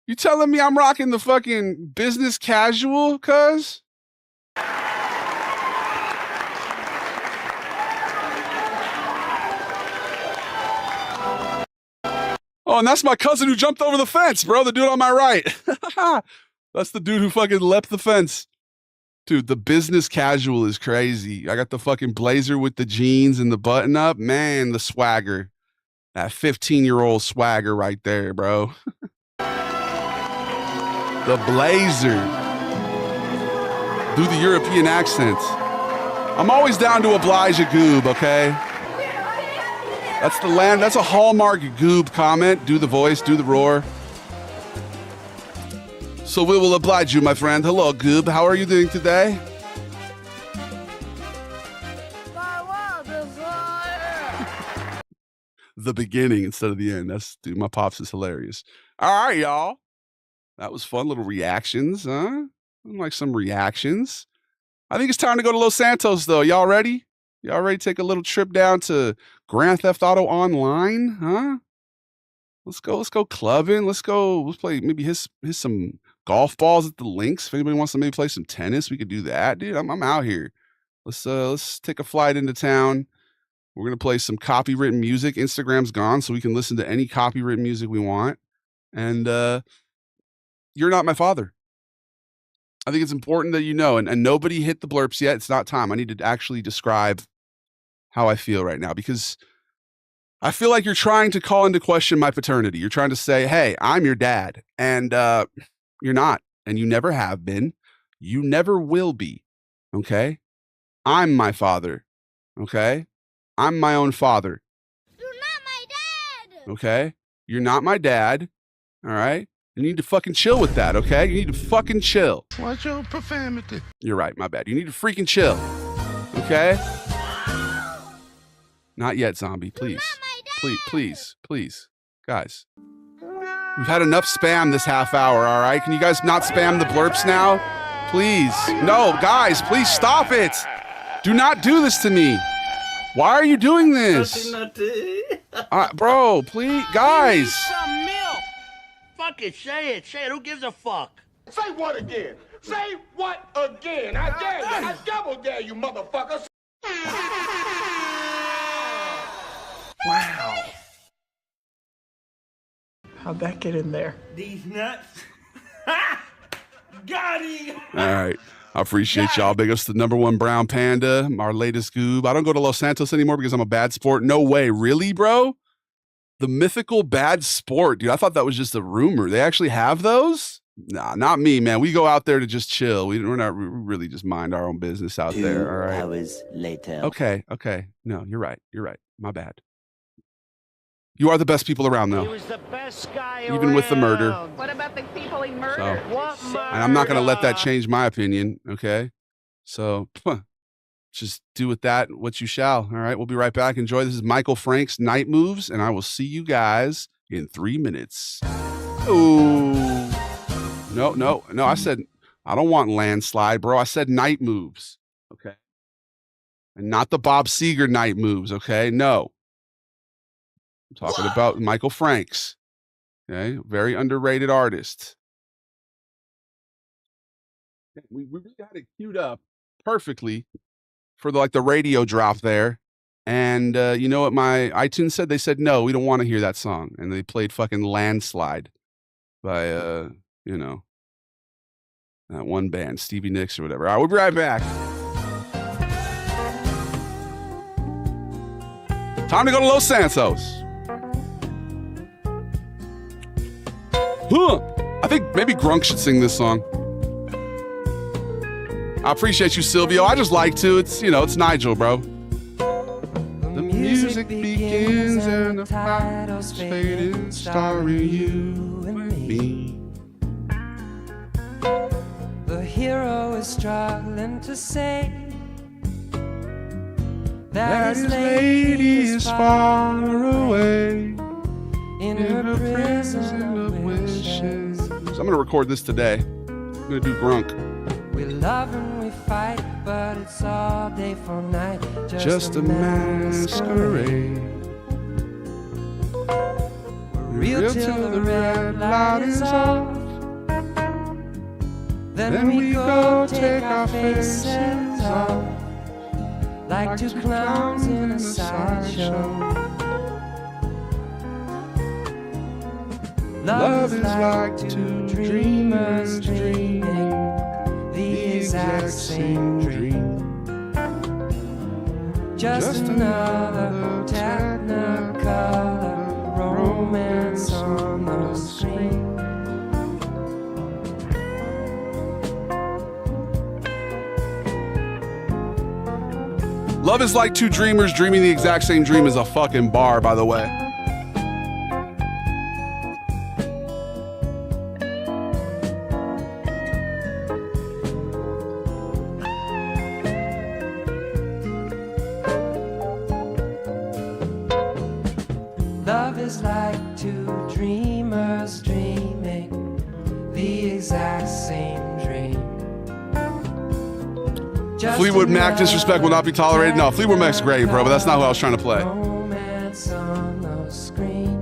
you telling me I'm rocking the fucking business casual, cuz? Oh, and that's my cousin who jumped over the fence, bro. The dude on my right. That's the dude who fucking leapt the fence. Dude, the business casual is crazy. I got the fucking blazer with the jeans and the button up. Man, the swagger. That 15-year-old swagger right there, bro. The blazer. Do the European accents. I'm always down to oblige a goob, okay? That's the land. That's a hallmark goob comment. Do the voice, do the roar. So we will oblige you, my friend. Hello, goob. How are you doing today? The beginning instead of the end. Dude, my pops is hilarious. All right, y'all. That was fun. Little reactions, huh? Like some reactions. I think it's time to go to Los Santos, though. Y'all ready? Y'all ready to take a little trip down to Grand Theft Auto Online, huh? Let's go clubbing. Let's play, maybe hit some golf balls at the links. If anybody wants to maybe play some tennis, we could do that, dude. I'm out here. Let's take a flight into town. We're going to play some copywritten music. Instagram's gone, so we can listen to any copywritten music we want. And you're not my father. I think it's important that you know, and nobody hit the blurps yet. It's not time. I need to actually describe how I feel right now, because I feel like you're trying to call into question my paternity. You're trying to say, hey, I'm your dad. And you're not. And you never have been. You never will be. Okay? I'm my father. Okay? I'm my own father. You're not my dad. Okay? You're not my dad. All right? You need to fucking chill with that, okay? You need to fucking chill. What's your profanity? You're right, my bad. You need to freaking chill. Okay? Not yet, zombie. Please. Please. Guys. We've had enough spam this half hour, all right? Can you guys not spam the blurps now? Please. No, guys, please stop it. Do not do this to me. Why are you doing this? Bro, please, guys. Some milk. Fuck it, say it. Who gives a fuck? Say what again? Say what again? I dare you. I double dare you, motherfuckers. Wow. How'd that get in there? These nuts. Got him. All right. I appreciate y'all. Big ups to the #1 brown panda, our latest goob. I don't go to Los Santos anymore because I'm a bad sport. No way. Really, bro? The mythical bad sport, dude. I thought that was just a rumor. They actually have those? Nah, not me, man. We go out there to just chill. We really just mind our own business out there. All right. 2 hours later. Okay. No, you're right. My bad. You are the best people around, He though. was the best guy Even with the murder. around. What about the people he murdered? What murder? And I'm not going to let that change my opinion, okay? So, just do with that what you shall, all right? We'll be right back. Enjoy. This is Michael Frank's Night Moves, and I will see you guys in 3 minutes. Ooh. No. I said, I don't want landslide, bro. I said Night Moves, okay? And not the Bob Seger Night Moves, okay? No. I'm talking about Michael Franks, okay? Very underrated artist. We really got it queued up perfectly for the radio drop there. And you know what my iTunes said? They said, no, we don't want to hear that song. And they played fucking Landslide by, that one band, Stevie Nicks or whatever. All right, we'll be right back. Time to go to Los Santos. I think maybe Grunk should sing this song. I appreciate you, Silvio. I just like to. It's, it's Nigel, bro. The music begins and the title's fading, starring you and me. The hero is struggling to say that his lady is far away in her prison of wishes. So I'm going to record this today. I'm going to do Grunk. We love and we fight, but it's all day for night. Just a masquerade. We're real till the red light is off. Then we go take our faces off like two clowns in a sideshow. Love is like two dreamers dreaming the exact same dream. Just another technicolor romance on the screen. Love is like two dreamers dreaming the exact same dream is a fucking bar, by the way. Love is like two dreamers dreaming the exact same dream. Fleetwood Mac disrespect will not be tolerated. No, Fleetwood Mac's great, bro, but that's not who I was trying to play. Romance on the screen.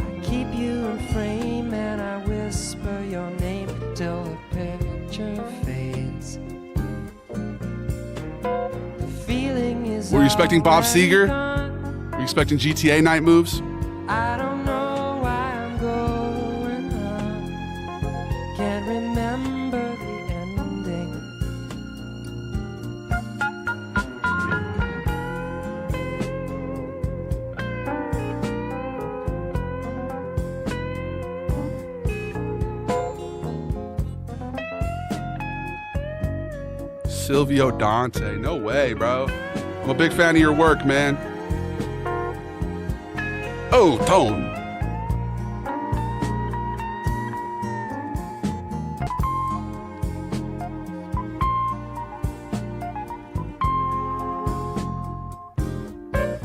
I keep you in frame and I whisper your name till the picture fades. The feeling is Were you expecting Bob Seger? Were you expecting GTA night moves? I don't know why I'm going on. Can't remember the ending. Silvio Dante. No way, bro. I'm a big fan of your work, man. Oh, Tone.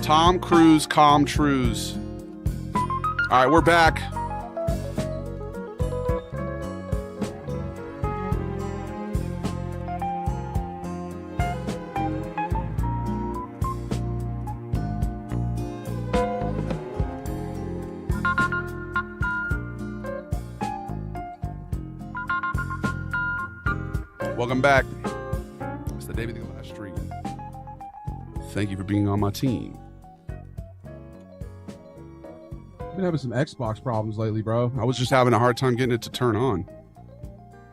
Tom Cruise, calm trues. All right, we're back. Welcome back. It's the David the Live Stream. Thank you for being on my team. I've been having some Xbox problems lately, bro. I was just having a hard time getting it to turn on.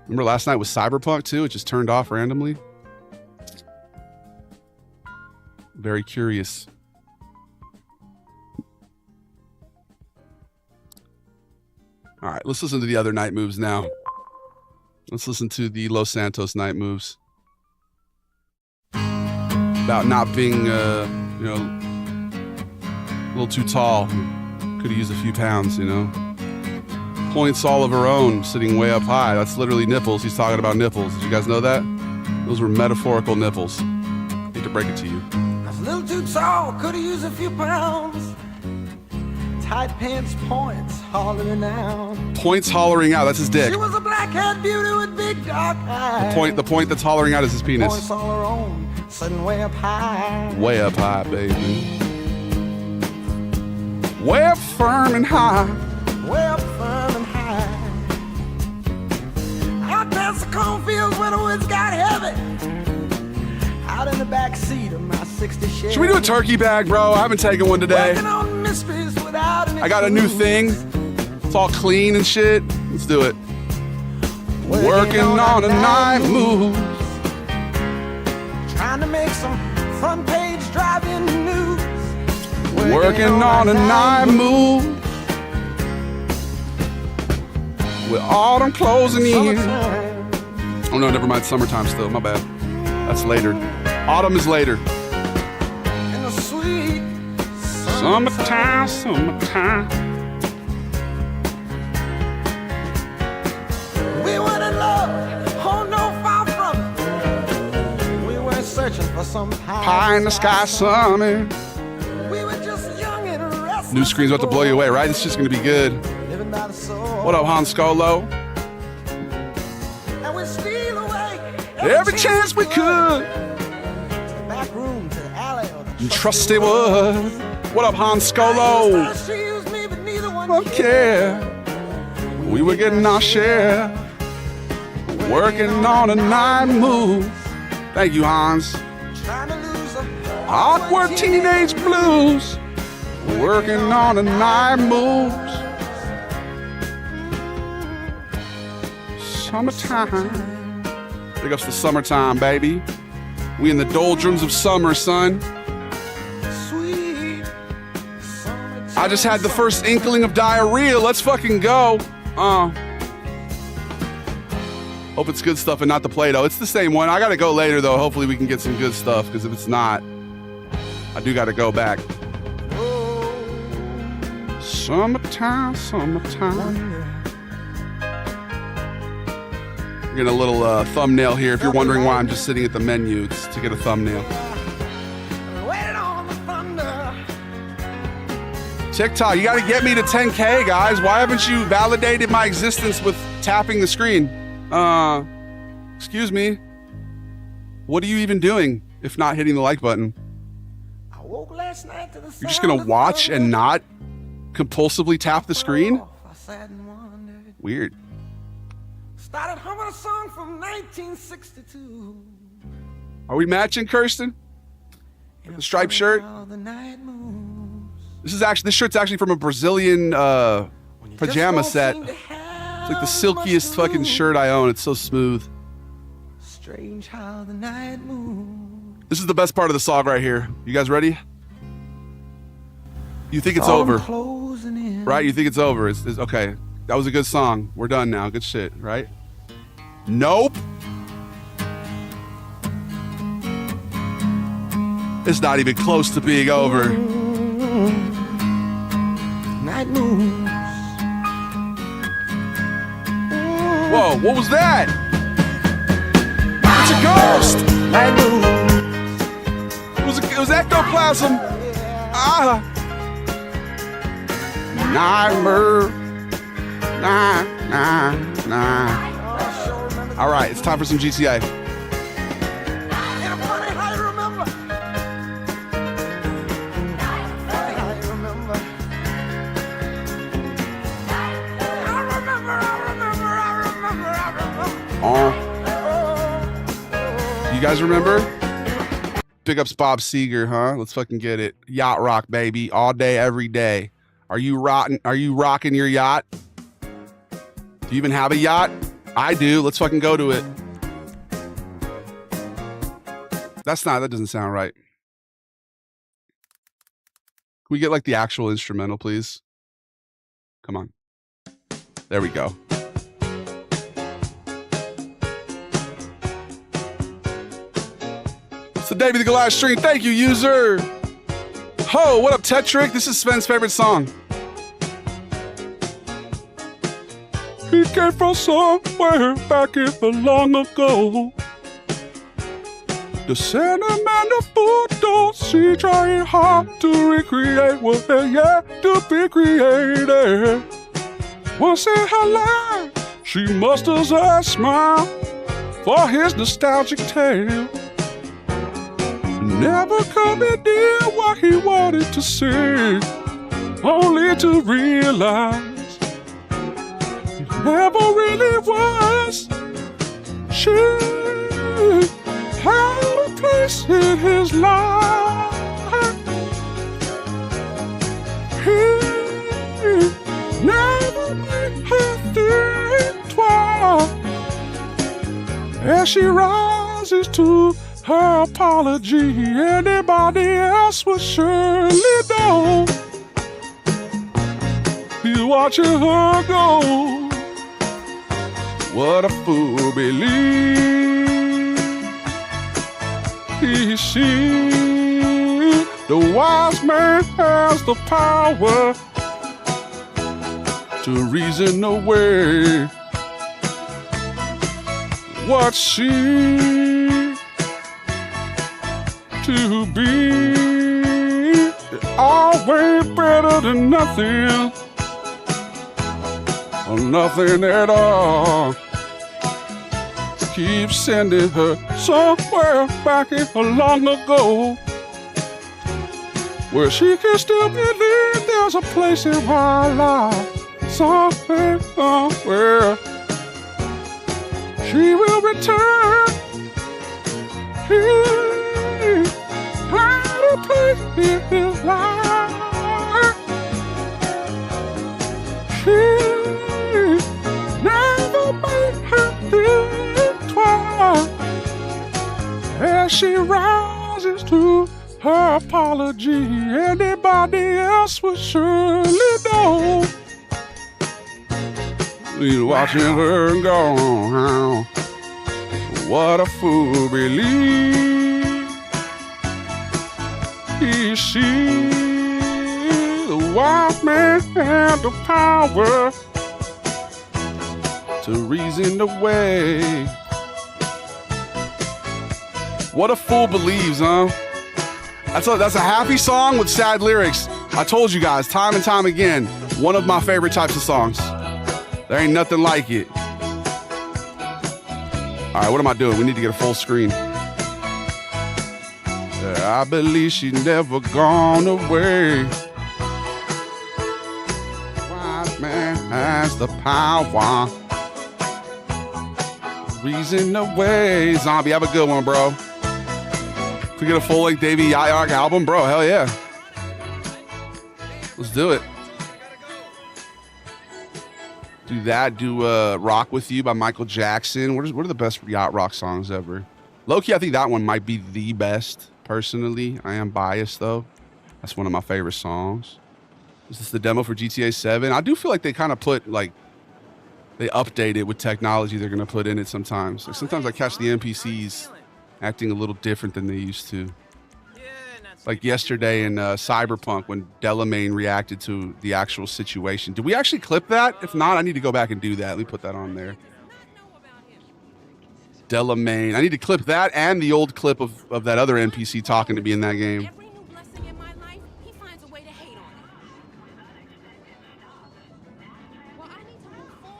Remember last night with Cyberpunk too? It just turned off randomly. Very curious. All right, let's listen to the other night moves now. Let's listen to the Los Santos night moves. About not being, a little too tall. Could have used a few pounds, Points all of her own, sitting way up high. That's literally nipples. He's talking about nipples. Did you guys know that? Those were metaphorical nipples. Hate to break it to you. I was a little too tall, could have used a few pounds. Tight pants, points hollering out. Points hollering out. That's his dick. She was a black-haired beauty with big dark eyes. The point that's hollering out is his penis. Points all her own, sitting way up high. Way up high, baby. Way up firm and high. Way up firm and high. Out past the cornfields where the woods got heavy. Out in the back seat of my 60 Chevy. Should we do a turkey bag, bro? I haven't taken one today. Working on mysteries without any I got a new thing. It's all clean and shit. Let's do it. Working on a night move. Trying to make some front page driving news. Working on a night move. With autumn closing in. Oh no, never mind. Summertime still. My bad. That's later. Autumn is later. In the sweet Summertime, summertime. We weren't in love, oh no, far from it. We weren't searching for some Pie in the sky summer. We were just young and restless. New screen's about to blow you away, right? It's just gonna be good. Living by the soul. What up, Han Scolo? And we steal away Every chance we could. To the back room, to the alley, or the Trusty Wood. What up, Han Scolo? She used me, but neither one Don't care. We were getting our share. Working on a night move. Thank you, Hans. Trying to lose a Awkward teenage blues. Working on a night moves. Summertime. Big ups to summertime, baby. We in the doldrums of summer, son. sweet. I just had the first inkling of diarrhea. Let's fucking go. Hope it's good stuff and not the Play-Doh. It's the same one. I gotta go later though. Hopefully we can get some good stuff, because if it's not, I do gotta go back. Summertime, summertime. We're getting a little thumbnail here. If you're wondering why I'm just sitting at the menu, it's to get a thumbnail. Waiting on the thunder. TikTok, you gotta get me to 10K, guys. Why haven't you validated my existence with tapping the screen? Excuse me. What are you even doing if not hitting the like button? I woke last night to the You're just gonna watch and not compulsively tap the screen? I sat and wondered. Weird. Started humming a song from 1962. Are we matching, Kirsten? The striped shirt. This shirt's actually from a Brazilian pajama set. It's like the silkiest fucking shirt I own. It's so smooth. Strange how the night moves. This is the best part of the song right here. You guys ready? You think it's over, right? You think it's over. It's okay. That was a good song. We're done now. Good shit, right? Nope. It's not even close to being over. Night moves. Whoa, what was that? It's a ghost. Night moves. It was ectoplasm. Ah. Nightmare. Nah. All right, it's time for some GTA. You guys remember? Big ups Bob Seger, huh? Let's fucking get it. Yacht rock, baby. All day, every day. Are you rocking your yacht? Do you even have a yacht? I do. Let's fucking go to it. That doesn't sound right. Can we get like the actual instrumental, please? Come on. There we go. So Davey the Goliath stream, thank you, user. Ho, what up, Tetrick? This is Sven's favorite song. He came from somewhere back in the long ago. The sentimental photos, she trying hard to recreate what they yet to be created. Once in her life, she musters a smile for his nostalgic tale. Never coming near what he wanted to see, only to realize it never really was. She had a place in his life. He never made her think twice. As she rises to her apology, anybody else would surely know. You watching her go. What a fool believes. He sees the wise man has the power to reason away what she to be, always better than nothing, or nothing at all. Keep sending her somewhere back in her long ago, where she can still believe there's a place in her life, somewhere, somewhere. She will return. He had a place in his life. She never made her think twice. As she rises to her apology, anybody else would surely know. You're watching her go. What a fool believes. He sees the wise man had the power to reason away. What a fool believes, huh? That's a happy song with sad lyrics. I told you guys time and time again, one of my favorite types of songs. There ain't nothing like it. All right, what am I doing? We need to get a full screen. I believe she's never gone away. Wise man has the power. Reason away. Zombie, have a good one, bro. we get a full-length Davey Yayak album, bro, hell yeah. Let's do it. Do that. Do Rock With You by Michael Jackson. What are the best yacht rock songs ever? Low-key, I think that one might be the best, personally. I am biased, though. That's one of my favorite songs. Is this the demo for GTA 7? I do feel like they kind of put, like, they update it with technology they're going to put in it sometimes. Like, sometimes I catch the NPCs acting a little different than they used to. Like yesterday in Cyberpunk when Delamain reacted to the actual situation. Did we actually clip that? If not, I need to go back and do that. Let me put that on there. Delamain. I need to clip that and the old clip of that other NPC talking to me in that game.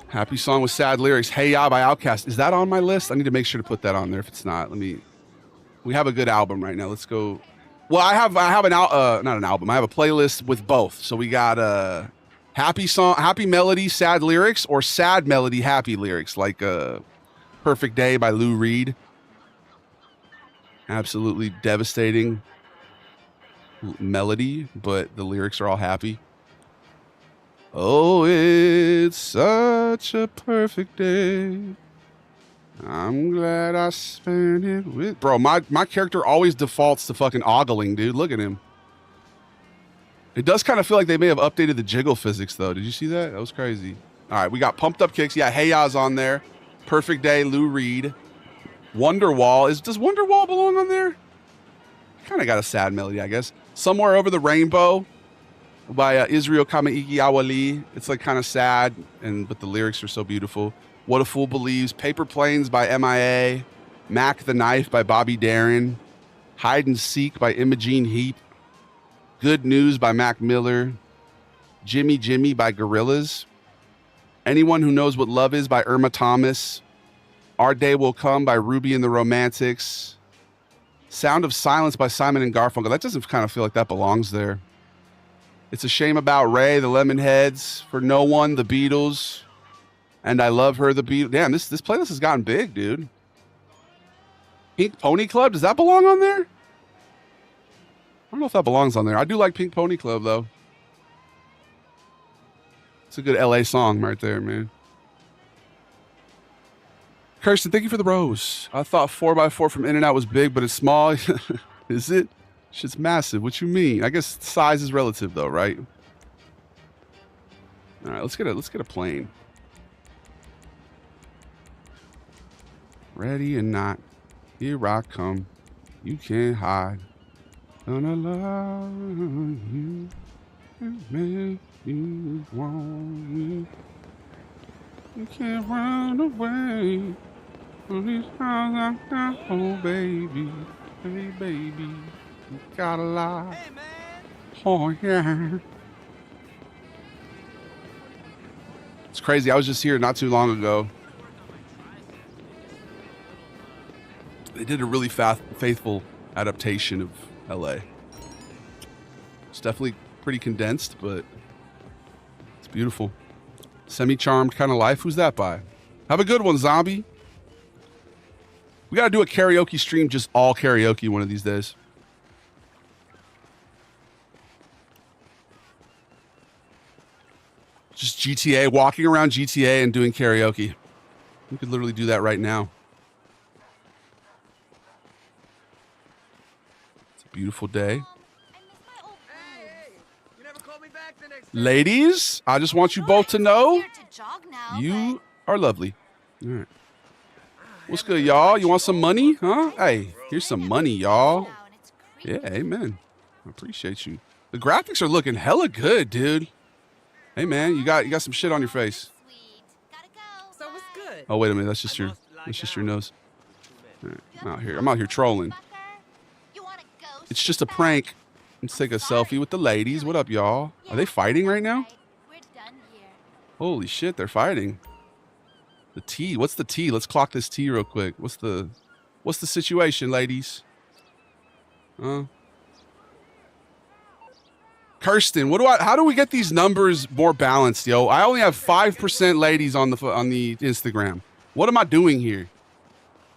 Happy song with sad lyrics. Hey Ya by Outkast. Is that on my list? I need to make sure to put that on there. If it's not, we have a good album right now. Let's go. Well, I have not an album. I have a playlist with both. So we got happy song, happy melody, sad lyrics, or sad melody, happy lyrics, like Perfect Day by Lou Reed. Absolutely devastating melody, but the lyrics are all happy. Oh, it's such a perfect day. I'm glad I spent it with... Bro, my character always defaults to fucking ogling, dude. Look at him. It does kind of feel like they may have updated the jiggle physics, though. Did you see that? That was crazy. All right, we got Pumped Up Kicks. Yeah, Hey Ya's on there. Perfect Day, Lou Reed. Wonderwall. Does Wonderwall belong on there? Kind of got a sad melody, I guess. Somewhere Over the Rainbow by Israel Kamaiki Awali. It's like kind of sad, but the lyrics are so beautiful. What a Fool Believes, Paper Planes by MIA, Mac the Knife by Bobby Darin, Hide and Seek by Imogene Heap, Good News by Mac Miller, Jimmy Jimmy by Gorillaz, Anyone Who Knows What Love Is by Irma Thomas, Our Day Will Come by Ruby and the Romantics, Sound of Silence by Simon and Garfunkel. That doesn't kind of feel like that belongs there. It's a Shame About Ray, the Lemonheads, For No One, the Beatles, And I Love Her, the Beatles. Damn, this playlist has gotten big, dude. Pink Pony Club, does that belong on there? I don't know if that belongs on there. I do like Pink Pony Club, though. It's a good LA song right there, man. Kirsten, thank you for the rose. I thought 4x4 from In-N-Out was big, but it's small. Is it? Shit's massive. What you mean? I guess size is relative, though, right? All right, let's get a plane. Ready or not, here I come. You can't hide. Gonna love you and make you want me. You can't run away from these times I got. Oh, baby, hey, baby, you gotta lie. Hey, man. Oh, yeah. It's crazy. I was just here not too long ago. They did a really faithful adaptation of LA. It's definitely pretty condensed, but it's beautiful. Semi-Charmed Kind of Life. Who's that by? Have a good one, Zombie. We got to do a karaoke stream, just all karaoke one of these days. Just GTA, walking around GTA and doing karaoke. We could literally do that right now. It's a beautiful day. Ladies, I just want you both to know you are lovely. All right. What's good, y'all? You want some money? Huh? Hey, here's some money, y'all. Yeah, amen. I appreciate you. The graphics are looking hella good, dude. Hey, man, you got some shit on your face. So what's good? Oh, wait a minute. That's just your nose. All right, I'm out here trolling. It's just a prank. Let's take a selfie with the ladies. What up, y'all? Are they fighting right now? Holy shit, they're fighting. The tea. What's the tea? Let's clock this tea real quick. What's the situation, ladies? Kirsten, how do we get these numbers more balanced, yo? I only have 5% ladies on the Instagram. What am I doing here?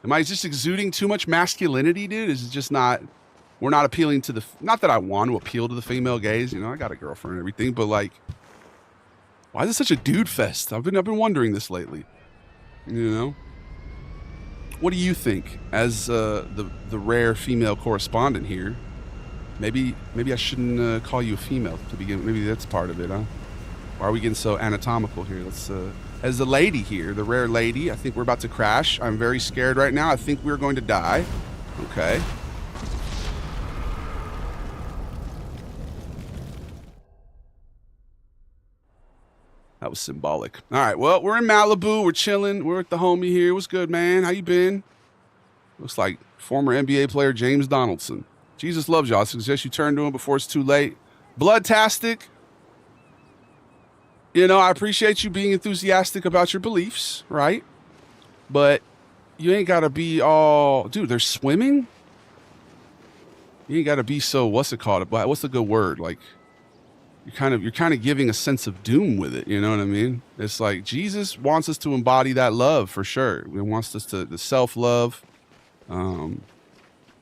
Am I just exuding too much masculinity, dude? Is it just not we're not appealing to the, not that I want to appeal to the female gaze, you know, I got a girlfriend and everything, but like, why is it such a dude fest? I've been wondering this lately, you know? What do you think as the rare female correspondent here? Maybe I shouldn't call you a female to begin. Maybe that's part of it, huh? Why are we getting so anatomical here? Let's, as the lady here, the rare lady, I think we're about to crash. I'm very scared right now. I think we're going to die. Okay. That was symbolic. All right, well, we're in Malibu. We're chilling. We're with the homie here. What's good, man? How you been? Looks like former NBA player James Donaldson. Jesus loves y'all. I suggest you turn to him before it's too late. Bloodtastic. You know, I appreciate you being enthusiastic about your beliefs, right? But you ain't got to be all... Dude, they're swimming? You ain't got to be so... What's it called? What's the good word? Like... You're kind of giving a sense of doom with it, you know what I mean? It's like Jesus wants us to embody that love for sure. He wants us to the self-love,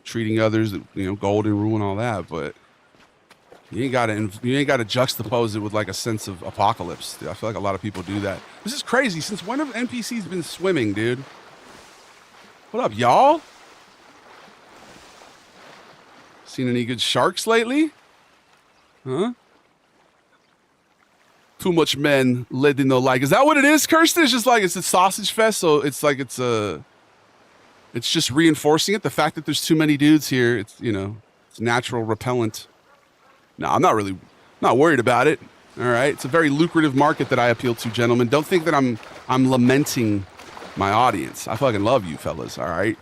treating others, you know, golden rule and all that. But you ain't got to juxtapose it with like a sense of apocalypse. Dude. I feel like a lot of people do that. This is crazy. Since when have NPCs been swimming, dude? What up, y'all? Seen any good sharks lately? Huh? Too much men letting no like. Is that what it is, Kirsten? It's just like it's a sausage fest, so it's like it's just reinforcing it. The fact that there's too many dudes here, it's, you know, it's natural repellent. No, I'm not worried about it. All right, it's a very lucrative market that I appeal to, gentlemen. Don't think that I'm lamenting my audience. I fucking love you, fellas. All right,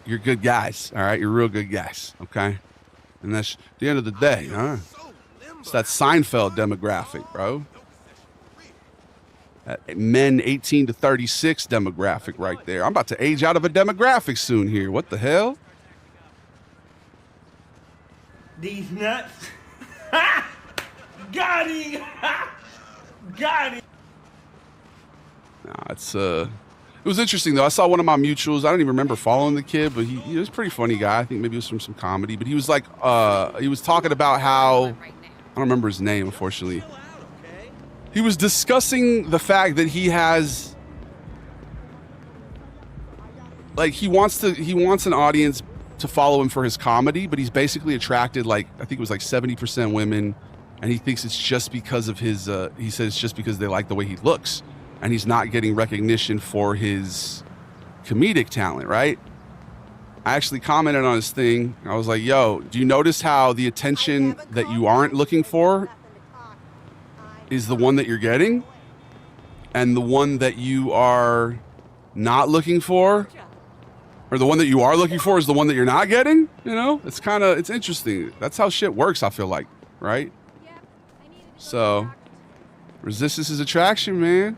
you're good guys. All right, you're real good guys. Okay, and that's at the end of the day, huh? It's that Seinfeld demographic, bro. That men 18 to 36 demographic right there. I'm about to age out of a demographic soon here. What the hell? These nuts. Got him. Got him. Nah, it was interesting though. I saw one of my mutuals. I don't even remember following the kid, but he was a pretty funny guy. I think maybe it was from some comedy. But he was like, he was talking about how. I don't remember his name, unfortunately. He was discussing the fact that he has, like, he wants an audience to follow him for his comedy, but he's basically attracted, like, I think it was like 70% women, and he thinks it's just because of his, he says it's just because they like the way he looks, and he's not getting recognition for his comedic talent, right? I actually commented on his thing. I was like, yo, do you notice how the attention that you aren't looking for is the one that you're getting? And the one that you are not looking for, or the one that you are looking for is the one that you're not getting? You know, it's interesting. That's how shit works, I feel like, right? So, resistance is attraction, man.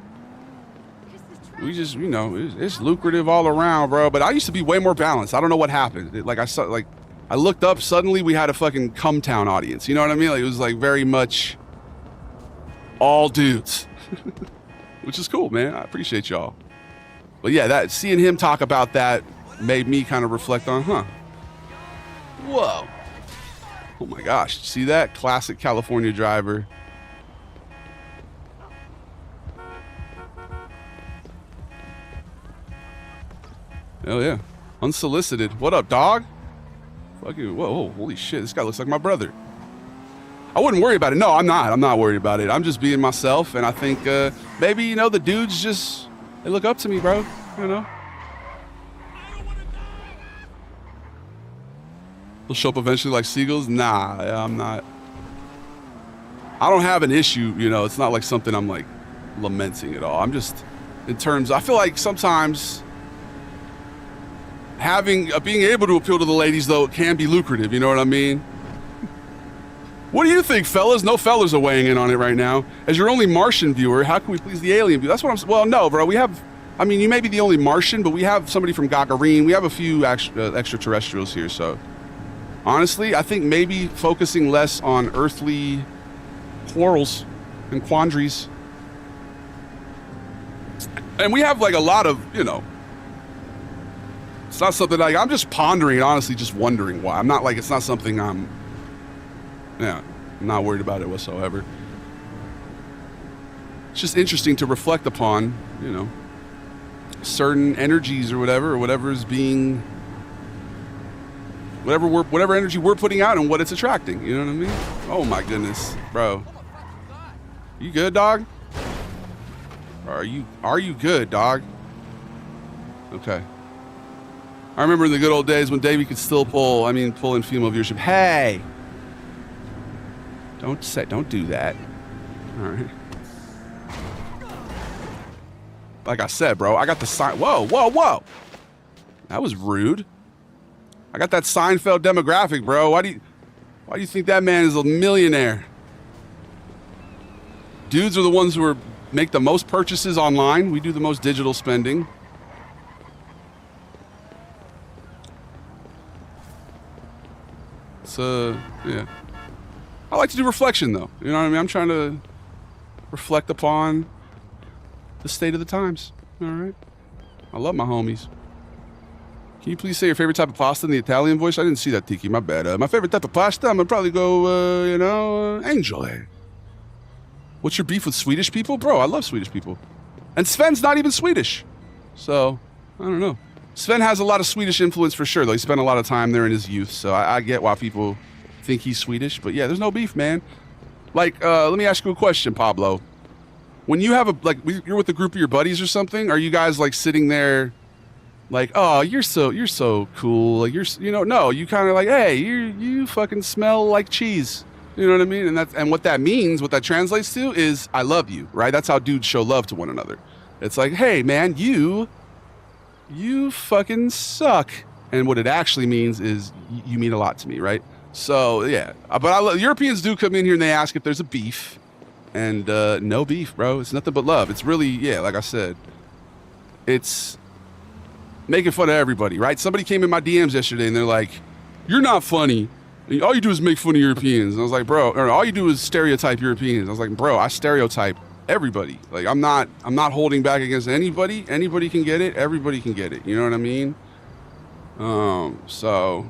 We just, you know, it's lucrative all around, bro. But I used to be way more balanced. I don't know what happened. I looked up, suddenly we had a fucking Cum Town audience. You know what I mean? Like, it was like very much all dudes, which is cool, man. I appreciate y'all. But yeah, seeing him talk about that made me kind of reflect on, whoa. Oh my gosh. See that? Classic California driver. Hell yeah. Unsolicited. What up, dog? Fucking, whoa, holy shit. This guy looks like my brother. I wouldn't worry about it. No, I'm not. I'm not worried about it. I'm just being myself. And I think maybe, you know, the dudes just, they look up to me, bro. You know? They'll show up eventually like seagulls. Nah, I'm not. I don't have an issue, you know. It's not like something I'm like lamenting at all. I'm just, in terms, I feel like sometimes being able to appeal to the ladies, though, can be lucrative. You know what I mean? What do you think, fellas? No fellas are weighing in on it right now. As your only Martian viewer, how can we please the alien viewer? That's what I'm. Well, no, bro. We have. I mean, you may be the only Martian, but we have somebody from Gagarin. We have a few extraterrestrials here. So, honestly, I think maybe focusing less on earthly quarrels and quandaries, and we have like a lot of, you know, It's not something like, I'm just pondering, honestly, just wondering why. I'm not like, it's not something I'm not worried about it whatsoever. It's just interesting to reflect upon, you know, certain energies or whatever is being, whatever energy we're putting out and what it's attracting. You know what I mean? Oh my goodness, bro. You good, dog? Are you good, dog? Okay. I remember in the good old days when Davey could still pull in female viewership. Hey! Don't do that. All right. Like I said, bro, I got the sign. Whoa. That was rude. I got that Seinfeld demographic, bro. Why do you think that man is a millionaire? Dudes are the ones who make the most purchases online. We do the most digital spending. So, yeah. I like to do reflection, though. You know what I mean? I'm trying to reflect upon the state of the times. All right? I love my homies. Can you please say your favorite type of pasta in the Italian voice? I didn't see that, Tiki. My bad. My favorite type of pasta, I'm going to probably go, angel. What's your beef with Swedish people? Bro, I love Swedish people. And Sven's not even Swedish. So, I don't know. Sven has a lot of Swedish influence for sure, though. He spent a lot of time there in his youth, so I get why people think he's Swedish. But yeah, there's no beef, man. Like, let me ask you a question, Pablo. When you have you're with a group of your buddies or something, are you guys like sitting there like, oh, you're so cool. Like no, you kind of like, hey, you fucking smell like cheese. You know what I mean? And what that means, what that translates to is I love you, right? That's how dudes show love to one another. It's like, hey, man, you fucking suck. And what it actually means is you mean a lot to me, right? So, yeah. But Europeans do come in here and they ask if there's a beef. And no beef, bro. It's nothing but love. It's really, yeah, like I said, it's making fun of everybody, right? Somebody came in my DMs yesterday and they're like, you're not funny. All you do is make fun of Europeans. And I was like, bro, or all you do is stereotype Europeans. I was like, bro, I stereotype everybody. Like, I'm not holding back against anybody. Anybody can get it. Everybody can get it. You know what I mean? So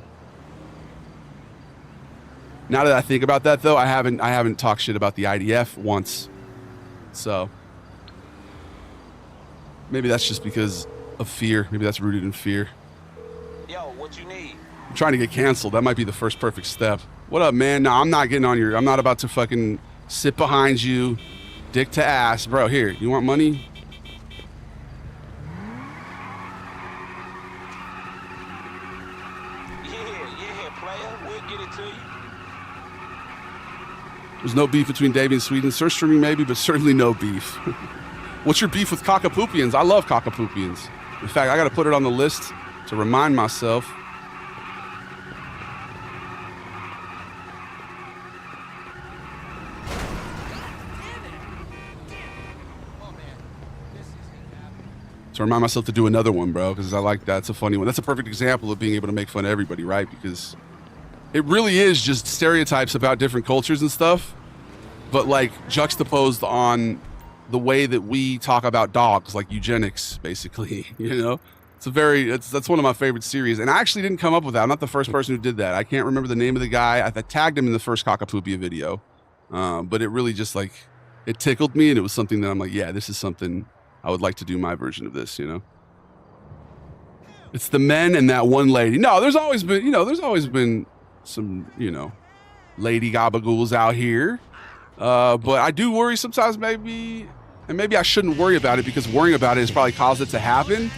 now that I think about that, though, I haven't talked shit about the IDF once. So maybe that's just because of fear. Maybe that's rooted in fear. Yo, what you need? I'm trying to get canceled. That might be the first perfect step. What up, man? No, I'm not getting on I'm not about to fucking sit behind you, dick to ass. Bro, here, you want money? Yeah, player. We'll get it to you. There's no beef between Davey and Sweden. Search streaming maybe, but certainly no beef. What's your beef with cockapoopians? I love cockapoopians. In fact, I got to put it on the list to remind myself. To remind myself to do another one, bro, because I like that. It's a funny one. That's a perfect example of being able to make fun of everybody, right? Because it really is just stereotypes about different cultures and stuff, but like juxtaposed on the way that we talk about dogs, like eugenics, basically. You know, that's one of my favorite series, and I actually didn't come up with that. I'm not the first person who did that. I can't remember the name of the guy. I tagged him in the first Cockapoopia video, but it really just like it tickled me, and it was something that I'm like, yeah, this is something I would like to do my version of this, you know? It's the men and that one lady. No, there's always been some, lady gabagools out here. But I do worry sometimes maybe I shouldn't worry about it because worrying about it has probably caused it to happen.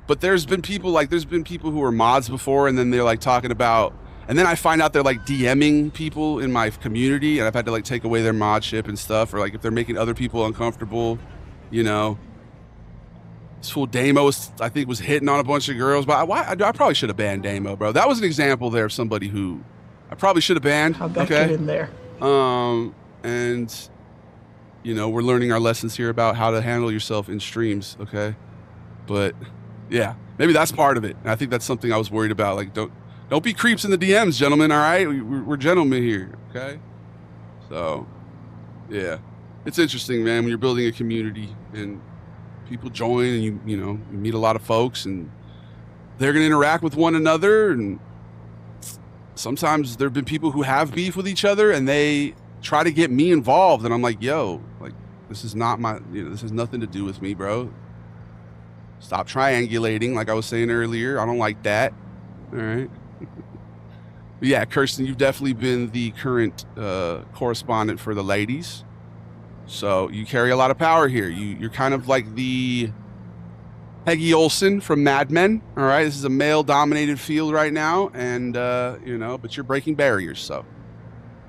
But there's been people who were mods before and then they're like talking about, and then I find out they're like DMing people in my community and I've had to like take away their modship and stuff, or like if they're making other people uncomfortable, This fool Damo, I think, was hitting on a bunch of girls, but I probably should have banned Damo, bro. That was an example there of somebody who I probably should have banned. How'd that get in there? And we're learning our lessons here about how to handle yourself in streams, okay? But yeah, maybe that's part of it. And I think that's something I was worried about. Like, don't be creeps in the DMs, gentlemen. All right, we're gentlemen here, okay? So yeah, it's interesting, man, when you're building a community and people join and you meet a lot of folks and they're going to interact with one another. And sometimes there have been people who have beef with each other and they try to get me involved. And I'm like, yo, like, this is not my, this has nothing to do with me, bro. Stop triangulating, like I was saying earlier. I don't like that. All right. But yeah, Kirsten, you've definitely been the current correspondent for the ladies. So you carry a lot of power here. You're kind of like the Peggy Olson from Mad Men. All right. This is a male-dominated field right now. And, but you're breaking barriers. So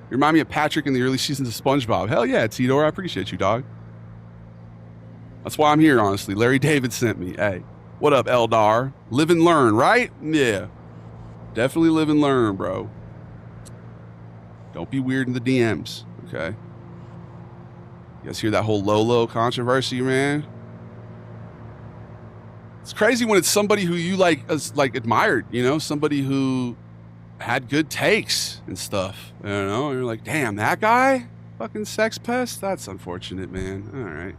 you remind me of Patrick in the early seasons of SpongeBob. Hell yeah, Tito. I appreciate you, dog. That's why I'm here, honestly. Larry David sent me. Hey, what up, Eldar? Live and learn, right? Yeah. Definitely live and learn, bro. Don't be weird in the DMs, okay? You guys hear that whole Lolo controversy, man? It's crazy when it's somebody who you admired, somebody who had good takes and stuff, and you're like, damn, that guy? Fucking sex pest? That's unfortunate, man. All right.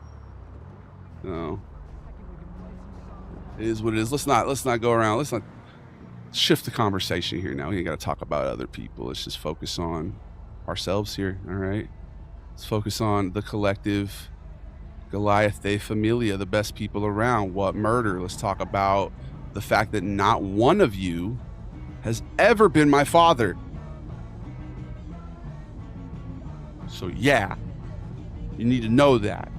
No. It is what it is. Let's not go around. Let's not shift the conversation here now. We ain't got to talk about other people. Let's just focus on ourselves here, all right? Let's focus on the collective Goliath de Familia, the best people around. What murder? Let's talk about the fact that not one of you has ever been my father. So yeah, you need to know that.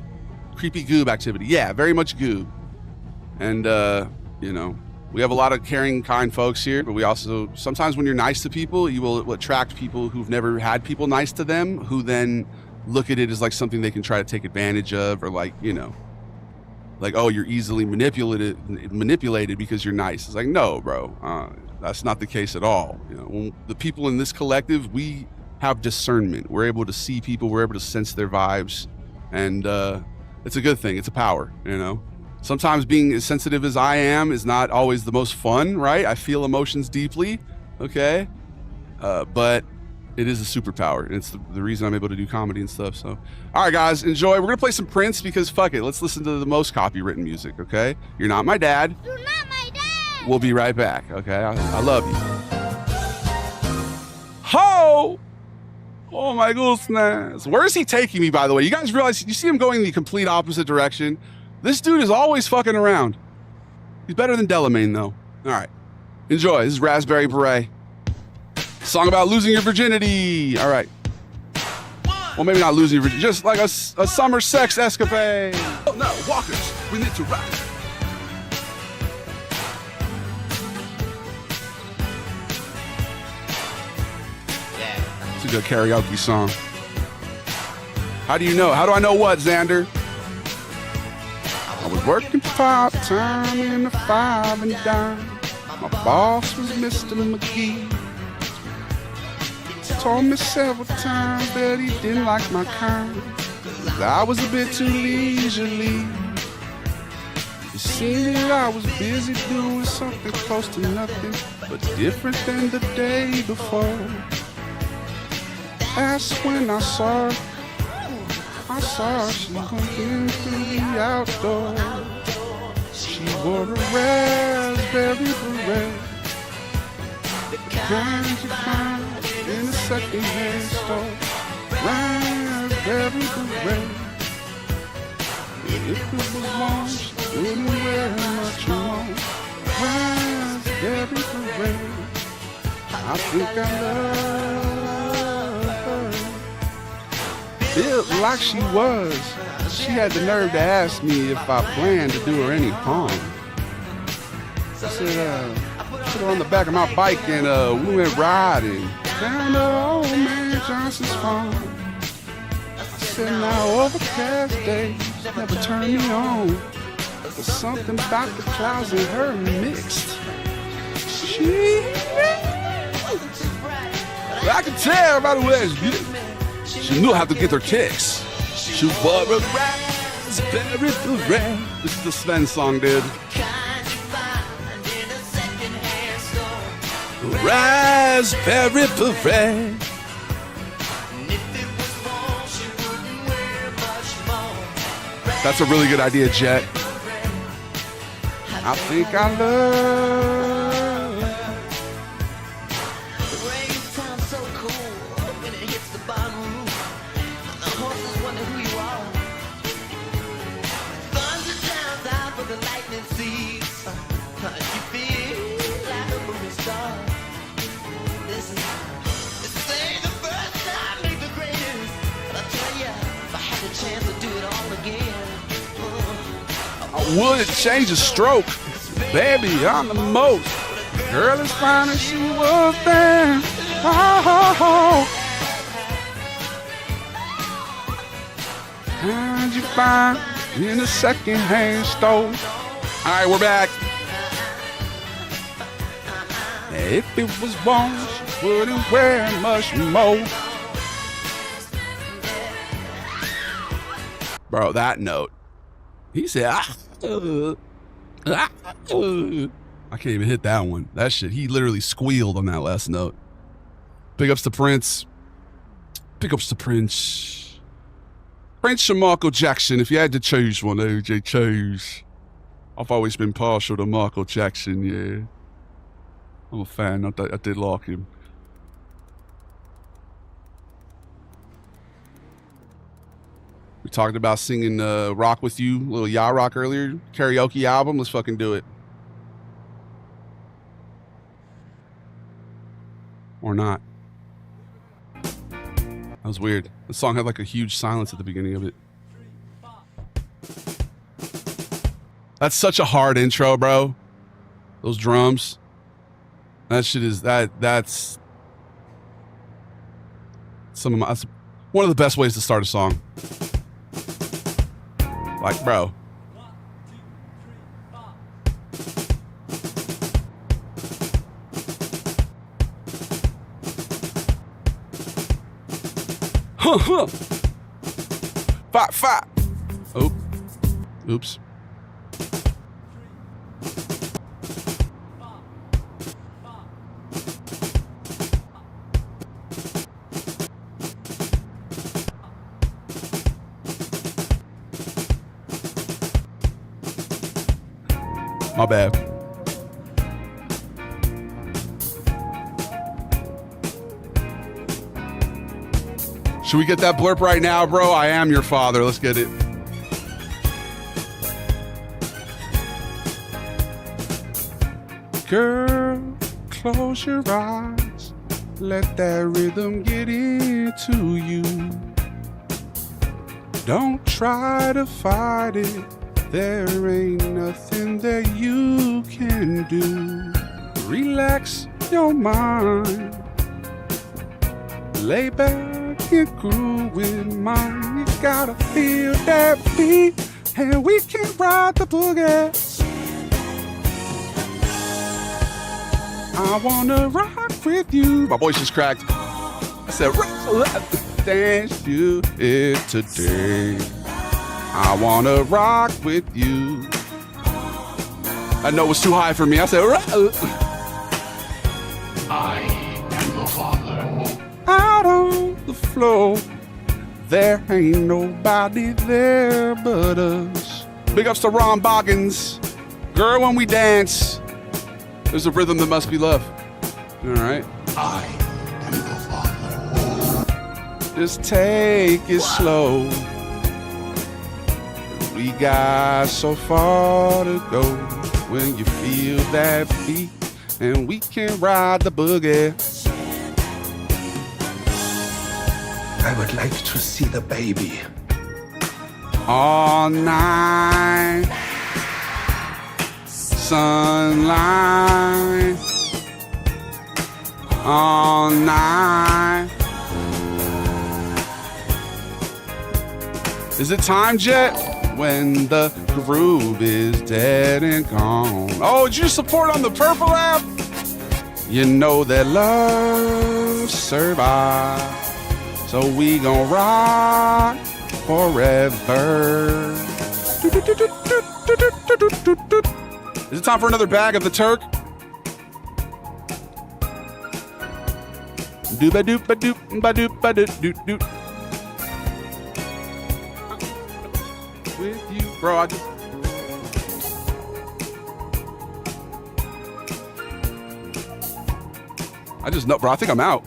Creepy goob activity. Yeah, very much goob. And, we have a lot of caring, kind folks here, but we also, sometimes when you're nice to people, you will attract people who've never had people nice to them, who then look at it as like something they can try to take advantage of, or like, oh, you're easily manipulated because you're nice. It's like, no, bro, that's not the case at all. When the people in this collective, we have discernment. We're able to see people, we're able to sense their vibes, and it's a good thing. It's a power, Sometimes being as sensitive as I am is not always the most fun, right? I feel emotions deeply, okay? But it is a superpower, and it's the reason I'm able to do comedy and stuff. So, all right, guys, enjoy. We're going to play some Prince because fuck it. Let's listen to the most copywritten music, okay? You're Not My Dad. You're not my dad. We'll be right back, okay? I love you. Ho! Oh, my goodness. Where is he taking me, by the way? You guys realize, you see him going the complete opposite direction? This dude is always fucking around. He's better than Delamain, though. All right. Enjoy. This is Raspberry Beret. Song about losing your virginity. All right. Well, maybe not losing your virginity. Just like a summer sex escapade. Oh, no, walkers. We need to rock. It's a good karaoke song. How do you know? How do I know what, Xander? I was working part-time in a 5 and dime. My boss was Mr. McGee. Told me several times that he didn't like my kind, 'cause I was a bit too leisurely. It seemed that I was busy doing something close to nothing, but different than the day before. That's when I saw her. She went into the outdoors. She wore a raspberry beret, the kind you find in a second-hand store. Raspberry beret. If it was warm, she wouldn't wear much more. Raspberry beret. I think I love her. Built like she was, she had the nerve to ask me if I planned to do her any harm. I said, put her on the back of my bike and we went riding down to old man Johnson's farm. I said, now overcast days never turn me on. There's something about the clouds and her mixed. I can tell by the way she's beautiful. She knew how to get her kicks. She wore a raspberry beret. This is the Sven song, dude. Raspberry beret. That's a really good idea, Jet. I think I love wouldn't change a stroke. Baby, I'm the most. Girl as fine as she was then. Oh. How'd you find in a second-hand store? All right, we're back. If it was warm, she wouldn't wear much more. Bro, that note. He said, I can't even hit that one. That shit, he literally squealed on that last note. Big ups to Prince. Big ups to Prince. Prince or Michael Jackson, if you had to choose one, OJ, choose. I've always been partial to Michael Jackson, yeah. I'm a fan, I did like him. We talked about singing Rock With You, little Ya Rock earlier. Karaoke album, let's fucking do it. Or not. That was weird. The song had like a huge silence at the beginning of it. That's such a hard intro, bro. Those drums. That shit is, that's that's one of the best ways to start a song. Like, bro. Huh. Fight. Oh. Oops. My bad. Should we get that blurb right now, bro? I am your father. Let's get it. Girl, close your eyes. Let that rhythm get into you. Don't try to fight it. There ain't nothing that you can do. Relax your mind. Lay back and groove with mine. You gotta feel that beat, and we can ride the boogie. I wanna rock with you. My voice just cracked. I said, dance you here today. I wanna rock with you. I know it was too high for me. I said, I am your father. out on the floor. There ain't nobody there but us. Big ups to Ron Boggins. Girl, when we dance, there's a rhythm that must be love. All right. I am your father. Just take it slow. We got so far to go. When you feel that beat, and we can ride the boogie. I would like to see the baby. All night, sunlight. All night. Is it time, Jet? When the groove is dead and gone. Oh, did you support on the Purple app? You know that love survives. So we gon' rock forever. Is it time for another bag of the Turk? Doop-a-doop-a-doop-ba-doop-ba-doop-doop-doop. With you, bro. I just know, bro. I think I'm out.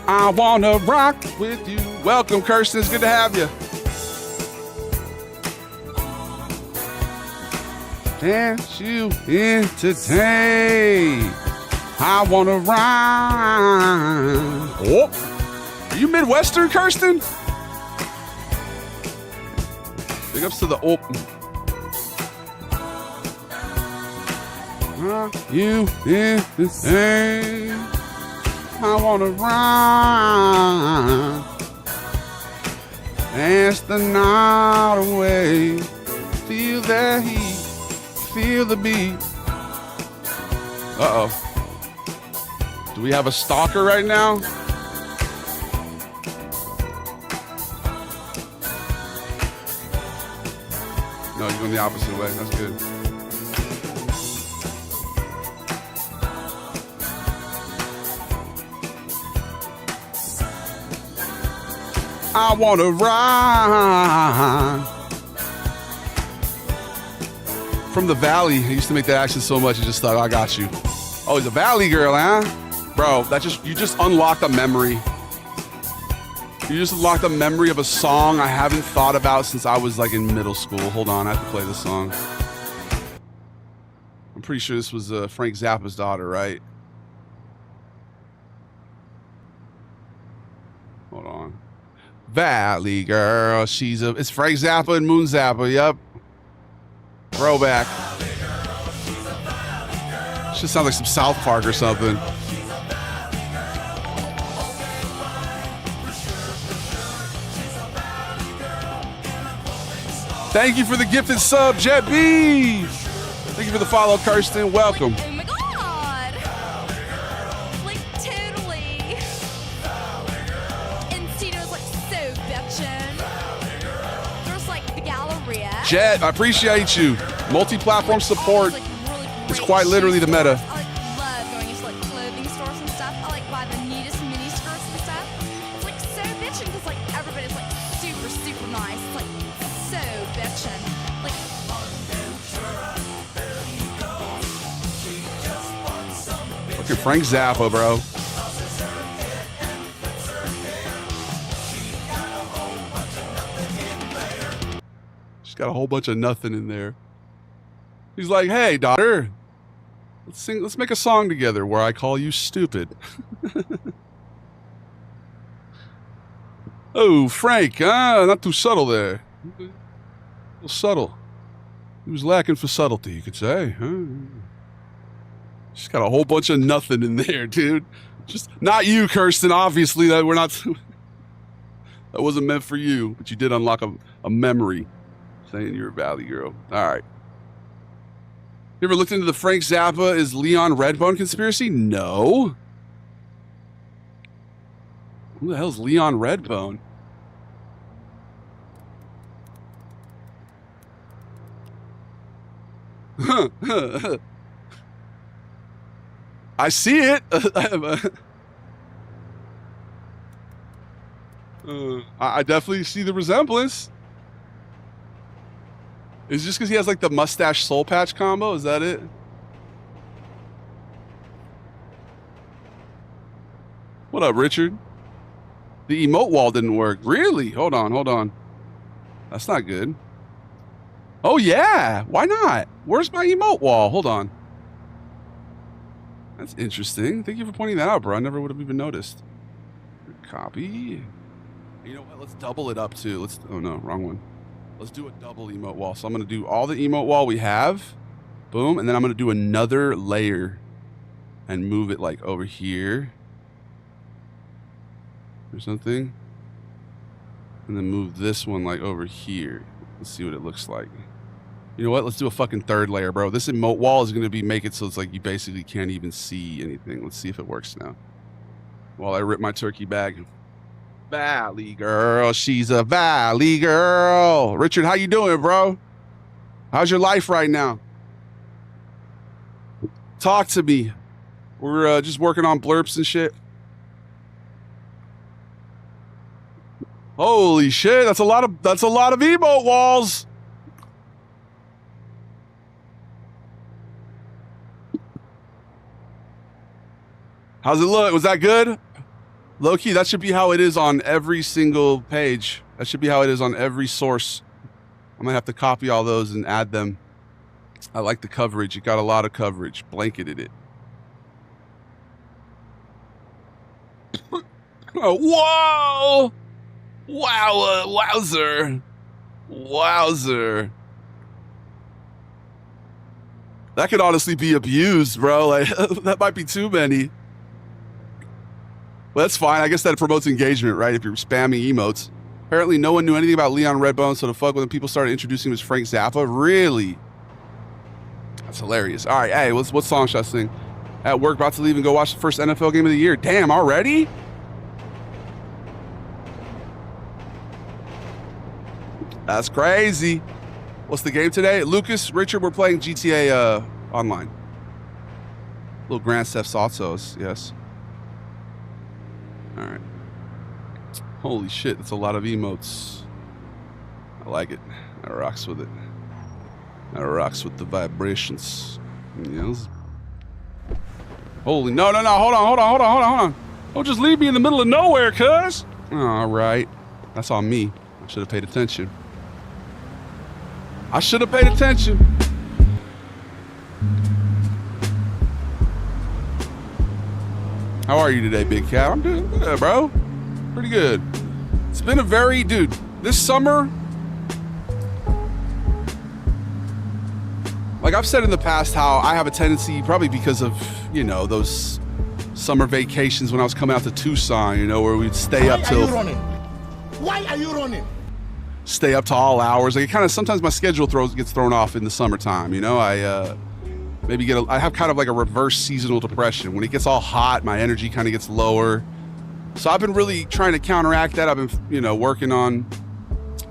I wanna rock with you. Welcome, Kirsten. It's good to have you. Dance you in today. I wanna rhyme. Oh, you Midwestern, Kirsten? Big ups to the open. You is the same. I wanna run. Dance the night away. Feel the heat. Feel the beat. Uh-oh. Do we have a stalker right now? No, you're going the opposite way. That's good. I want to ride. From the Valley. I used to make that accent so much, I just thought, I got you. Oh, he's a Valley girl, huh? Bro, you just unlocked a memory. You just unlocked a memory of a song I haven't thought about since I was like in middle school. Hold on, I have to play this song. I'm pretty sure this was Frank Zappa's daughter, right? Hold on. Valley girl, it's Frank Zappa and Moon Zappa, yep. Throwback. Should sound like some South Park or something. Thank you for the gifted sub, Jet B. Thank you for the follow, Kirsten. Welcome. Oh my god! Like, totally. And Tino's like so bitchin'. There's like the Galleria. Jet, I appreciate you. Multi-platform support. It's quite literally the meta. I like love going into like clothing stores and stuff. I like buy the neatest mini skirts and stuff. It's like so bitchin' because like everybody's like super, super nice. It's like so bitchin'. Like, Look at Frank Zappa, bro. She's got a whole bunch of nothing in there. He's like, hey, daughter, let's make a song together where I call you stupid. Oh, Frank, not too subtle there. A little subtle. He was lacking for subtlety, you could say. She's got a whole bunch of nothing in there, dude. Just not you, Kirsten. Obviously, that wasn't meant for you, but you did unlock a memory saying you're a Valley girl. All right. You ever looked into the Frank Zappa is Leon Redbone conspiracy? No. Who the hell's Leon Redbone? I see it. I definitely see the resemblance. Is it just because he has like the mustache soul patch combo? Is that it? What up, Richard? The emote wall didn't work. Really? Hold on. That's not good. Oh yeah, why not? Where's my emote wall? Hold on. That's interesting. Thank you for pointing that out, bro. I never would have even noticed. Copy. You know what? Let's double it up too. Oh no, wrong one. Let's do a double emote wall. So I'm going to do all the emote wall we have. Boom. And then I'm going to do another layer and move it like over here or something. And then move this one like over here. Let's see what it looks like. You know what? Let's do a fucking third layer, bro. This emote wall is going to make it so it's like you basically can't even see anything. Let's see if it works now. While I rip my turkey bag. Valley girl, she's a Valley girl. Richard, how you doing, bro? How's your life right now? Talk to me. We're just working on blurps and shit. Holy shit, that's a lot of emote walls. How's it look? Was that good? Low-key, that should be how it is on every single page. That should be how it is on every source. I might have to copy all those and add them. I like the coverage. It got a lot of coverage. Blanketed it. Oh, whoa! Wow, wowzer. Wowzer. That could honestly be abused, bro. Like, that might be too many. Well, that's fine. I guess that promotes engagement, right? If you're spamming emotes. Apparently, no one knew anything about Leon Redbone, so the fuck when people started introducing him as Frank Zappa. Really? That's hilarious. All right, hey, what song should I sing? At work, about to leave and go watch the first NFL game of the year. Damn, already? That's crazy. What's the game today? Lucas, Richard, we're playing GTA Online. Little Grand Theft Autos, yes. All right. Holy shit, that's a lot of emotes. I like it. That rocks with it. That rocks with the vibrations. Yes. Holy, no, hold on. Don't just leave me in the middle of nowhere, cuz. All right. That's on me. I should have paid attention. How are you today, Big Cat? I'm doing good, bro. Pretty good. It's been a very, dude, this summer, like I've said in the past how I have a tendency, probably because of, you know, those summer vacations when I was coming out to Tucson, you know, where we'd stay up till... Why are you running? Stay up to all hours. Like, it kind of, sometimes my schedule gets thrown off in the summertime, you know? I have kind of like a reverse seasonal depression. When it gets all hot, my energy kind of gets lower. So I've been really trying to counteract that. I've been, you know, working on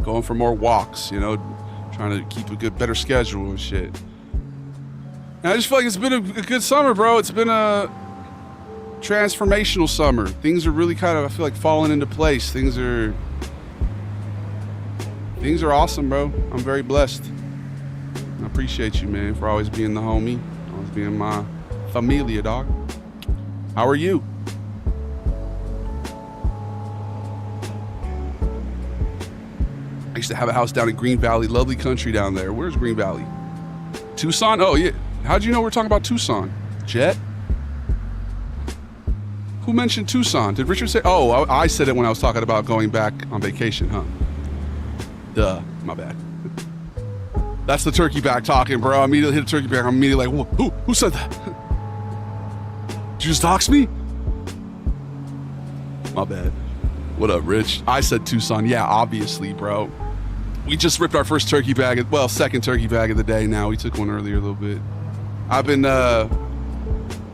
going for more walks, you know, trying to keep a better schedule and shit. And I just feel like it's been a good summer, bro. It's been a transformational summer. Things are really kind of, I feel like, falling into place. Things are awesome, bro. I'm very blessed. I appreciate you, man, for always being the homie, always being my familia, dog. How are you? I used to have a house down in Green Valley, lovely country down there. Where's Green Valley? Tucson? Oh, yeah. How'd you know we're talking about Tucson? Jet? Who mentioned Tucson? Did Richard say? Oh, I said it when I was talking about going back on vacation, huh? Duh, my bad. That's the turkey back talking, bro. I immediately hit a turkey back. I'm immediately like, who said that? Did you just dox me? My bad. What up, Rich? I said Tucson. Yeah, obviously, bro. We just ripped our first turkey bag. Well, second turkey bag of the day now. We took one earlier a little bit. I've been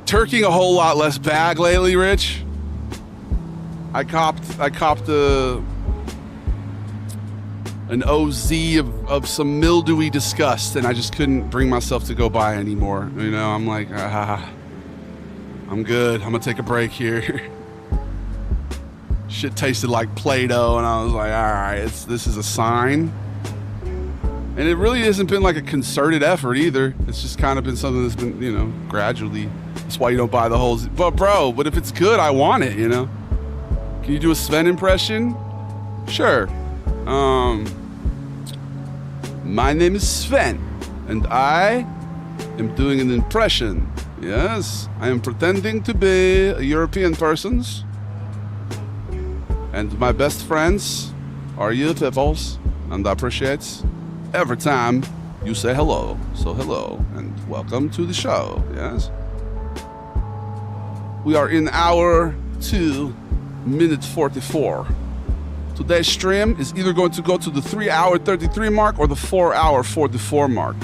turkeying a whole lot less bag lately, Rich. I copped an OZ of some mildewy disgust, and I just couldn't bring myself to go buy anymore. You know, I'm like, I'm good. I'm gonna take a break here. Shit tasted like Play-Doh, and I was like, all right, this is a sign. And it really hasn't been like a concerted effort either. It's just kind of been something that's been, you know, gradually. That's why you don't buy the whole. But if it's good, I want it, you know? Can you do a Sven impression? Sure. My name is Sven, and I am doing an impression. Yes, I am pretending to be a European person. And my best friends are you peoples, and I appreciate every time you say hello. So hello, and welcome to the show, yes? We are in hour 2, minute 44. Today's stream is either going to go to the 3-hour 33 mark or the 4-hour 44 mark.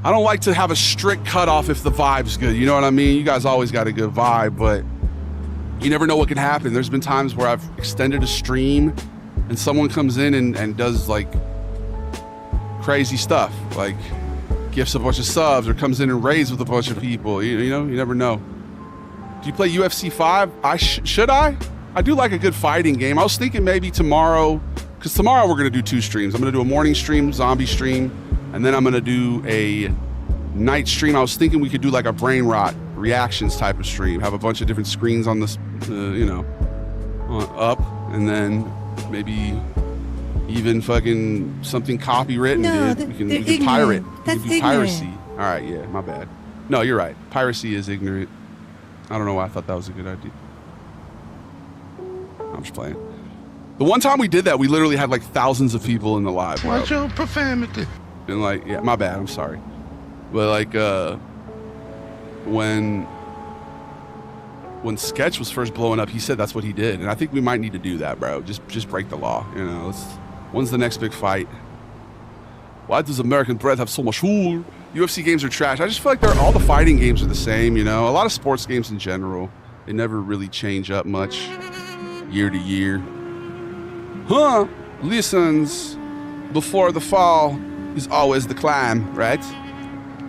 I don't like to have a strict cutoff if the vibe's good, you know what I mean? You guys always got a good vibe, but you never know what can happen. There's been times where I've extended a stream and someone comes in and does like crazy stuff, like gifts a bunch of subs or comes in and raids with a bunch of people. You know, you never know. Do you play UFC 5? Should I? I do like a good fighting game. I was thinking maybe tomorrow, because tomorrow we're going to do 2 streams. I'm going to do a morning stream, zombie stream, and then I'm going to do a night stream. I was thinking we could do like a brain rot reactions type of stream. Have a bunch of different screens on this, you know, up, and then maybe even fucking something copywritten. No, we can pirate. That's ignorant. Piracy. All right, yeah, my bad. No, you're right. Piracy is ignorant. I don't know why I thought that was a good idea. I'm just playing. The one time we did that, we literally had like thousands of people in the live. Watch your profanity. And like, yeah, my bad. I'm sorry. But like, when Sketch was first blowing up, he said that's what he did, and I think we might need to do that, bro. Just break the law, you know. When's the next big fight? Why does American bread have so much wool? UFC games are trash. I just feel like all the fighting games are the same, you know. A lot of sports games in general, they never really change up much year to year. Huh? Listens, before the fall is always the climb, right?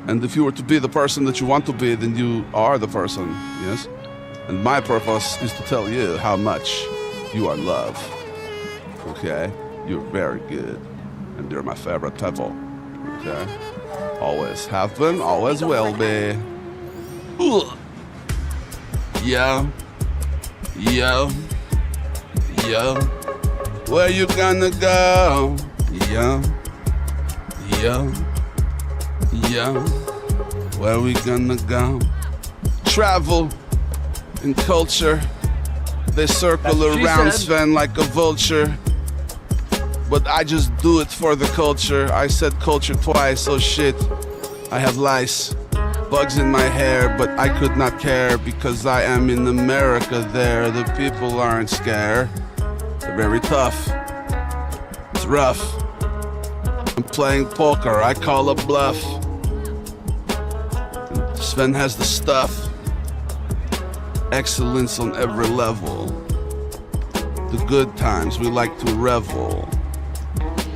And if you were to be the person that you want to be, then you are the person, yes? And my purpose is to tell you how much you are loved. Okay? You're very good. And you're my favorite people. Okay? Always have been, always will be. Ugh. Yo. Yo. Yo. Where you gonna go? Yo. Yo. Yo. Where we gonna go? Travel and culture. They circle around Sven like a vulture. But I just do it for the culture. I said culture twice, oh shit. I have lice, bugs in my hair, but I could not care because I am in America there. The people aren't scared. They're very tough. It's rough. I'm playing poker, I call a bluff. Sven has the stuff. Excellence on every level. The good times, we like to revel.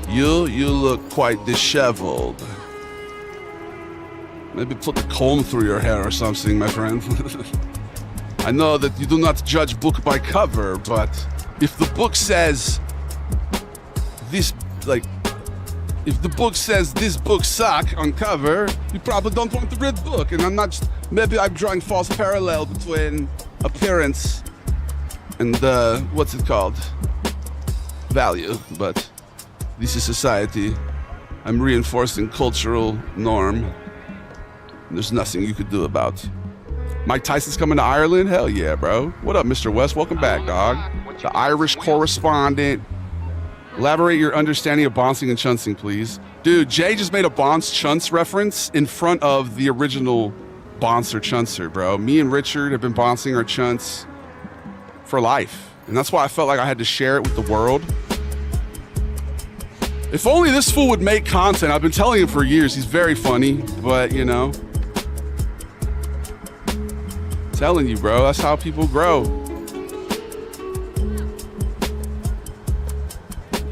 You look quite disheveled. Maybe put the comb through your hair or something, my friend. I know that you do not judge book by cover, but if the book says this, like, if the book says this book suck on cover, you probably don't want to read the book. And I'm not, maybe I'm drawing false parallel between appearance and, what's it called? Value, but this is society. I'm reinforcing cultural norm. There's nothing you could do about. Mike Tyson's coming to Ireland? Hell yeah, bro. What up, Mr. West? Welcome back, dog. The Irish correspondent. Elaborate your understanding of bouncing and chuncing, please. Dude, Jay just made a bounce chunce reference in front of the original bouncer chuncer, bro. Me and Richard have been bouncing our chunts for life. And that's why I felt like I had to share it with the world. If only this fool would make content. I've been telling him for years. He's very funny, but you know. Telling you, bro, that's how people grow.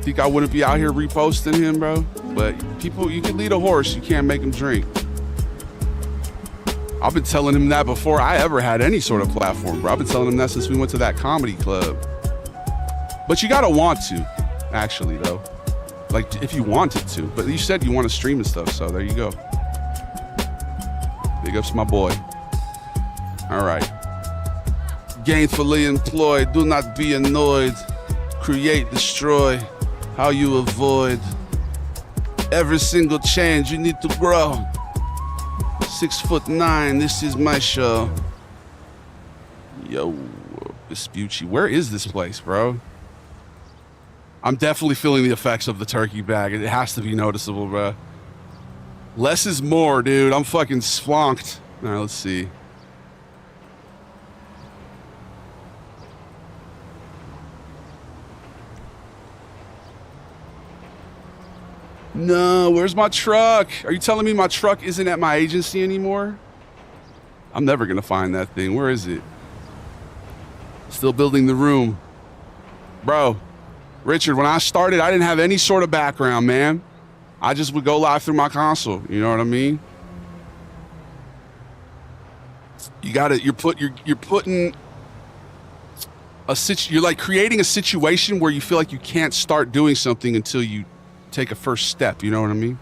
Think I wouldn't be out here reposting him, bro? But people, you can lead a horse, you can't make him drink. I've been telling him that before I ever had any sort of platform, bro. I've been telling him that since we went to that comedy club. But you gotta want to, actually, though. Like, if you wanted to. But you said you want to stream and stuff, so there you go. Big ups to my boy. All right. Gainfully employed, do not be annoyed. Create, destroy, how you avoid. Every single change, you need to grow. 6'9", this is my show. Yo, Vespucci, where is this place, bro? I'm definitely feeling the effects of the turkey bag. It has to be noticeable, bro. Less is more, dude. I'm fucking splonked. All right, let's see. No, where's my truck? Are you telling me my truck isn't at my agency anymore? I'm never gonna find that thing. Where is it? Still building the room. Bro, Richard, when I started, I didn't have any sort of background, man. I just would go live through my console. You know what I mean? You got it. You're putting you're like creating a situation where you feel like you can't start doing something until you take a first step. You know what I mean?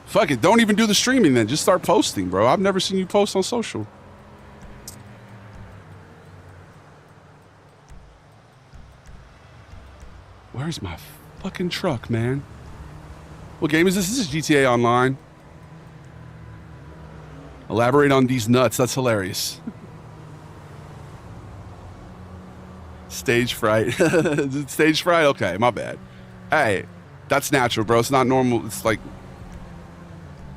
Fuck it. Don't even do the streaming then. Just start posting, bro. I've never seen you post on social. Where's my fucking truck, man? What game is this? This is GTA Online. Elaborate on these nuts. That's hilarious. Stage fright. Stage fright? Okay, my bad. Hey, that's natural, bro. It's not normal. It's like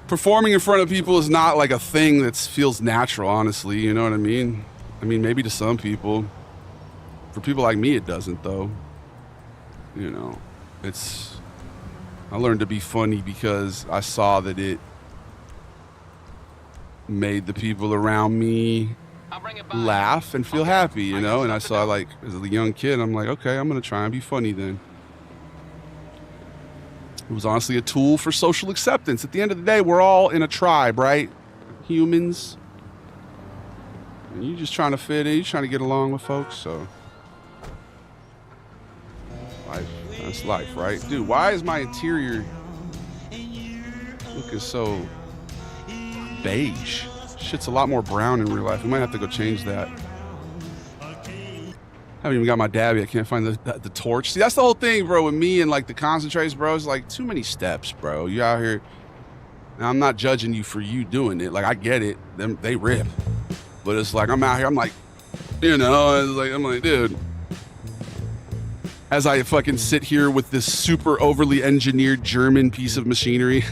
performing in front of people is not like a thing that feels natural, honestly. You know what I mean? I mean, maybe to some people. For people like me, it doesn't, though. You know, I learned to be funny because I saw that it made the people around me laugh and feel happy, you know? And I saw, like, as a young kid, I'm like, okay, I'm going to try and be funny then. It was honestly a tool for social acceptance. At the end of the day, we're all in a tribe, right? Humans. And you're just trying to fit in. You're trying to get along with folks, so. Life. That's life, right? Dude, why is my interior looking so beige? Shit's a lot more brown in real life. We might have to go change that. I haven't even got my dabby. I can't find the torch. See, that's the whole thing, bro, with me and like the concentrates, bro. It's like too many steps, bro. You out here. Now, I'm not judging you for you doing it. Like, I get it. They rip. But it's like, I'm out here. I'm like, you know, I'm like, dude. As I fucking sit here with this super overly engineered German piece of machinery.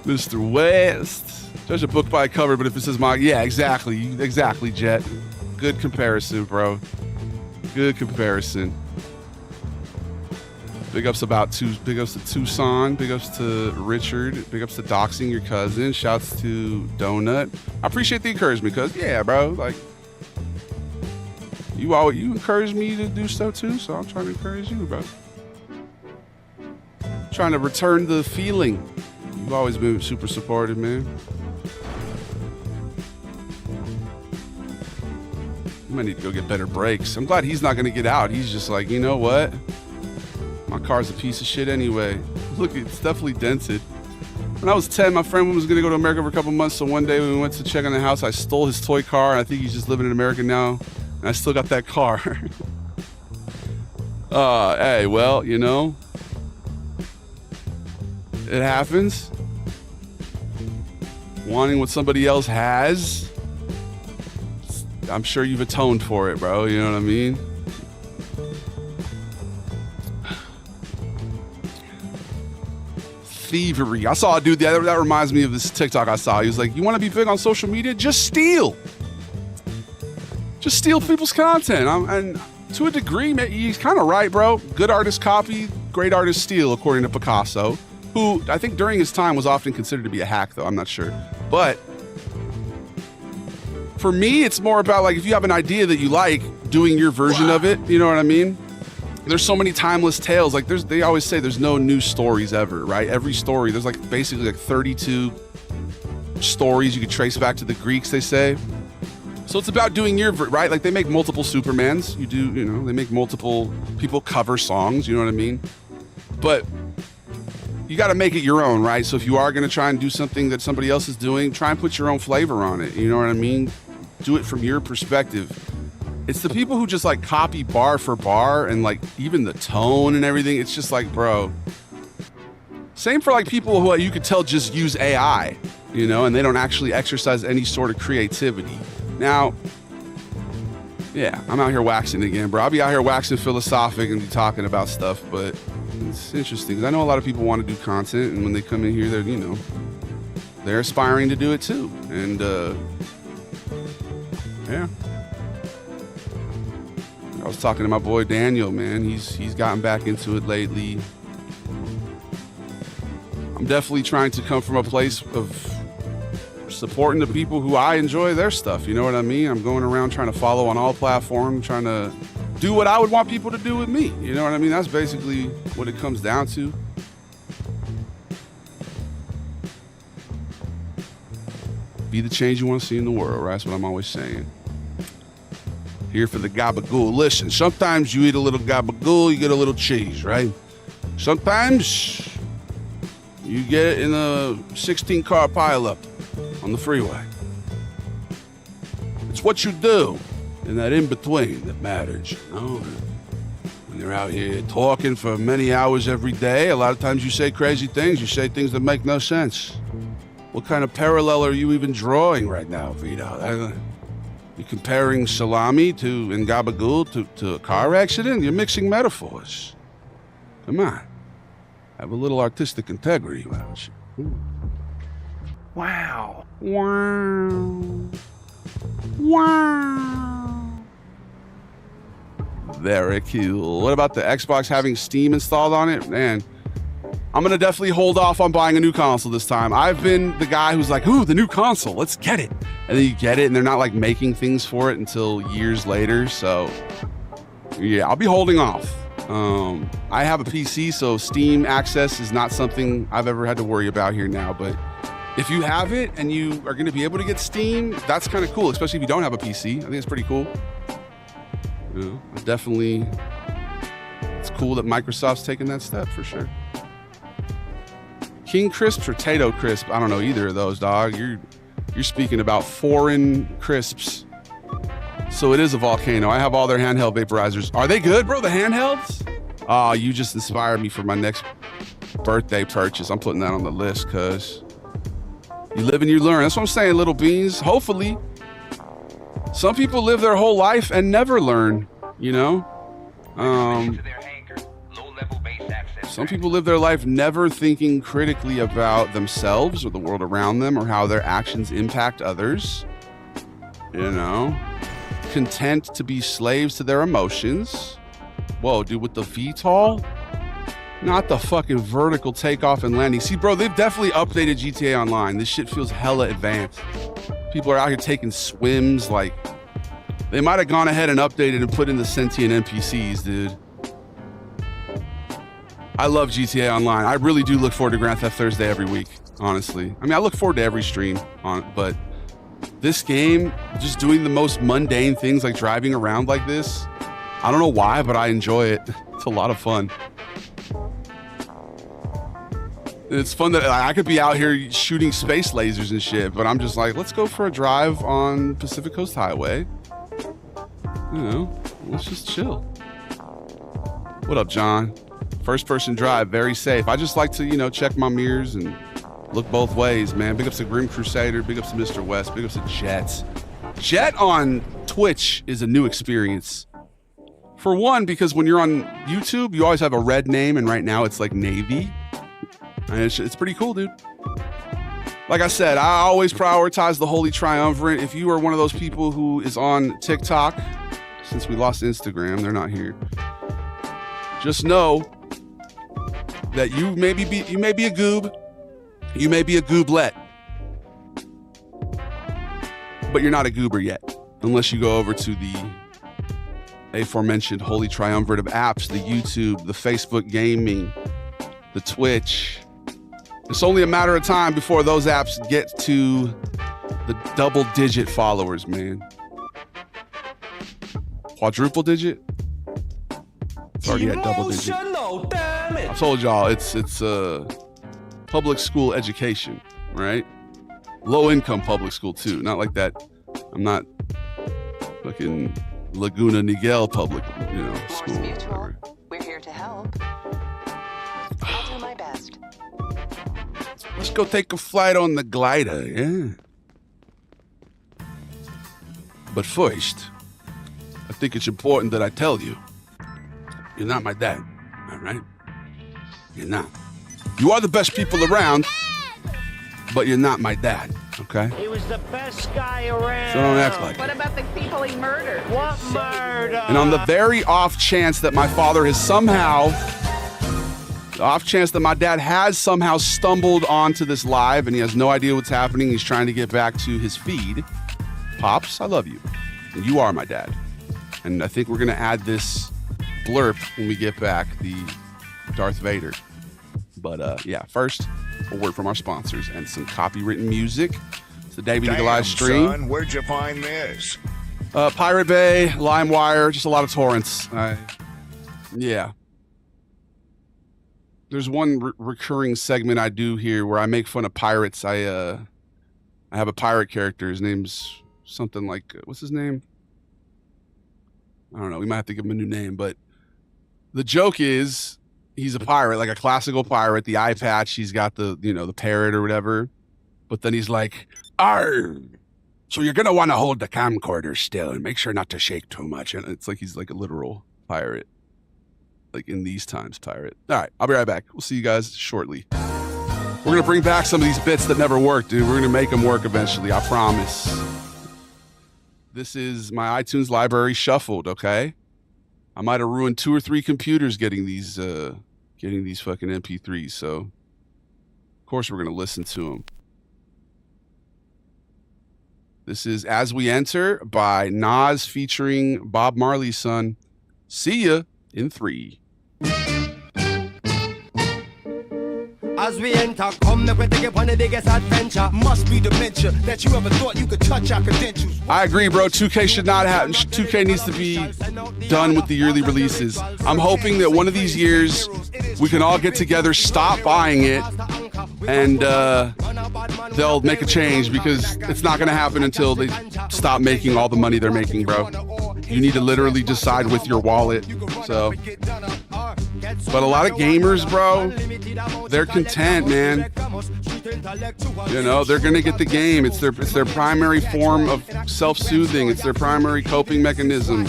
Mr. West. Judge a book by a cover, but if it says my, yeah, exactly, Jet. Good comparison, bro. Good comparison. Big ups to Tucson. Big ups to Richard. Big ups to doxing your cousin. Shouts to Donut. I appreciate the encouragement, cause yeah, bro, like you encourage me to do stuff too, so I'm trying to encourage you, bro. Trying to return the feeling. You've always been super supportive, man. I might need to go get better brakes. I'm glad he's not going to get out. He's just like, you know what? My car's a piece of shit anyway. Look, it's definitely dented. When I was 10, my friend was going to go to America for a couple months, so one day when we went to check on the house, I stole his toy car, and I think he's just living in America now, and I still got that car. Hey, well, you know, it happens. Wanting what somebody else has, I'm sure you've atoned for it, bro. You know what I mean? Thievery. I saw a dude that reminds me of this TikTok I saw. He was like, you want to be big on social media? Just steal. Just steal people's content. And to a degree, he's kind of right, bro. Good artists copy, great artists steal, according to Picasso, who I think during his time was often considered to be a hack, though. I'm not sure. But for me, it's more about like if you have an idea that you like, doing your version of it. You know what I mean? There's so many timeless tales. Like they always say there's no new stories ever, right? Every story, there's like basically like 32 stories you could trace back to the Greeks, they say. So it's about doing your, right? Like they make multiple Supermans. They make multiple people cover songs, you know what I mean? But you got to make it your own, right? So if you are going to try and do something that somebody else is doing, try and put your own flavor on it. You know what I mean? Do it from your perspective. It's the people who just like copy bar for bar and like even the tone and everything. It's just like, bro. Same for like people who you could tell just use AI, you know, and they don't actually exercise any sort of creativity. Now, yeah, I'm out here waxing again, bro. I'll be out here waxing philosophic and be talking about stuff, but it's interesting because I know a lot of people want to do content, and when they come in here, they're aspiring to do it too. And yeah. I was talking to my boy Daniel, man. He's gotten back into it lately. I'm definitely trying to come from a place of supporting the people who I enjoy their stuff. You know what I mean? I'm going around trying to follow on all platforms, trying to do what I would want people to do with me. You know what I mean? That's basically what it comes down to. Be the change you want to see in the world, right? That's what I'm always saying. Here for the gabagool. Listen, sometimes you eat a little gabagool, you get a little cheese, right? Sometimes you get it in a 16-car pileup on the freeway. It's what you do in that in-between that matters, you know? When you're out here talking for many hours every day, a lot of times you say crazy things. You say things that make no sense. What kind of parallel are you even drawing right now, Vito? You're comparing salami and gabagool to a car accident? You're mixing metaphors. Come on. Have a little artistic integrity about you. Wow. Wow. Wow. Very cool. What about the Xbox having Steam installed on it? Man, I'm going to definitely hold off on buying a new console this time. I've been the guy who's like, ooh, the new console, let's get it. And then you get it, and they're not like making things for it until years later. So, yeah, I'll be holding off. I have a PC, so Steam access is not something I've ever had to worry about here now. But if you have it and you are going to be able to get Steam, that's kind of cool, especially if you don't have a PC. I think it's pretty cool. You know, definitely, it's cool that Microsoft's taking that step for sure. King Crisps or Tato Crisp? I don't know either of those, dog. You're speaking about foreign crisps. So it is a volcano. I have all their handheld vaporizers. Are they good, bro? The handhelds? Oh, you just inspired me for my next birthday purchase. I'm putting that on the list, cuz you live and you learn. That's what I'm saying, little beans. Hopefully. Some people live their whole life and never learn, you know? Some people live their life never thinking critically about themselves or the world around them or how their actions impact others. You know? Content to be slaves to their emotions. Whoa, dude, with the VTOL? Not the fucking vertical takeoff and landing. See, bro, they've definitely updated GTA Online. This shit feels hella advanced. People are out here taking swims. Like, they might have gone ahead and updated and put in the sentient NPCs, dude. I love GTA Online. I really do look forward to Grand Theft Thursday every week, honestly. I mean, I look forward to every stream on it, but this game, just doing the most mundane things like driving around like this, I don't know why, but I enjoy it. It's a lot of fun. It's fun that I could be out here shooting space lasers and shit, but I'm just like, let's go for a drive on Pacific Coast Highway. You know, let's just chill. What up, John? First person drive, very safe. I just like to, you know, check my mirrors and look both ways, man. Big ups to Grim Crusader, big ups to Mr. West, big ups to Jet. Jet on Twitch is a new experience. For one, because when you're on YouTube, you always have a red name, and right now it's like Navy. And it's pretty cool, dude. Like I said, I always prioritize the Holy Triumvirate. If you are one of those people who is on TikTok, since we lost Instagram, they're not here. Just know that you may be a goob, you may be a gooblet, but you're not a goober yet, unless you go over to the aforementioned Holy Triumvirate of apps, the YouTube, the Facebook gaming, the Twitch. It's only a matter of time before those apps get to the double-digit followers, man. Quadruple digit? It's already at double digit. I told y'all, it's public school education, right? Low-income public school, too. Not like that. I'm not fucking Laguna Niguel public, you know, school. Mutual. We're here to help. I'll do my best. Let's go take a flight on the glider, yeah. But first, I think it's important that I tell you, you're not my dad, all right? You're not. You are the best people around, but you're not my dad, okay? He was the best guy around. So don't act like it. What about the people he murdered? What murder? And on the very off chance that my father has somehow, the off chance that my dad has somehow stumbled onto this live and he has no idea what's happening, he's trying to get back to his feed. Pops, I love you. And you are my dad. And I think we're going to add this blurb when we get back, the Darth Vader. But yeah, first, a word from our sponsors and some copywritten music. It's the Davey the Goliath stream. Son, where'd you find this? Pirate Bay, LimeWire, just a lot of torrents. Yeah. There's one recurring segment I do here where I make fun of pirates. I have a pirate character. His name's something like, what's his name? I don't know. We might have to give him a new name, but the joke is he's a pirate, like a classical pirate, the eye patch. He's got the, you know, the parrot or whatever. But then he's like, arr, So you're gonna want to hold the camcorder still and make sure not to shake too much. And it's like he's like a literal pirate, like in these times pirate. All right, I'll be right back. We'll see you guys shortly. We're gonna bring back some of these bits that never worked, dude. We're gonna make them work eventually. I promise. This is my iTunes library shuffled. Okay, I might have ruined 2 or 3 computers getting these fucking MP3s. So of course we're gonna listen to them. This is As We Enter by Nas featuring Bob Marley's son. See ya in 3. As we enter, come make we take it on the biggest adventure. Must be dementia that you ever thought you could touch our credentials. I agree, bro. 2K should not have. 2K needs to be done with the yearly releases. I'm hoping that one of these years we can all get together, stop buying it, and they'll make a change, because it's not going to happen until they stop making all the money they're making, bro. You need to literally decide with your wallet. So, but a lot of gamers, bro, they're content, man. You know, they're gonna get the game. It's their primary form of self-soothing. It's their primary coping mechanism.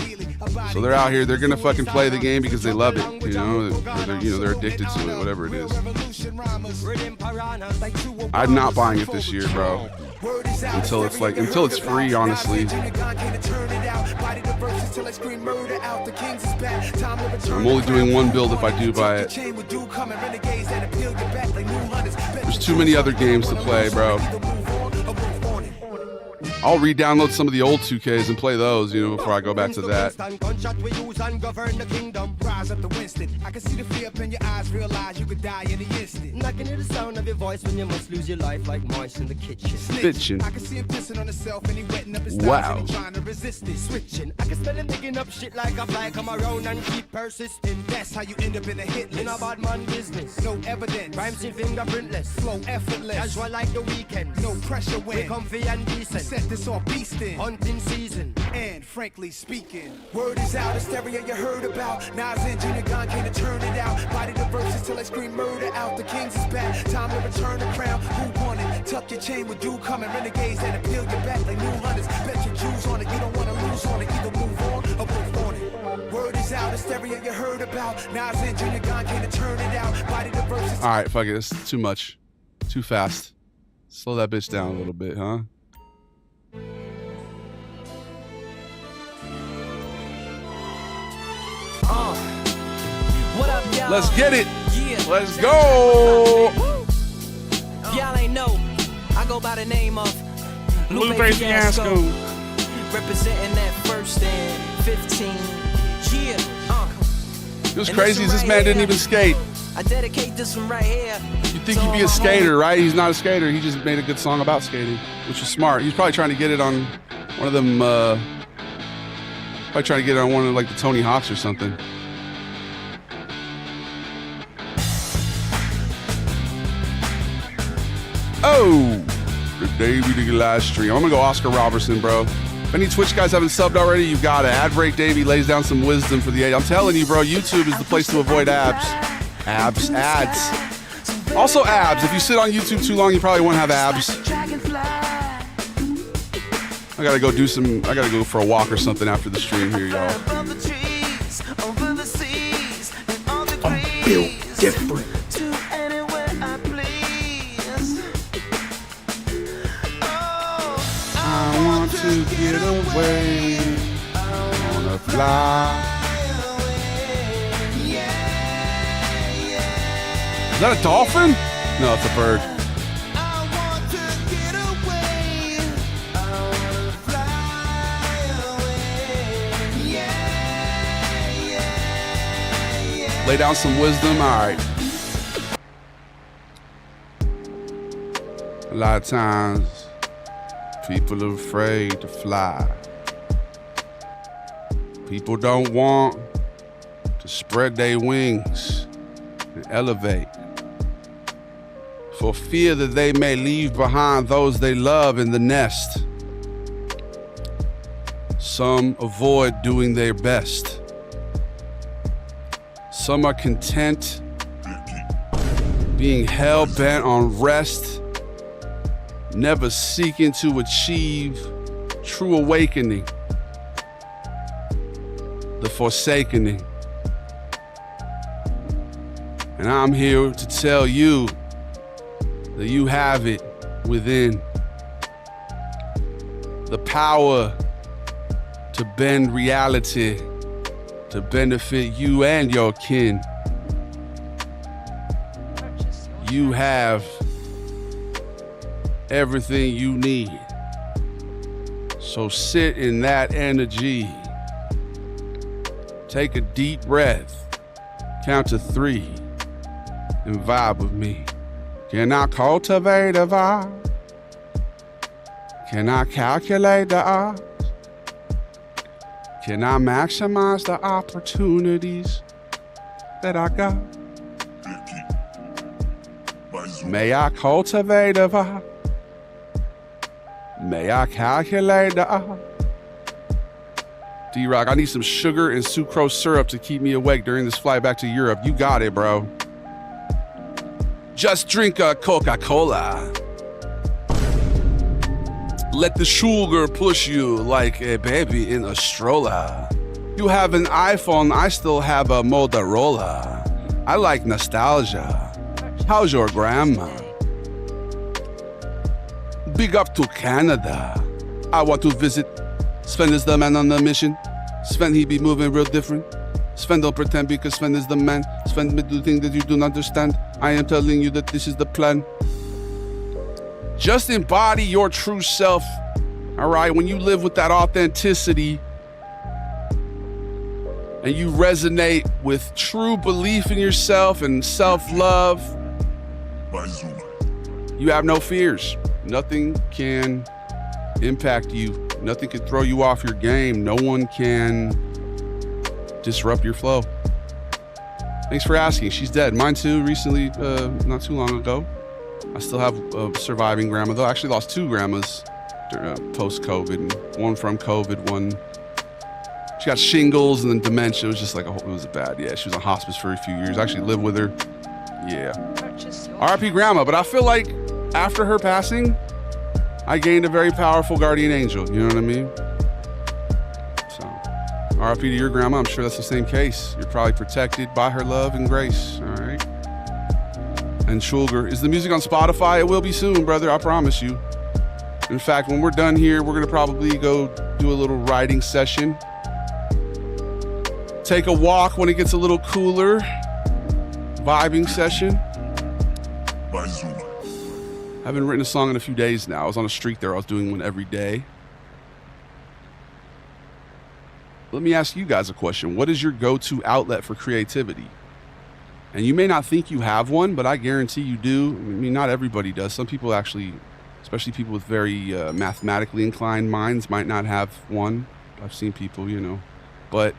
So they're out here. They're gonna fucking play the game because they love it. You know, they're addicted to it. Whatever it is. I'm not buying it this year, bro. Until it's free, honestly. I'm only doing one build if I do buy it. There's too many other games to play, bro. I'll re-download some of the old 2Ks and play those, you know, before I go back to that. I can see the fear up in your eyes, realize you could die in the instant. I can hear the sound of your voice when you must lose your life like mice in the kitchen. Bitchin'. I can see him pissing on himself and he wetting up his wow. and trying to resist it. Switching. I can smell him digging up shit like a fly, come around and keep persisting. That's how you end up in a hit list. In a bad man business. No evidence. Rhymes in fingerprintless. Flow effortless. Casual like the weekend. No pressure when. We're comfy and decent. Set this all beastin'. Hunting season. And frankly speaking, word is out, hysteria you heard about. Nas and Junior Gun came to turn it out. Body the verses till I scream murder out. The Kings is back. Time to return the crown. Who won it? Tuck your chain with you coming. Renegades that appeal your back like new hunters. Bet your Jews on it. You don't want to lose on it. Either move on or move on it. Word is out, hysteria you heard about. Nas and Junior Gun came to turn it out. Body the verses. All right, fuck it. It's too much. Too fast. Slow that bitch down a little bit, huh? What up, y'all? Let's get it. Yeah. Let's go. Y'all ain't know. I go by the name of Lupe Fiasco. Representing that first and 15. Yeah. It was crazy. This man didn't even skate. I dedicate this one right here. You'd think he'd be a skater, right? He's not a skater. He just made a good song about skating, which is smart. He's probably trying to get it on one of them. Probably trying to get it on one of like the Tony Hawks or something. Oh, today we did a live stream. I'm gonna go Oscar Robertson, bro. If any Twitch guys haven't subbed already, you've got it. Ad Break Davey lays down some wisdom for the age. I'm telling you, bro, YouTube is the place to avoid ads. Also abs. If you sit on YouTube too long, you probably won't have abs. I gotta go for a walk or something after the stream here, y'all. I'm built different. I want to get away. I wanna fly. Is that a dolphin? No, it's a bird. Lay down some wisdom. All right. A lot of times, people are afraid to fly. People don't want to spread their wings and elevate, for fear that they may leave behind those they love in the nest. Some avoid doing their best. Some are content being hell-bent on rest, never seeking to achieve true awakening, the forsakening. And I'm here to tell you that you have it within. The power to bend reality to benefit you and your kin. You have everything you need. So sit in that energy. Take a deep breath. Count to 3 and vibe with me. Can I cultivate a vibe? Can I calculate the odds? Can I maximize the opportunities that I got? May I cultivate a vibe? May I calculate the odds? D-Rock, I need some sugar and sucrose syrup to keep me awake during this flight back to Europe. You got it, bro. Just drink a Coca-Cola. Let the sugar push you like a baby in a stroller. You have an iPhone, I still have a Motorola. I like nostalgia. How's your grandma? Big up to Canada. I want to visit. Sven is the man on the mission. Sven, he be moving real different. Sven don't pretend because Sven is the man. Sven do things that you don't understand. I am telling you that this is the plan. Just embody your true self, all right? When you live with that authenticity and you resonate with true belief in yourself and self-love, you have no fears. Nothing can impact you. Nothing can throw you off your game. No one can disrupt your flow. Thanks for asking. She's dead. Mine too, recently, not too long ago. I still have a surviving grandma, though. I actually lost 2 grandmas post-COVID. One from COVID, one... She got shingles and then dementia. It was just like, it was bad. Yeah, she was on hospice for a few years. I actually lived with her. Yeah. R.I.P. grandma, but I feel like after her passing, I gained a very powerful guardian angel. You know what I mean? So, R.I.P. to your grandma. I'm sure that's the same case. You're probably protected by her love and grace. All right? And sugar. Is the music on Spotify? It will be soon, brother. I promise you. In fact, when we're done here, we're going to probably go do a little writing session. Take a walk when it gets a little cooler. Vibing session. I haven't written a song in a few days now. I was on a streak there. I was doing one every day. Let me ask you guys a question. What is your go-to outlet for creativity? And you may not think you have one, but I guarantee you do. I mean, not everybody does. Some people actually, especially people with very mathematically inclined minds, might not have one. I've seen people, you know. But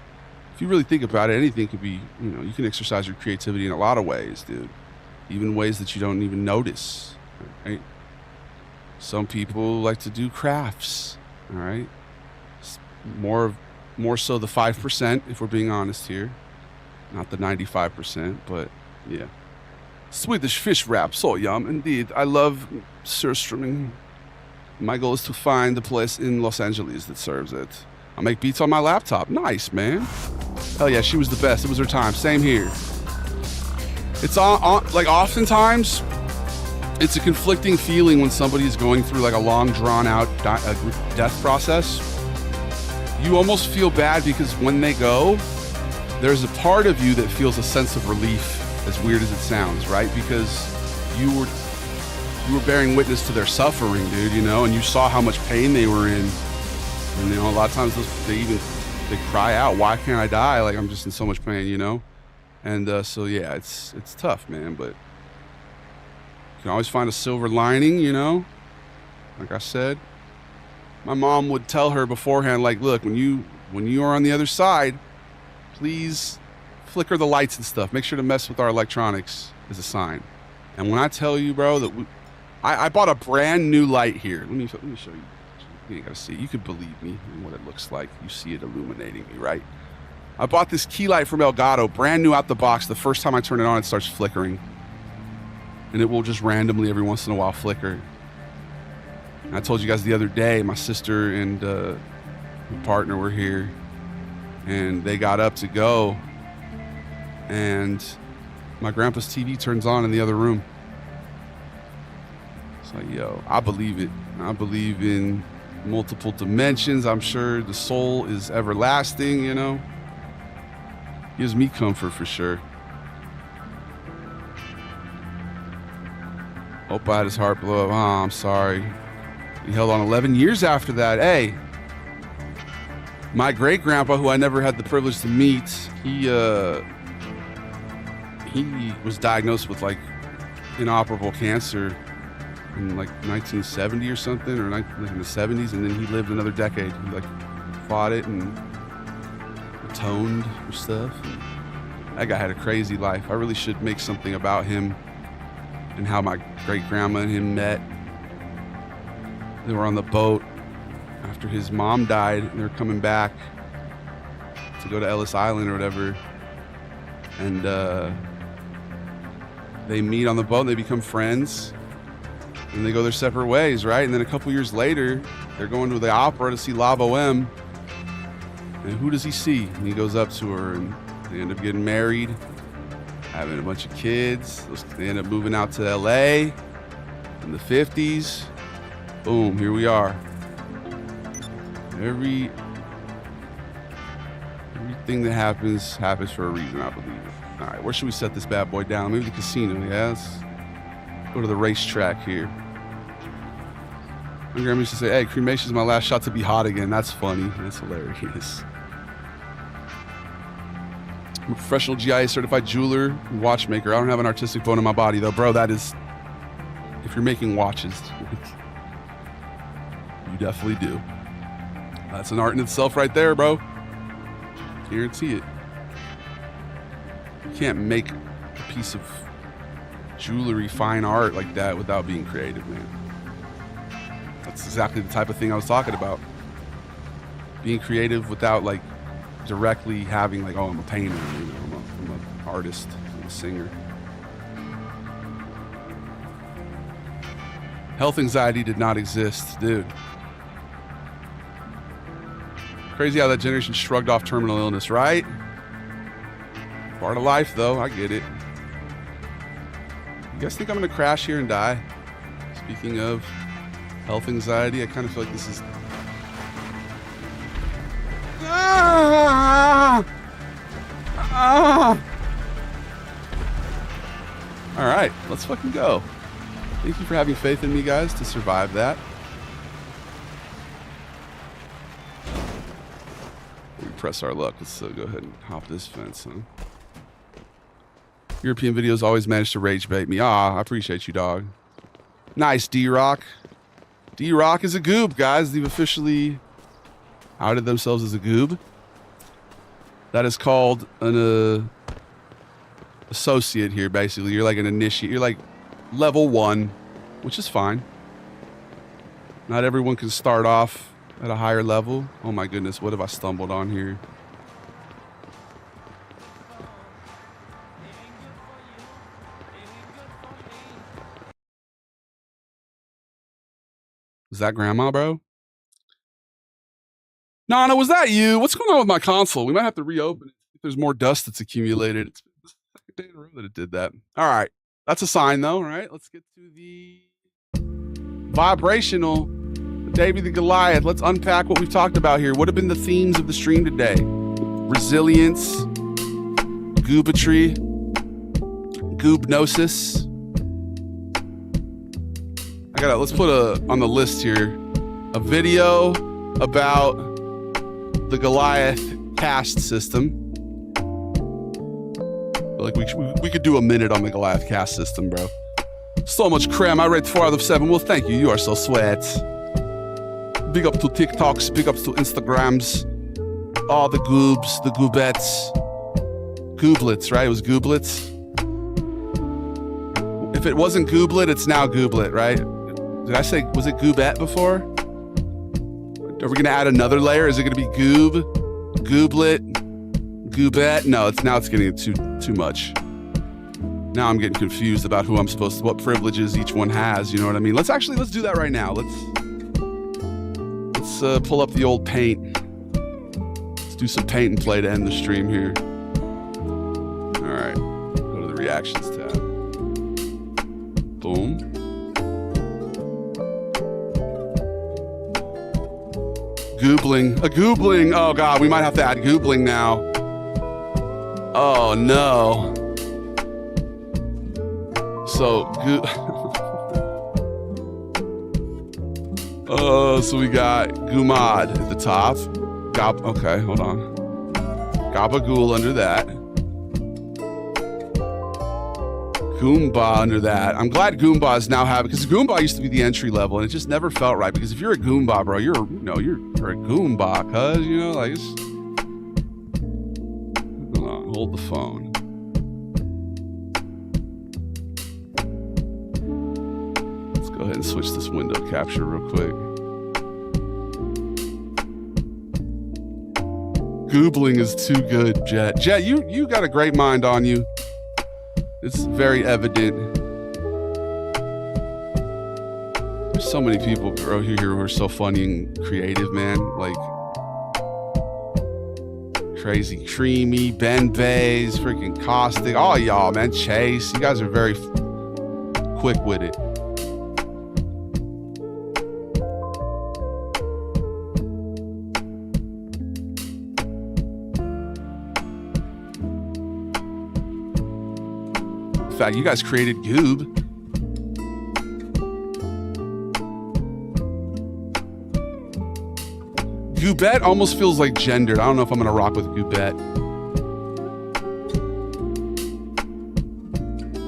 if you really think about it, anything could be, you know, you can exercise your creativity in a lot of ways, dude. Even ways that you don't even notice, right? Some people like to do crafts, all right? More so the 5%, if we're being honest here. Not the 95%, but yeah. Swedish fish wrap, so yum. Indeed, I love surströmming. My goal is to find a place in Los Angeles that serves it. I make beats on my laptop. Nice, man. Hell yeah, she was the best. It was her time. Same here. It's like oftentimes, it's a conflicting feeling when somebody is going through like a long drawn out death process. You almost feel bad because when they go, there's a part of you that feels a sense of relief, as weird as it sounds, right? Because you were bearing witness to their suffering, dude, you know, and you saw how much pain they were in. And, you know, a lot of times they cry out, why can't I die? Like, I'm just in so much pain, you know? And so, yeah, it's tough, man, but you can always find a silver lining, you know? Like I said, my mom would tell her beforehand, like, look, when you are on the other side, please flicker the lights and stuff. Make sure to mess with our electronics as a sign. And when I tell you, bro, that I bought a brand new light here. Let me show you. You ain't gotta see it. You can believe me in what it looks like. You see it illuminating me, right? I bought this key light from Elgato, brand new out the box. The first time I turn it on, it starts flickering. And it will just randomly every once in a while flicker. I told you guys the other day, my sister and my partner were here, and they got up to go, and my grandpa's TV turns on in the other room. It's like, yo, I believe it. I believe in multiple dimensions. I'm sure the soul is everlasting, you know. Gives me comfort for sure. Hope I had his heart blow up. Oh, I'm sorry. He held on 11 years after that. Hey, my great grandpa, who I never had the privilege to meet, he was diagnosed with like inoperable cancer in like 1970 or something, or like in the 70s, and then he lived another decade. He like fought it and atoned for stuff. And that guy had a crazy life. I really should make something about him and how my great grandma and him met. They were on the boat after his mom died, and they were coming back to go to Ellis Island or whatever, and they meet on the boat and they become friends, and they go their separate ways, right? And then a couple years later, they're going to the opera to see La Boheme, and who does he see? And he goes up to her, and they end up getting married, having a bunch of kids. They end up moving out to LA in the 50s. Boom, here we are. Everything that happens for a reason, I believe. All right, where should we set this bad boy down? Maybe the casino, yes? Go to the racetrack here. My grandma used to say, hey, cremation is my last shot to be hot again. That's funny. That's hilarious. I'm a professional GIA certified jeweler and watchmaker. I don't have an artistic bone in my body, though. Bro, that is... If you're making watches, you definitely do. That's an art in itself right there, bro. Guarantee it. You can't make a piece of jewelry, fine art like that without being creative, man. That's exactly the type of thing I was talking about. Being creative without like directly having like, oh, I'm a painter, you know, I'm an artist, I'm a singer. Health anxiety did not exist, dude. Crazy how that generation shrugged off terminal illness, right? Part of life, though. I get it. You guys think I'm gonna crash here and die? Speaking of health anxiety, I kind of feel like this is... All right, let's fucking go. Thank you for having faith in me, guys, to survive that. Press our luck. Let's go ahead and hop this fence, huh? European videos always manage to rage bait me. Ah, I appreciate you, dog. Nice, D-Rock. D-Rock is a goob, guys. They've officially outed themselves as a goob. That is called an associate here, basically. You're like an initiate. You're like level 1, which is fine. Not everyone can start off at a higher level. Oh my goodness, what have I stumbled on here? Is that grandma, bro? Nana, was that you? What's going on with my console? We might have to reopen it if there's more dust that's accumulated. It's been the second day in a row that it did that. All right, that's a sign though, right? Let's get to the vibrational David the Goliath. Let's unpack what we've talked about here. What have been the themes of the stream today? Resilience, goobetry, goobnosis. Let's put on the list here a video about the Goliath caste system. Like we could do a minute on the Goliath caste system, bro. So much creme. I rate 4 out of 7. Well, thank you. You are so sweat. Big up to TikToks, big ups to Instagrams, all the goobs, the goobettes, gooblets, right? It was gooblets. If it wasn't gooblet, it's now gooblet, right? Did I say, was it goobette before? Are we gonna add another layer? Is it gonna be goob, gooblet, goobette? No, it's getting too much. Now I'm getting confused about what privileges each one has. You know what I mean? Let's do that right now. Let's pull up the old paint. Let's do some paint and play to end the stream here. All right, go to the reactions tab. Boom. Goobling. A goobling. Oh God, we might have to add goobling now. Oh no. So, so we got Gumad at the top. Okay, hold on. Gabagool under that. Goomba under that. I'm glad Goombas now have it, because Goomba used to be the entry level, and it just never felt right. Because if you're a Goomba, bro, you're a Goomba, cuz, you know, like, hold on, hold the phone. Let's go ahead and switch this window capture real quick. Googling is too good, Jet. Jet, you got a great mind on you. It's very evident. There's so many people over here who are so funny and creative, man. Like Crazy Creamy, Ben Bays, freaking Caustic. All y'all, man. Chase. You guys are very quick with it. In fact, you guys created Goob. Goobette almost feels like gendered. I don't know if I'm gonna rock with Goobette.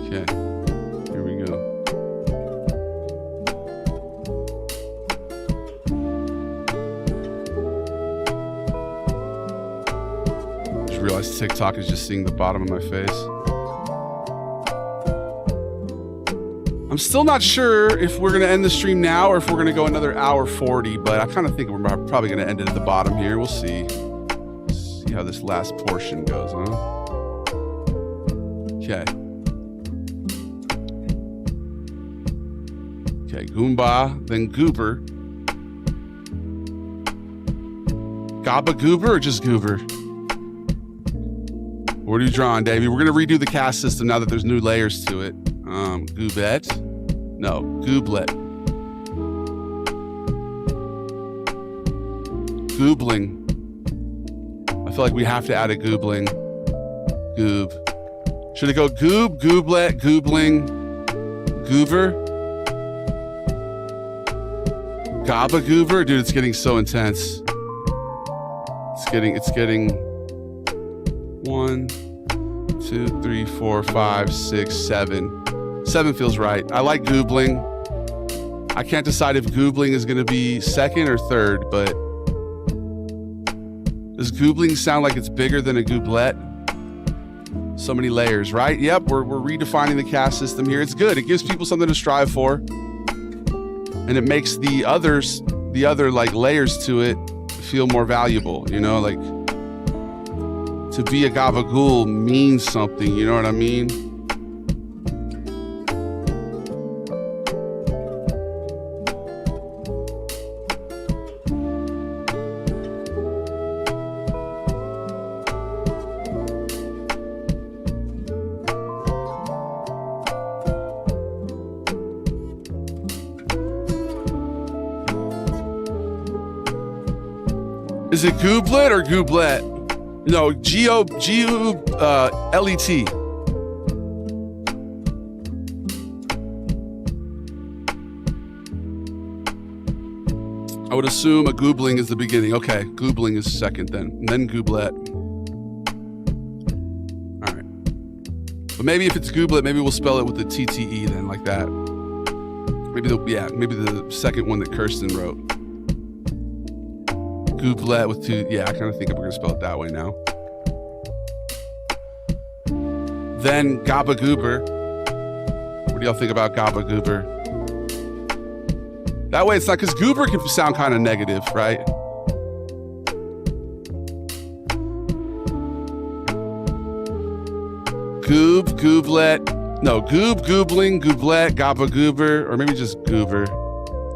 Okay, here we go. Just realized TikTok is just seeing the bottom of my face. I'm still not sure if we're going to end the stream now or if we're going to go another hour 40, but I kind of think we're probably going to end it at the bottom here. We'll see. See how this last portion goes, huh? Okay. Okay, Goomba, then Goober. Gaba Goober or just Goober? What are you drawing, Davey? We're going to redo the cast system now that there's new layers to it. Goobette. No, Gooblet. Goobling. I feel like we have to add a Goobling. Goob. Should it go Goob, Gooblet, Goobling, Goober? Gaba Goober? Dude, it's getting so intense. It's getting 1, 2, 3, 4, 5, 6, 7. 7 feels right. I like Goobling. I can't decide if Goobling is going to be second or third, but does Goobling sound like it's bigger than a Gooblet? So many layers, right? Yep, we're redefining the caste system here. It's good. It gives people something to strive for, and it makes the other like layers to it feel more valuable. You know, like to be a Gabagool means something. You know what I mean? Is it Gooblet or Gooblet? No, G-O-G-U-L-E-T. I would assume a Goobling is the beginning. Okay, Goobling is second then. And then Gooblet. All right. But maybe if it's Gooblet, maybe we'll spell it with the T-T-E then, like that. Maybe the second one that Kirsten wrote. Gooblet with two. Yeah, I kind of think we're going to spell it that way now. Then Gaba Goober. What do y'all think about Gaba Goober? That way it's not, because Goober can sound kind of negative, right? Goob, Gooblet. No, Goob, Goobling, Gooblet, Gaba Goober, or maybe just Goober.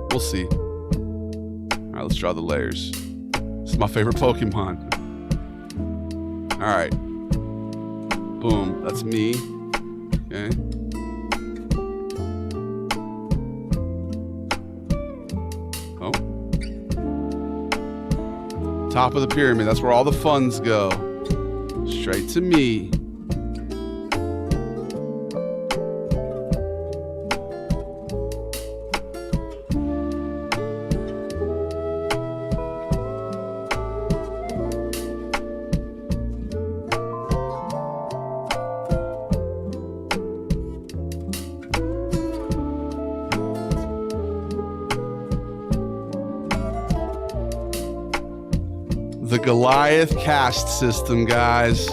We'll see. right, let's draw the layers. This is my favorite Pokemon. All right. Boom. That's me. Okay. Oh. Top of the pyramid. That's where all the funds go. Straight to me. The Goliath caste system, guys.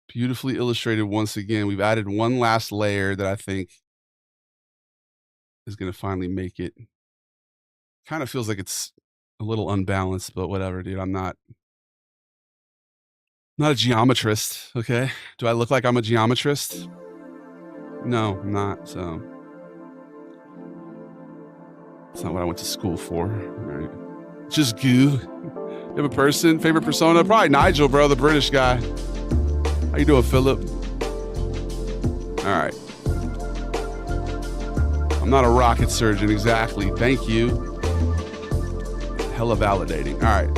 Beautifully illustrated once again. We've added one last layer that I think is going to finally make it. Kind of feels like it's a little unbalanced, but whatever, dude. I'm not a geometrist, okay? Do I look like I'm a geometrist? No, I'm not, so. That's not what I went to school for, right? Just goo. You have a person, favorite persona? Probably Nigel, bro, the British guy. How you doing, Philip? All right. I'm not a rocket surgeon, exactly. Thank you. Hella validating. All right.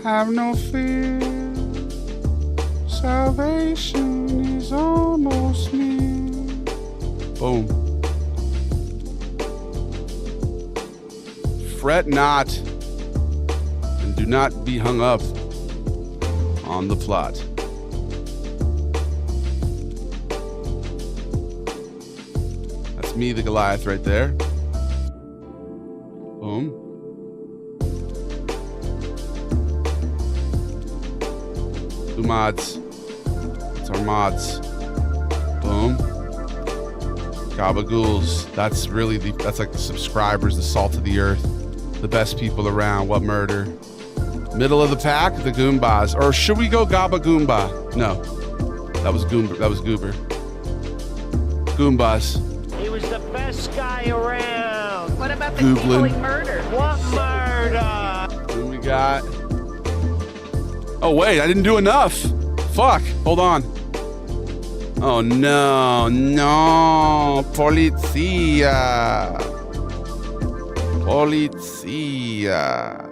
Have no fear, salvation is almost near. Boom. Fret not, and do not be hung up on the plot. That's me, the Goliath, right there. Boom. Two mods. That's our mods. Boom. Gabagools. That's really that's like the subscribers, the salt of the earth, the best people around. What murder? Middle of the pack, the Goombas. Or should we go Gabagoomba? No. That was Goober. That was Goober. Goombas. He was the best guy around. What about the Googling. people he murdered? What murder? Who we got? Oh, wait, I didn't do enough. Fuck. Hold on. Oh, no. No. Polizia. Polizia.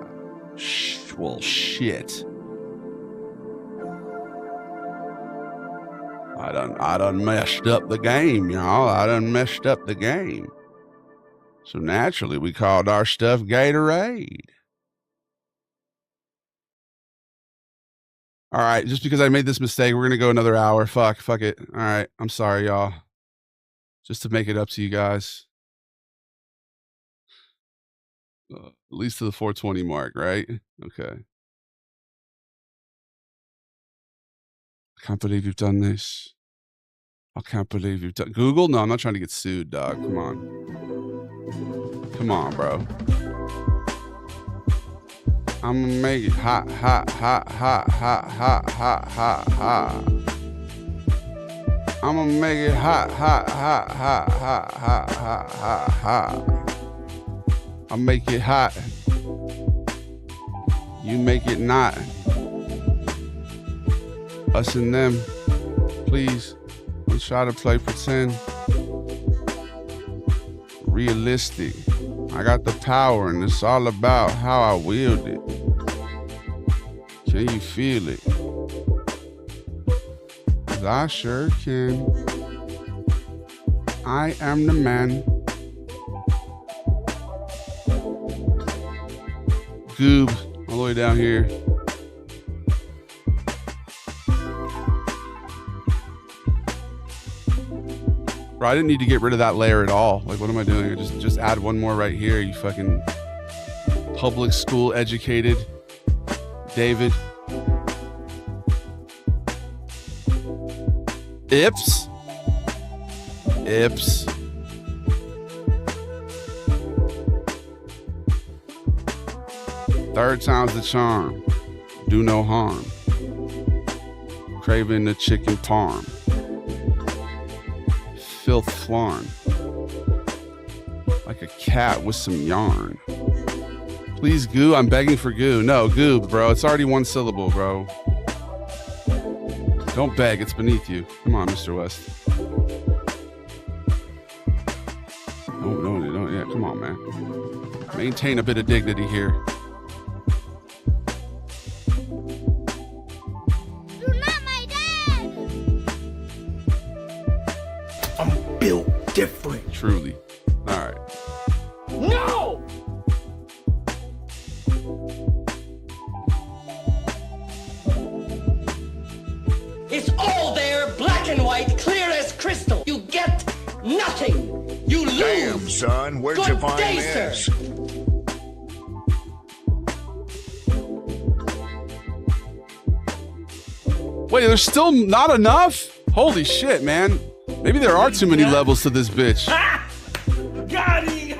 Well, shit. I done messed up the game, y'all. I done messed up the game. So naturally, we called our stuff Gatorade. All right, just because I made this mistake, we're going to go another hour. Fuck it. All right, I'm sorry, y'all. Just to make it up to you guys. At least to the 420 mark, right? Okay. I can't believe you've done this. I can't believe you've done... Google? No, I'm not trying to get sued, dog. Come on. Come on, bro. I'm gonna make it hot, hot, hot, hot, hot, hot, hot, hot, hot. I'm gonna make it hot, hot, hot, hot, hot, hot, hot, hot, hot. I'll make it hot. You make it not. Us and them. Please, don't try to play pretend. Realistic. I got the power and it's all about how I wield it. Can you feel it? 'Cause I sure can. I am the man. Goob all the way down here. Bro, I didn't need to get rid of that layer at all. Like, what am I doing? Just add one more right here, you fucking public school educated David. Ips. Ips. Third time's the charm. Do no harm. Craving the chicken parm. Filth flarn. Like a cat with some yarn. Please goo, I'm begging for goo. No, goob, bro. It's already one syllable, bro. Don't beg, it's beneath you. Come on, Mr. West. Don't, yeah, come on, man. Maintain a bit of dignity here. You're not my dad! I'm built different. Truly. All right. No! It's all there, black and white, clear as crystal. You get nothing. You lose. Damn, son, where'd you find this? Wait, there's still not enough? Holy shit, man. Maybe there are too many levels to this bitch. Got him!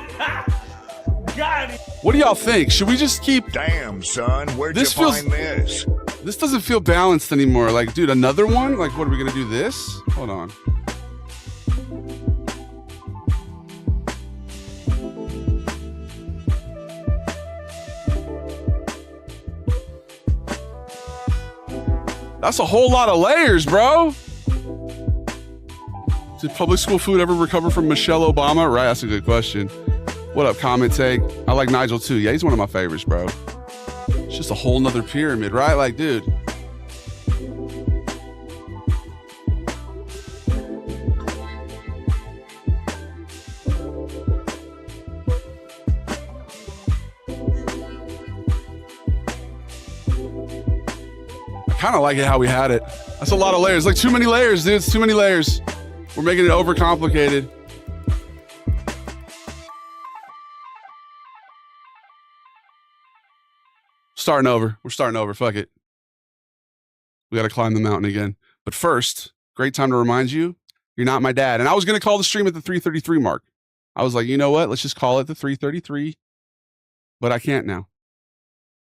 Got him! What do y'all think? Should we just keep... Damn, son, where'd you find this? This doesn't feel balanced anymore. Like, dude, another one? Like, what, are we gonna do this? Hold on. That's a whole lot of layers, bro. Did public school food ever recover from Michelle Obama? Right, that's a good question. What up, comment take? I like Nigel too. Yeah, he's one of my favorites, bro. It's just a whole nother pyramid, right? Like, dude. I kind of like it how we had it. That's a lot of layers. Like, too many layers, dude. It's too many layers. We're making it overcomplicated. Starting over. We're starting over. Fuck it. We got to climb the mountain again. But first, great time to remind you, you're not my dad. And I was going to call the stream at the 3:33 mark. I was like, you know what? Let's just call it the 3:33. But I can't now.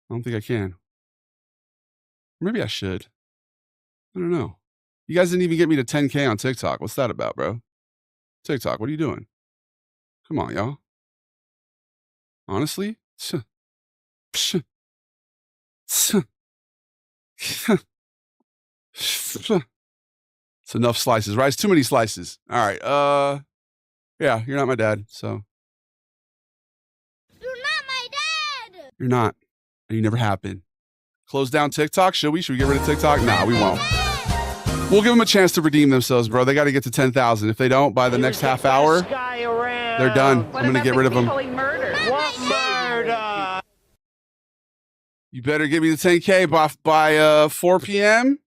I don't think I can. Maybe I should. I don't know. You guys didn't even get me to 10K on TikTok. What's that about, bro? TikTok, what are you doing? Come on, y'all. Honestly? It's enough slices, right? It's too many slices. All right. Yeah, you're not my dad, so. You're not my dad! You're not. And you never have been. Close down TikTok? Should we? Should we get rid of TikTok? Nah, we won't. We'll give them a chance to redeem themselves, bro. They got to get to 10,000. If they don't, by the next half hour, they're done. I'm going to get rid of them. What murder? You better give me the 10K by 4 p.m.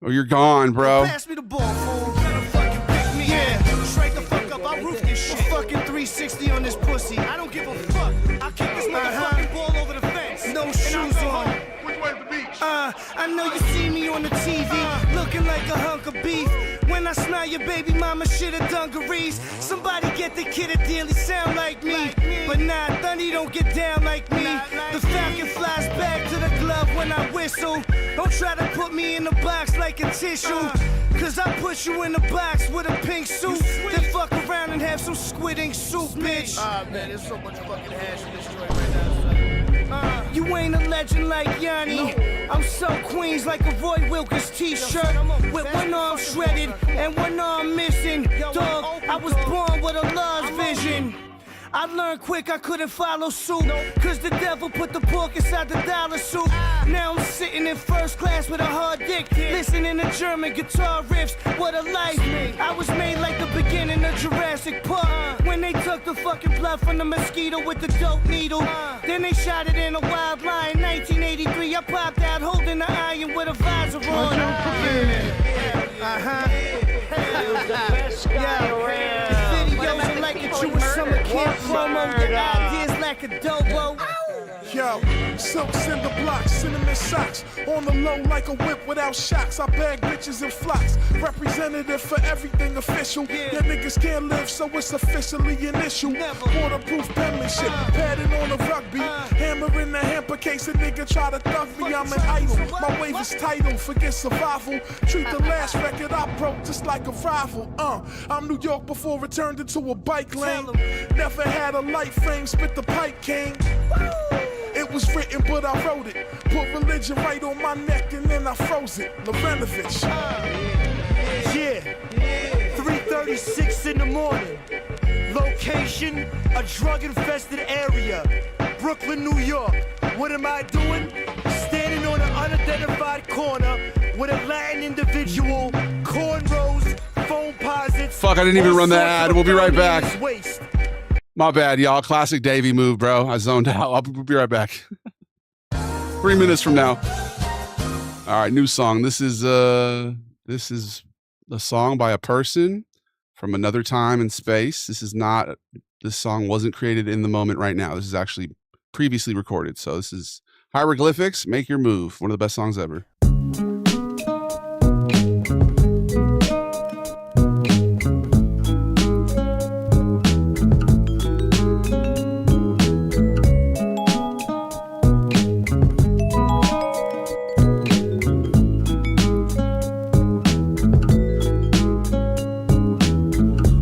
or you're gone, bro. Pass me the ball, fool. Better fucking pick me. Yeah, straight the fuck up. I'll roof this shit. Fucking 360 on this pussy. I don't give a fuck. I'll kick this motherfucking ball over the fence. No shoes on. Which way's the beach? I know you see me on the TV, looking like a hunk of beef. When I smell your baby mama shit at dungarees, somebody get the kid a deal, he sound like me. But nah, Thundy don't get down like me. The Falcon flies back to the glove when I whistle. Don't try to put me in the box like a tissue, cause I put you in the box with a pink suit. Then fuck around and have some squid ink soup, bitch. Ah, man, there's so much fucking hash in this joint right now, son. You ain't a legend like Yanni. I'm so Queens like a Roy Wilkins t-shirt, with one arm shredded and one arm missing. Dog, I was born with a large vision. I learned quick I couldn't follow suit. Cause the devil put the pork inside the dollar suit. Now I'm sitting in first class with a hard dick, listening to German guitar riffs. What a life. I was made like the beginning of Jurassic Park. When they took the fucking blood from the mosquito with the dope needle. Then they shot it in a wild line. 1983, I popped out holding the iron with a visor on. Videos are like a Jewish summer camp promo. Your ideas like adobo. Yo, silks in the blocks, cinnamon socks. On the low like a whip without shocks. I bag bitches in flocks. Representative for everything official. Yeah, niggas can't live, so it's officially an issue. Waterproof penmanship, padded on a rugby. Hammer in the hamper case a nigga try to thug me. I'm an idol. My wave is title, forget survival. Treat the last record I broke just like a rival. I'm New York before it turned into a bike lane. Never had a light frame, spit the pipe king. It was written, but I wrote it. Put religion right on my neck and then I froze it. Lorenovich. Yeah, 3:36 in the morning. Location, a drug-infested area. Brooklyn, New York. What am I doing? Standing on an unidentified corner with a Latin individual, cornrows, phone posits. Fuck, I didn't even run the ad. We'll be right back. My bad, y'all. Classic Davey move, bro. I zoned out. I'll be right back. 3 minutes from now. All right, new song. This is a song by a person from another time and space. This song wasn't created in the moment right now. This is actually previously recorded. So this is Hieroglyphics, Make Your Move. One of the best songs ever.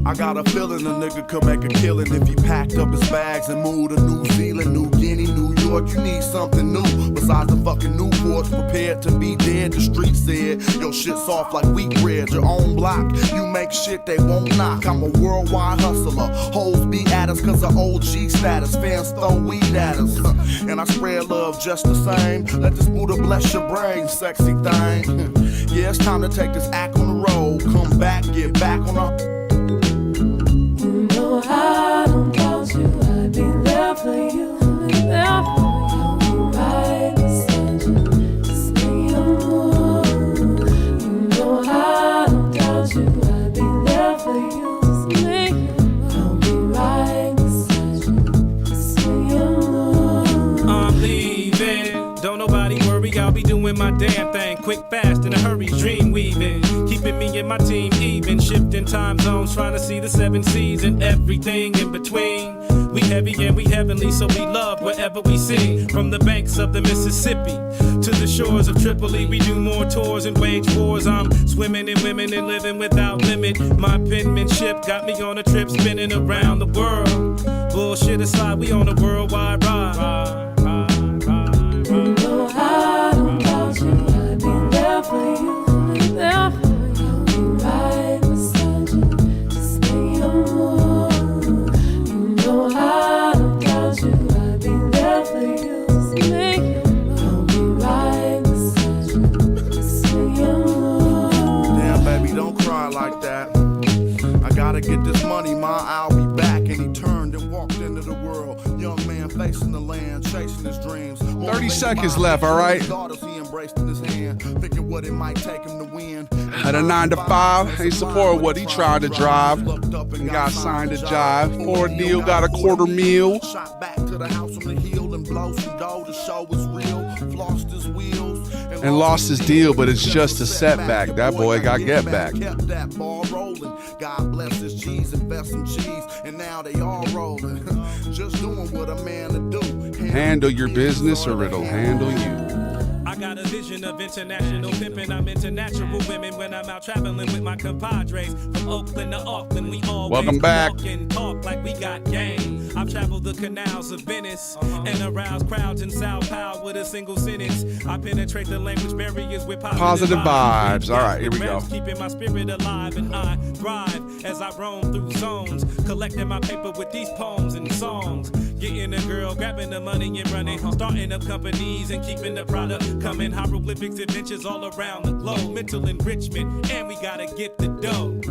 I got a feeling a nigga could make a killing if he packed up his bags and moved to New Zealand, New Guinea, New York. You need something new besides the fucking Newports. Prepared to be dead, the street said. Your shit soft like wheat bread, your own block. You make shit they won't knock. I'm a worldwide hustler. Hoes be at us cause of OG status. Fans throw weed at us. And I spread love just the same. Let this Buddha bless your brain, sexy thing. Yeah, it's time to take this act on the road. Come back, get back on our... I don't doubt you, I'd be there for you, there for you. I'll be right beside you, just make your move. You know I don't doubt you, I'd be there for you, just make your move. I'll be right beside you, just make your move. I'm leaving, don't nobody worry, I'll be doing my damn thing. Quick, fast, in a hurry, dream weaving. Keeping me and my team even, shifting time zones, trying to see the 7 seas and everything in between. We heavy and we heavenly, so we love wherever we see. From the banks of the Mississippi to the shores of Tripoli, we do more tours and wage wars. I'm swimming in women and living without limit. My penmanship got me on a trip spinning around the world. Bullshit aside, we on a worldwide ride. You know I don't doubt you, I'd be there for you, there for you. Gotta get this money, I'll be back. And he turned and walked into the world. Young man facing the land, chasing his dreams. 30 seconds left, all right? He embraced in his hand, thinking what it might take him to win. At a 9 to 5, he support what he tried to drive. And got signed to jive. For a deal, got a $250,000. Shot back to the house on the hill and blow some dough. The show was real. Flossed his wheels. And lost his deal, but it's just a setback. That boy got get back. Kept that ball rolling. God bless his cheese, invest some cheese, and now they all rolling. Just doing what a man to do. Handle your business or it'll handle you. I got a vision Definition of international pimping. I'm into natural women when I'm out traveling with my compadres. From Oakland to Auckland, we always Welcome back. walk and talk like we got game. I've traveled the canals of Venice and aroused crowds in Sao Paulo with a single sentence. I penetrate the language barriers with Positive vibes. All right, here we go. Keeping my spirit alive and I thrive as I roam through zones, collecting my paper with these poems and songs. Getting a girl, grabbing the money and running, starting up companies and keeping the product coming. Hieroglyphics, adventures all around the globe, mental enrichment, and we gotta get the dough.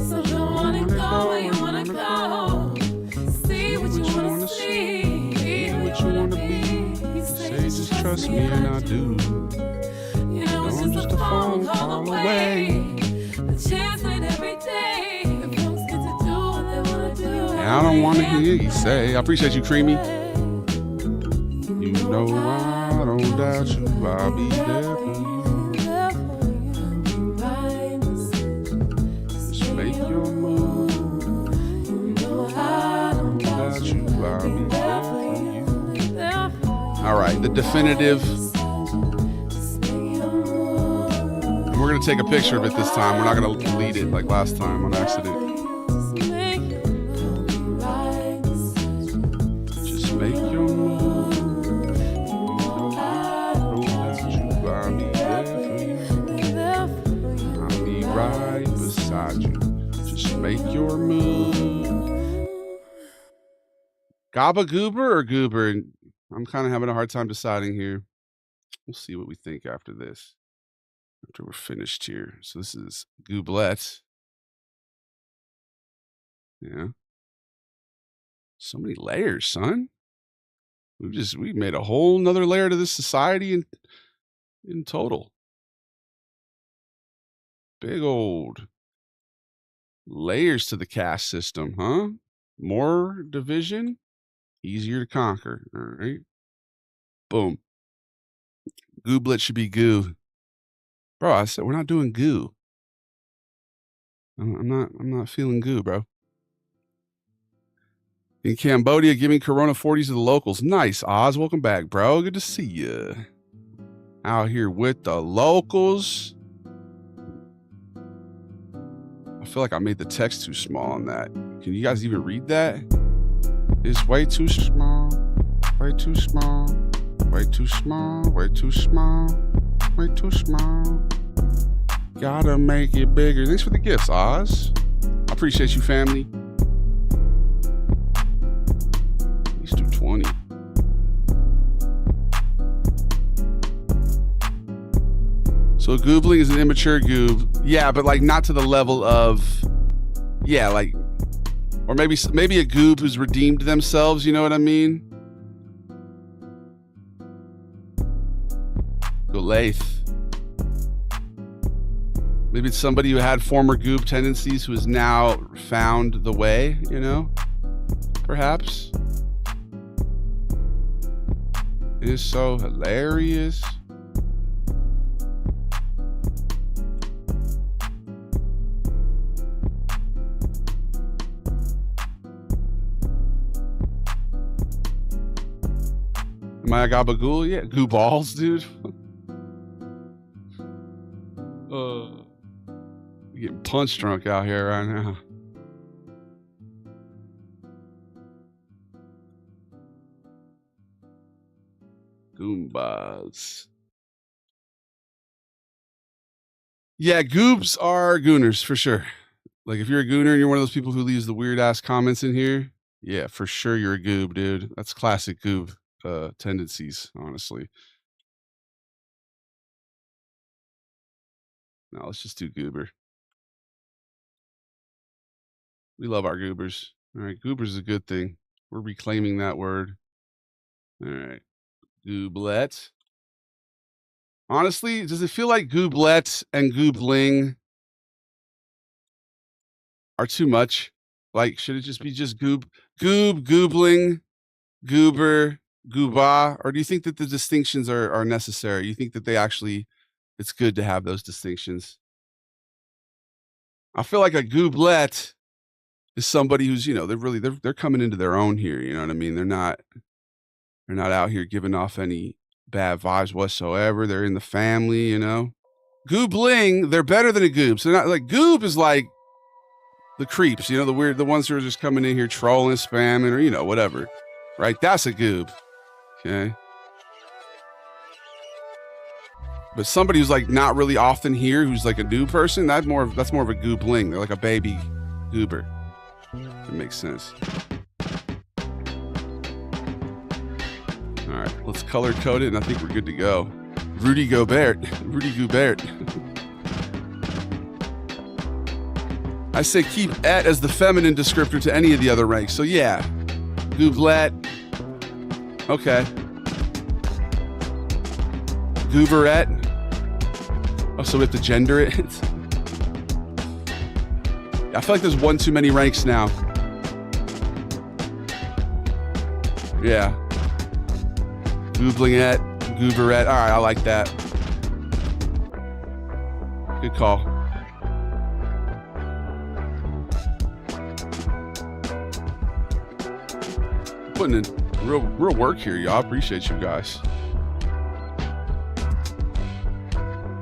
So don't wanna go where you wanna go. See what you wanna see. Be what you wanna be. Say just trust me and I do. You know it's just a phone call away. The chance ain't every day. If folks get to do what they wanna do. I don't want to hear you say. I appreciate you, Creamy. You know I don't doubt you. I'll be there for you. Just make your move. You know I don't doubt you. I'll be there for you. All right, the definitive. And we're going to take a picture of it this time. We're not going to delete it like last time on accident. Just make your move. You know I don't doubt you. I'll be there for you. I'll be right beside you. Just make your move. Gabba Goober or Goober? I'm kind of having a hard time deciding here. We'll see what we think after this. After we're finished here. So this is Gooblet. Yeah. So many layers, son. We've made a whole nother layer to this society in total. Big old layers to the caste system, huh? More division, easier to conquer. All right. Boom. Gooblet should be goo. Bro, I said we're not doing goo. I'm not feeling goo, bro. In Cambodia, giving Corona 40s to the locals. Nice, Oz. Welcome back, bro. Good to see you. Out here with the locals. I feel like I made the text too small on that. Can you guys even read that? It's way too small. Way too small. Way too small. Way too small. Way too small. Gotta make it bigger. Thanks for the gifts, Oz. I appreciate you, family. At least do 20. So goobling is an immature goob. Yeah, but like not to the level of, yeah, like, or maybe a goob who's redeemed themselves. You know what I mean? Goliath. Maybe it's somebody who had former goob tendencies who has now found the way, you know? Perhaps. It is so hilarious. Am I a gabagool? Yeah, goo balls, dude. Getting punch drunk out here right now. Goombas. Yeah, goobs are gooners for sure. Like if you're a gooner and you're one of those people who leaves the weird ass comments in here, yeah, for sure you're a goob, dude. That's classic goob tendencies, honestly. No, let's just do goober. We love our goobers. All right, goobers is a good thing. We're reclaiming that word. All right, gooblet. Honestly, does it feel like gooblet and goobling are too much? Like, should it just be just goobling, goober, gooba? Or do you think that the distinctions are necessary? You think that they actually, it's good to have those distinctions? I feel like a gooblet is somebody who's, you know, they're coming into their own here. You know what I mean? They're not, They're not out here giving off any bad vibes whatsoever. They're in the family, you know. Goobling, they're better than a goob. So not like goob is like the creeps, you know, the ones who are just coming in here trolling, spamming, or, you know, whatever. Right? That's a goob. Okay. But somebody who's like not really often here, who's like a new person, that's more of a goobling. They're like a baby goober. That makes sense. All right, let's color code it, and I think we're good to go. Rudy Gobert. I say keep "et" as the feminine descriptor to any of the other ranks. So yeah, Gooblet. Okay. Gooberette. Oh, so we have to gender it? I feel like there's one too many ranks now. Yeah. Gooblingette, Gooberette. All right, I like that. Good call. Putting in real work here, y'all. Appreciate you guys.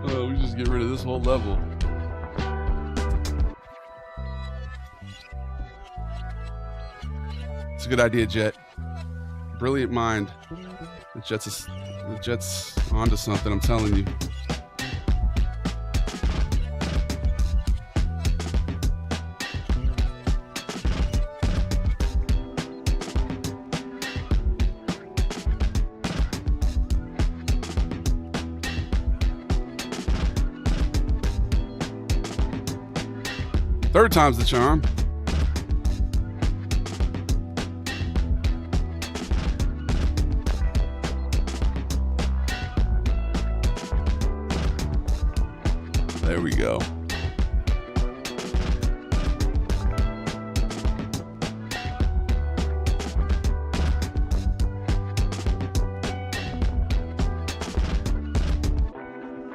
Oh, we just get rid of this whole level. It's a good idea, Jet. Brilliant mind. The Jet's onto something, I'm telling you. Third time's the charm. There we go.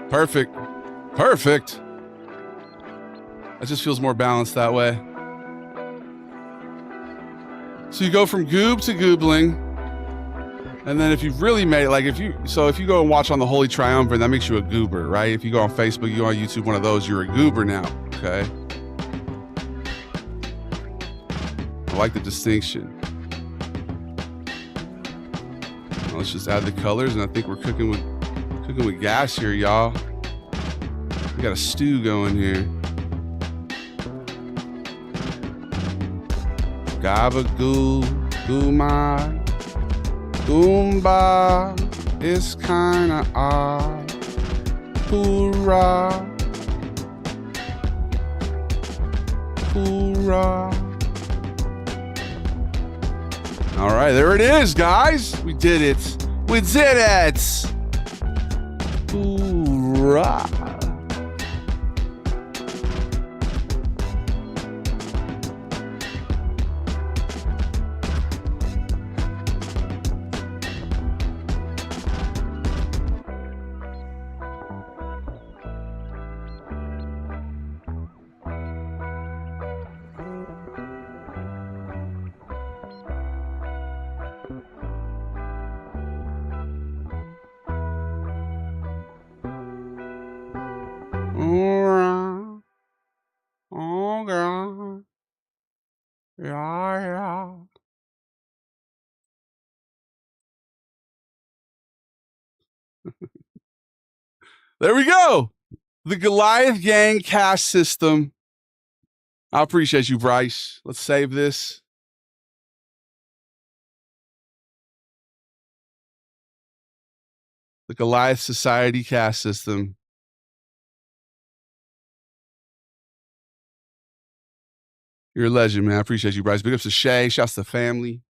Perfect. Perfect. It just feels more balanced that way. So you go from goob to goobling. And then if you've really made it, like if you go and watch on the Holy Triumvirate, that makes you a goober, right? If you go on Facebook, you go on YouTube, one of those, you're a goober now, okay? I like the distinction. Now let's just add the colors, and I think we're cooking with gas here, y'all. We got a stew going here. Gabagoo, goomai. Goomba is kinda odd. Hoorah. Hoorah. All right, there it is, guys. We did it. We did it. Hoorah. Oh, God. Yeah. There we go. The Goliath Gang caste system. I appreciate you, Bryce. Let's save this. The Goliath Society caste system. You're a legend, man. I appreciate you, Bryce. Big ups to Shay. Shouts to the family.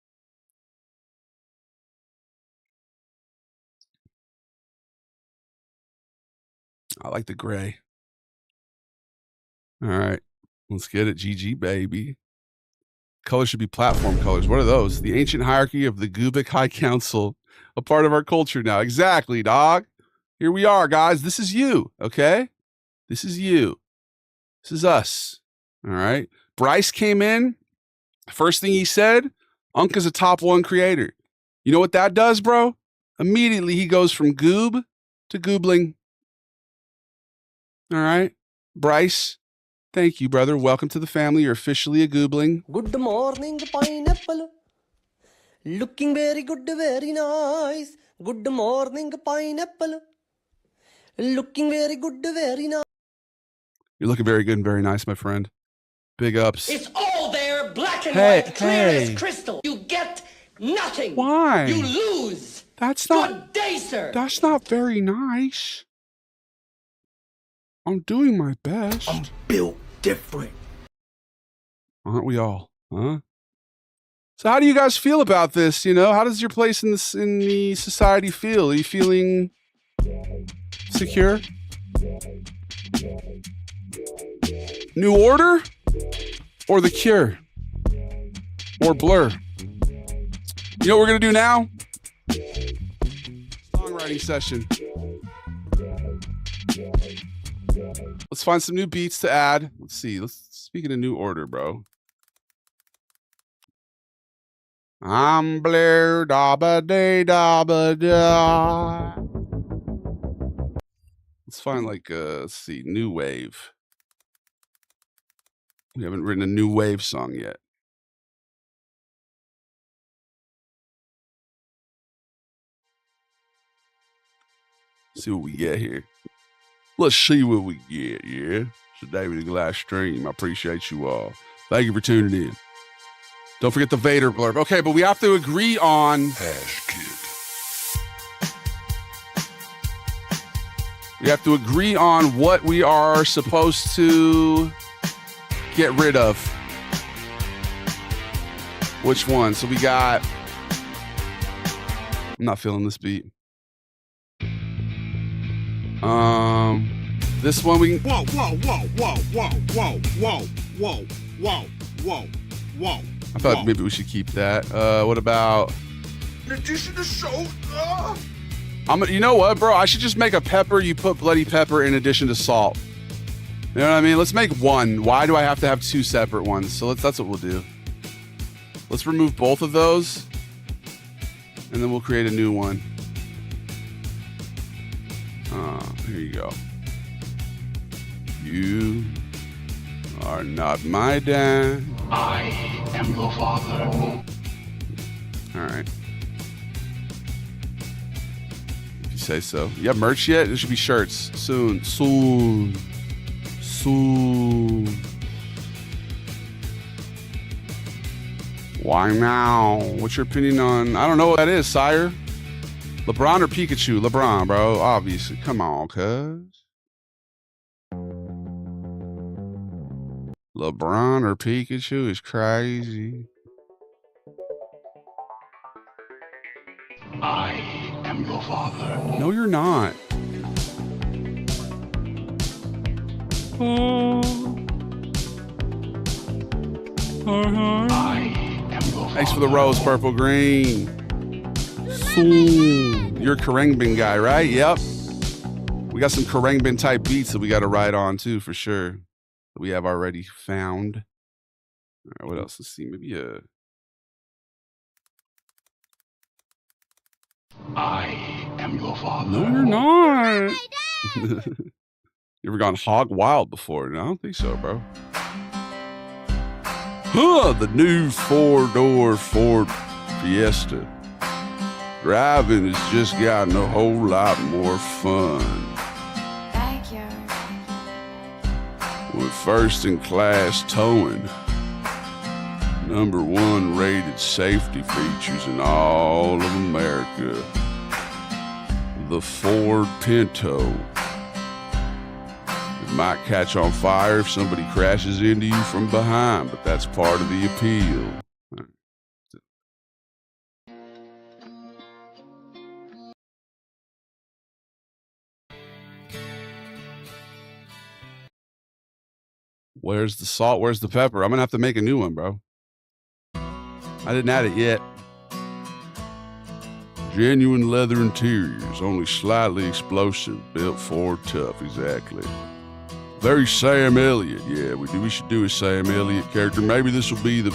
I like the gray. All right. Let's get it. GG, baby. Colors should be platform colors. What are those? The ancient hierarchy of the Gubic High Council. A part of our culture now. Exactly, dog. Here we are, guys. This is you, okay? This is you. This is us. All right. Bryce came in. First thing he said, Unk is a top 1 creator. You know what that does, bro? Immediately he goes from goob to goobling. All right. Bryce, thank you, brother. Welcome to the family. You're officially a goobling. Good morning, pineapple. Looking very good, very nice. Good morning, pineapple. Looking very good, very nice. You're looking very good and very nice, my friend. Big ups. It's all there, black and white, clear as crystal. You get nothing. Why? You lose. That's not. Good day, sir. That's not very nice. I'm doing my best. I'm built different. Aren't we all? Huh? So how do you guys feel about this? You know, how does your place in this in the society feel? Are you feeling secure? New Order? Or The Cure? Or Blur? You know what we're gonna do now? Songwriting session. Let's find some new beats to add. Let's see. Speaking of New Order, bro. I'm Blair, da ba day, da ba da. Let's find like let's see, new wave. We haven't written a new wave song yet. See what we get here. Let's see what we get, yeah? It's the David Glass stream. I appreciate you all. Thank you for tuning in. Don't forget the Vader blurb. Okay, but we have to agree on... We have to agree on what we are supposed to get rid of. Which one? So we got... I'm not feeling this beat. This one we can... Whoa, whoa, whoa, whoa, whoa, whoa, whoa, whoa, whoa, whoa, whoa. I thought maybe we should keep that. What about... In addition to salt, you know what, bro? I should just make a pepper. You put bloody pepper in addition to salt. You know what I mean? Let's make one. Why do I have to have two separate ones? So that's what we'll do. Let's remove both of those. And then we'll create a new one. Here you go. You are not my dad. I am your father. All right. If you say so. You have merch yet? There should be shirts. Soon. Soon. Soon. Why now? What's your opinion on... I don't know what that is, sire. LeBron or Pikachu? LeBron, bro. Obviously. Come on, cuz. LeBron or Pikachu is crazy. I am your father. No, you're not. I am your father. Thanks for the rose, purple green. Soon. You're a Karengbin guy, right? Yep. We got some Karengbin type beats that we got to ride on too, for sure. That we have already found. All right, what else? Let's see. Maybe I am your father. No, you're not. You ever gone hog wild before? No, I don't think so, bro. The new 4-door Ford Fiesta. Driving has just gotten a whole lot more fun. Thank you. With first-in-class towing, #1 rated safety features in all of America. The Ford Pinto. It might catch on fire if somebody crashes into you from behind, but that's part of the appeal. Where's the salt? Where's the pepper? I'm gonna have to make a new one, bro. I didn't add it yet. Genuine leather interiors, only slightly explosive, built Ford tough, exactly. Very Sam Elliott, yeah, we should do a Sam Elliott character. Maybe this will be the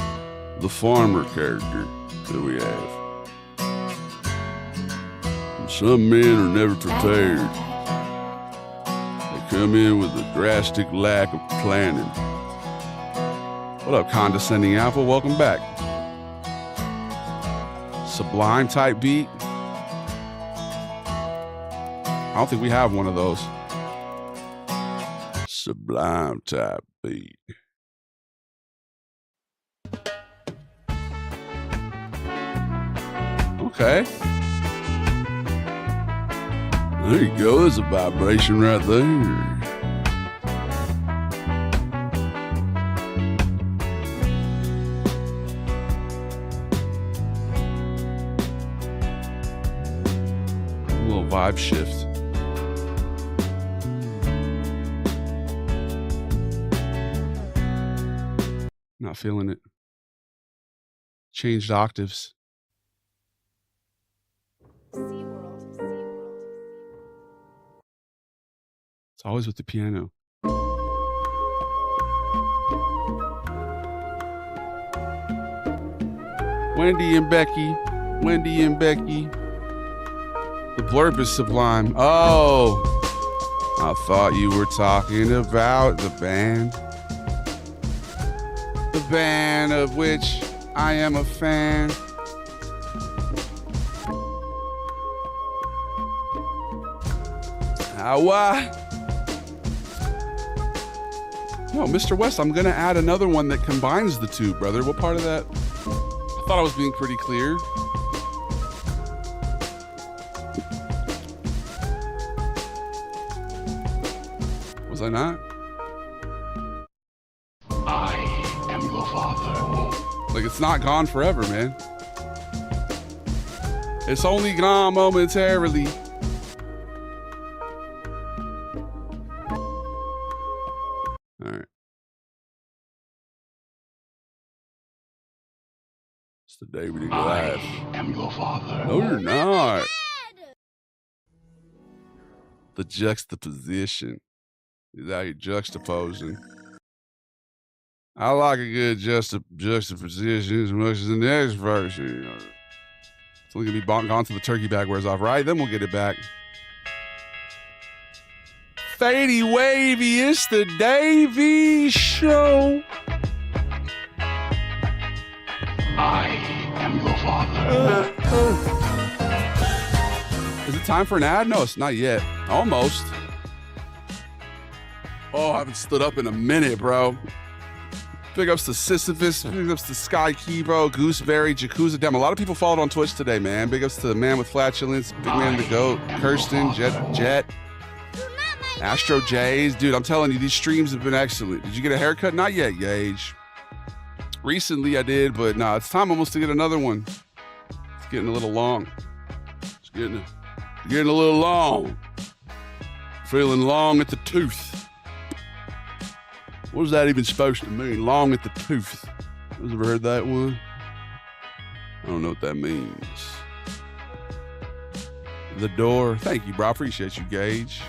farmer character that we have. Some men are never prepared. They come in with a drastic lack of planning. What up, condescending apple? Welcome back. Sublime type beat. I don't think we have one of those. Sublime type beat. Okay. There you go. There's a vibration right there. A little vibe shift. Not feeling it. Changed octaves. It's always with the piano. Wendy and Becky. Wendy and Becky. The blurb is sublime. Oh, I thought you were talking about the band. The band of which I am a fan. No, Mr. West, I'm going to add another one that combines the two, brother. What part of that? I thought I was being pretty clear. Was I not? I am your father. Like, it's not gone forever, man. It's only gone momentarily. All right. It's the day we did Goliath. I am your father. No, you're not. The juxtaposition is how you're juxtaposing. I like a good juxtaposition as much as the next version. You know. It's only gonna be gone till the turkey bag wears off, right? Then we'll get it back. Fadey wavy, it's the Davey Show. I am your father. Is it time for an ad? No, it's not yet. Almost. Oh, I haven't stood up in a minute, bro. Big ups to Sisyphus, big ups to Sky Kibo, Gooseberry, Jacuzza. Damn, a lot of people followed on Twitch today, man. Big ups to the man with flatulence, Big Man the Goat, Kirsten, Jet, Astro Jays. Dude, I'm telling you, these streams have been excellent. Did you get a haircut? Not yet, Gage. Recently I did, but nah, it's time almost to get another one. It's getting a little long. It's getting a little long. Feeling long at the tooth. What is that even supposed to mean? Long at the tooth. Has ever heard that one? I don't know what that means. The door. Thank you, bro. I appreciate you, Gage.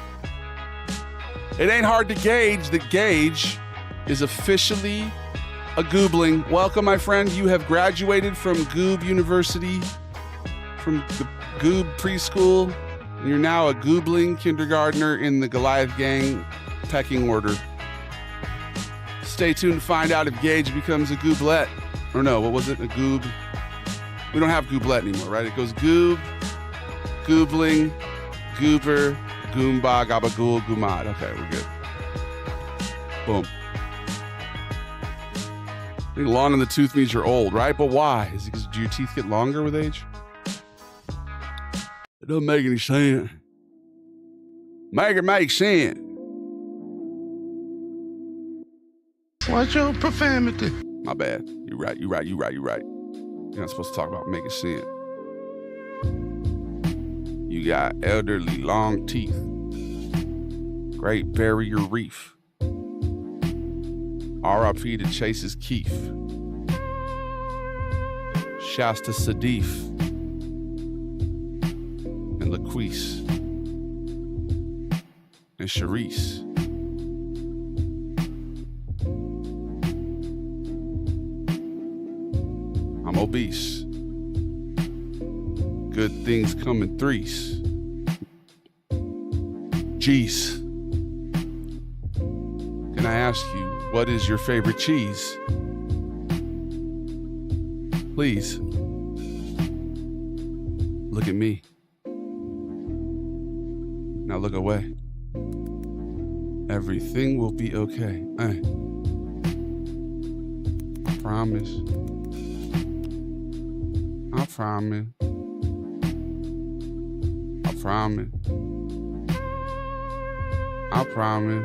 It ain't hard to gauge that Gage is officially a goobling. Welcome, my friend. You have graduated from Goob University, from the Goob preschool, and you're now a goobling kindergartner in the Goliath gang pecking order. Stay tuned to find out if Gage becomes a gooblet. Or no, what was it? A goob? We don't have gooblet anymore, right? It goes goob, goobling, goober, goomba, gabagool, goomad. Okay, we're good. Boom. I think long in the tooth means you're old, right? But why? Is it because do your teeth get longer with age? It doesn't make any sense. Make it make sense. What's your profanity? My bad. You're right. You're not supposed to talk about making sense. You got elderly long teeth. Great Barrier Reef. R.I.P. to Chase's Keef. Shouts to Sadif and Laquise and Charisse. I'm obese. Good things come in threes. Cheese. Can I ask you, what is your favorite cheese? Please. Look at me. Now look away. Everything will be okay. I promise. I promise. I promise. I promise.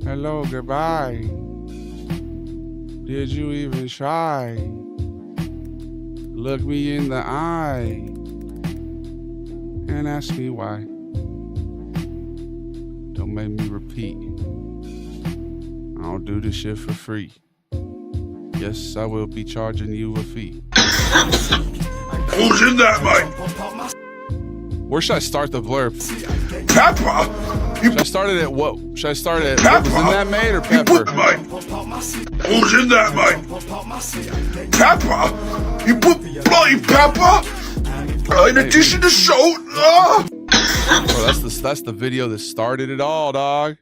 Hello, goodbye. Did you even try? Look me in the eye and ask me why. Don't make me repeat. I don't do this shit for free. Yes, I will be charging you a fee. Who's in that mic? Where should I start the blurb? Pepper! Should I start it at what? Should I start it at what was in that mate or Pepper? Who's in that mic? Pepper! You put bloody pepper in addition to salt. Bro, that's the video that started it all, dog.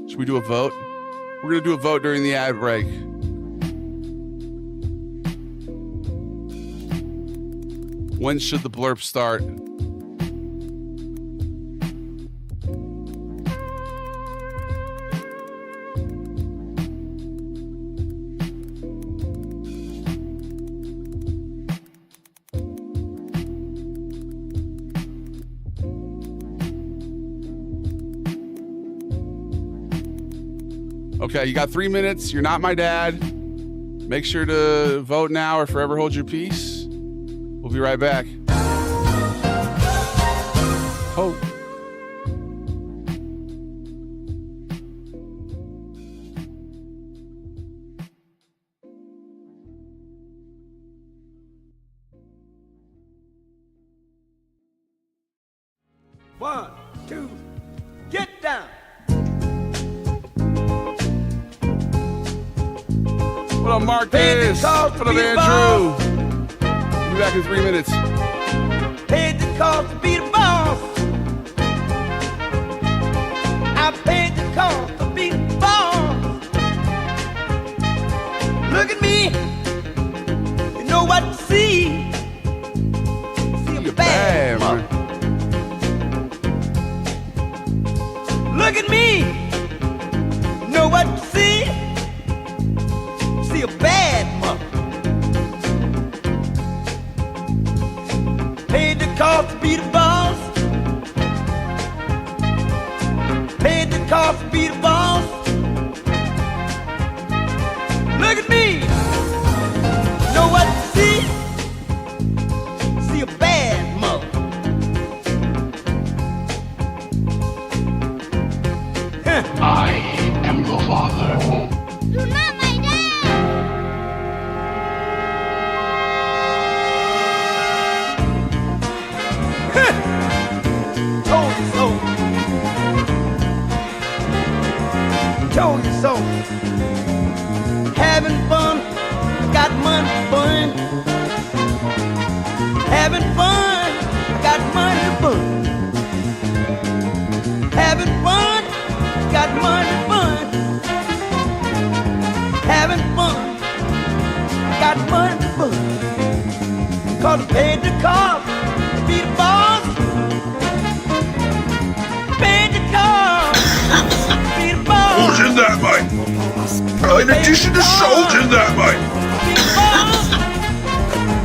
Should we do a vote? We're gonna do a vote during the ad break. When should the blurb start? Okay, you got 3 minutes. You're not my dad. Make sure to vote now or forever hold your peace. We'll be right back. Oh. One, two, get down. What up, Marcus? What up, Andrew? We'll be back in 3 minutes. Paid the cost to be the boss. I paid the cost to be the boss. Look at me. You know what to see. See a bad mother. Look at me. You know what to see. See a bad mother. Paid the cost to be the boss. Paid the cost to be the boss. Look at me. Know what to see? See a bad mother. I am your father. You're not my dad! Told you so. Told you so. Having fun, got money to burn. Having fun, got money to burn. Having fun, got money to burn. Having fun, got money to burn. 'Cause I paid the cost to be the boss. Paid the cost to be the boss. Who's in that mic? In addition to salt in that mic.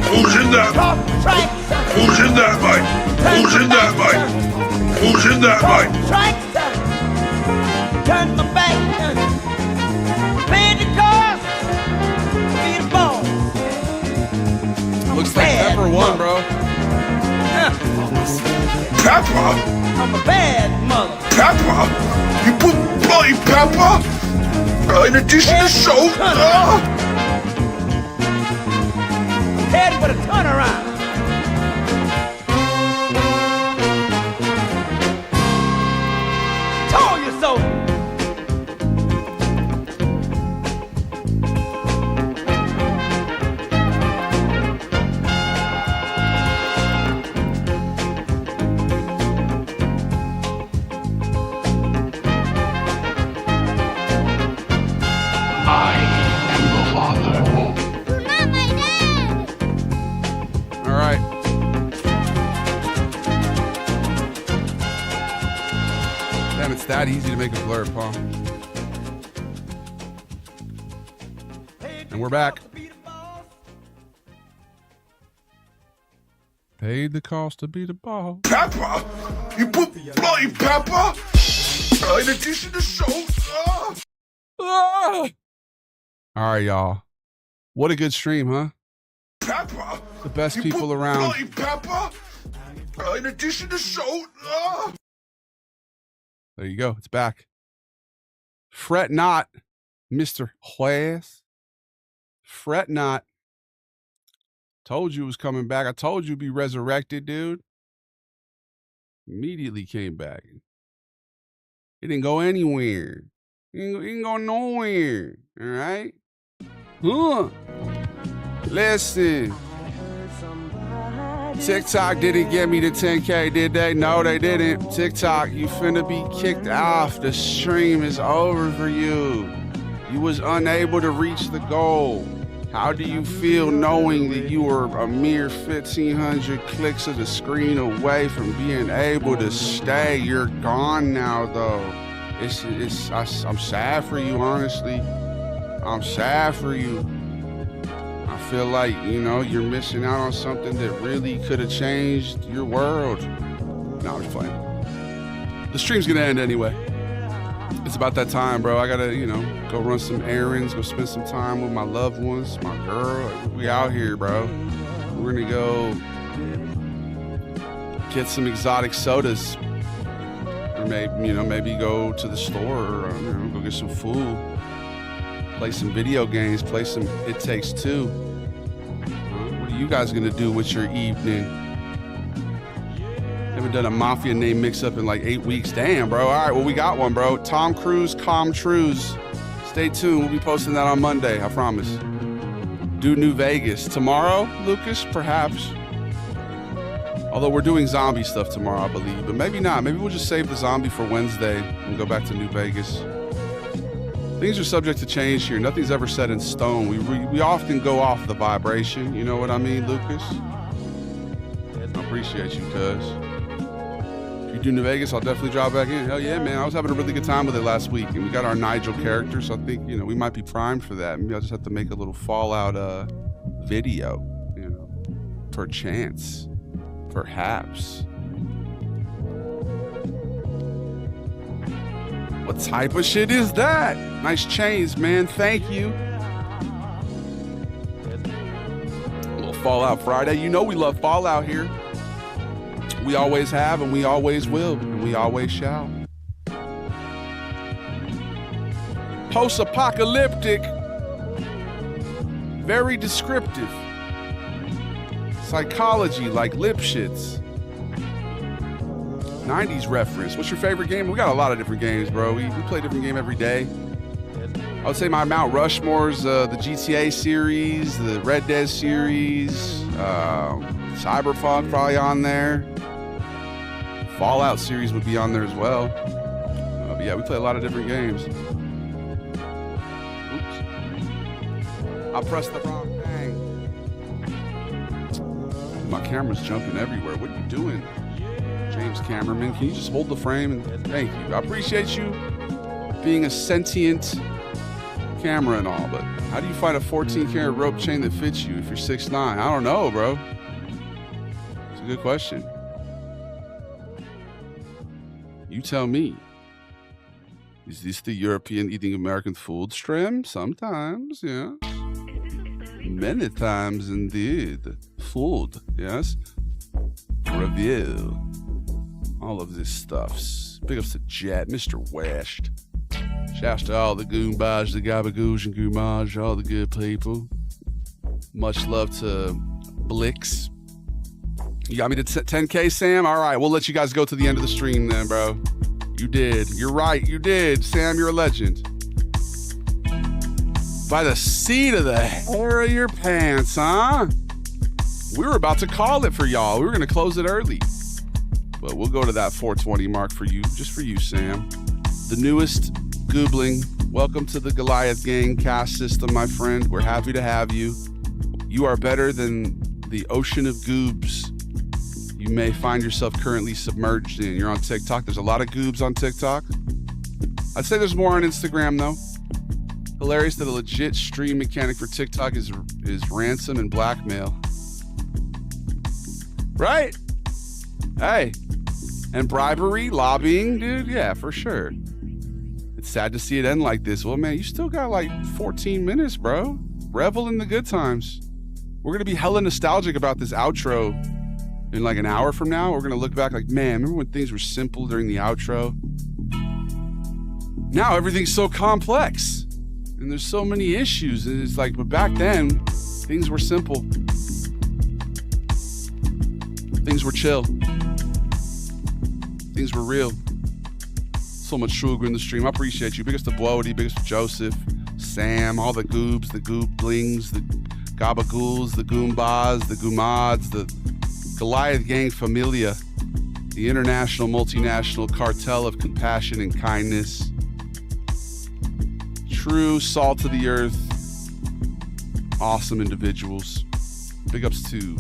Who's in that? Who's in that mic? Who's in that mic? Who's in that mic? Turn my back. Paid the cost to be the boss. Looks like Pepper won, bro. Pepper? I'm a bad mother. Pepper? You put bloody pepper in addition to salt? Head with a turnaround. Told you so. that easy to make a blurb, huh? And we're back. Paid the cost to be the boss. Pepper? You put bloody pepper? In addition to salt? All right, y'all. What a good stream, huh? Pepper? The best You people put around. bloody pepper? In addition to salt? There you go. It's back. Fret not, Mr. Juez. Fret not. Told you it was coming back. I told you it'd be resurrected, dude. Immediately came back. It didn't go anywhere. It didn't go nowhere. All right? Huh. Listen. TikTok didn't get me to 10K, did they? No, they didn't. TikTok, you finna be kicked off. The stream is over for you. You was unable to reach the goal. How do you feel knowing that you were a mere 1,500 clicks of the screen away from being able to stay? You're gone now, though. I'm sad for you, honestly. I'm sad for you. I feel like, you're missing out on something that really could have changed your world. No, I'm just playing. The stream's gonna end anyway. It's about that time, bro. I gotta, go run some errands, go spend some time with my loved ones, my girl. We out here, bro. We're gonna go get some exotic sodas. Or maybe go to the store or, go get some food. Play some video games, play some It Takes Two. What are you guys gonna do with your evening? Haven't done a Mafia name mix-up in like 8 weeks. Damn, bro. All right, well, we got one, bro. Tom Cruise, Com Trues. Stay tuned. We'll be posting that on Monday, I promise. Do New Vegas. Tomorrow, Lucas, perhaps. Although we're doing zombie stuff tomorrow, I believe. But maybe not. Maybe we'll just save the zombie for Wednesday and go back to New Vegas. Things are subject to change here. Nothing's ever set in stone. We often go off the vibration. You know what I mean, Lucas? I appreciate you, cuz. If you do New Vegas, I'll definitely drop back in. Hell yeah, man. I was having a really good time with it last week. And we got our Nigel character, so I think, we might be primed for that. Maybe I'll just have to make a little Fallout video, perchance. Perhaps. What type of shit is that? Nice chains, man. Thank you. A little Fallout Friday. You know we love Fallout here. We always have, and we always will, and we always shall. Post-apocalyptic. Very descriptive. Psychology like Lipschitz. 90s reference. What's your favorite game? We got a lot of different games, bro. We play a different game every day. I would say my Mount Rushmore's the GTA series, the Red Dead series, Cyberpunk probably on there. Fallout series would be on there as well. But yeah, we play a lot of different games. Oops. I pressed the wrong thing. My camera's jumping everywhere. What are you doing? James Cameraman, can you just hold the frame? And thank you. I appreciate you being a sentient camera and all, but how do you find a 14-karat rope chain that fits you if you're 6'9"? I don't know, bro. It's a good question. You tell me. Is this the European eating American food stream? Sometimes, yeah. Many times indeed. Food, yes. Review. All of this stuffs. Big ups to Jet, Mr. West. Shouts to all the Goombas, the Gabagoosh and Goomage, all the good people. Much love to Blix. You got me to 10K, Sam? All right, we'll let you guys go to the end of the stream then, bro. You did. You're right, you did. Sam, you're a legend. By the seat of the hair of your pants, huh? We were about to call it for y'all. We were going to close it early. But we'll go to that 420 mark for you, just for you, Sam. The newest Goobling. Welcome to the Goliath gang cast system, my friend. We're happy to have you. You are better than the ocean of goobs you may find yourself currently submerged in. You're on TikTok. There's a lot of goobs on TikTok. I'd say there's more on Instagram, though. Hilarious that a legit stream mechanic for TikTok is ransom and blackmail. Right? Hey. And bribery, lobbying, dude. Yeah, for sure. It's sad to see it end like this. Well, man, you still got like 14 minutes, bro. Revel in the good times. We're going to be hella nostalgic about this outro in like an hour from now. We're going to look back like, man, remember when things were simple during the outro? Now everything's so complex. And there's so many issues. And it's like, but back then, things were simple. Things were chill. Things were real. So much sugar in the stream. I appreciate you. Biggest to Bloody, biggest to Joseph, Sam, all the goobs, the gooblings, the gabagools, the goombas, the goomods, the Goliath gang familia, the international multinational cartel of compassion and kindness. True salt of the earth. Awesome individuals. Big ups to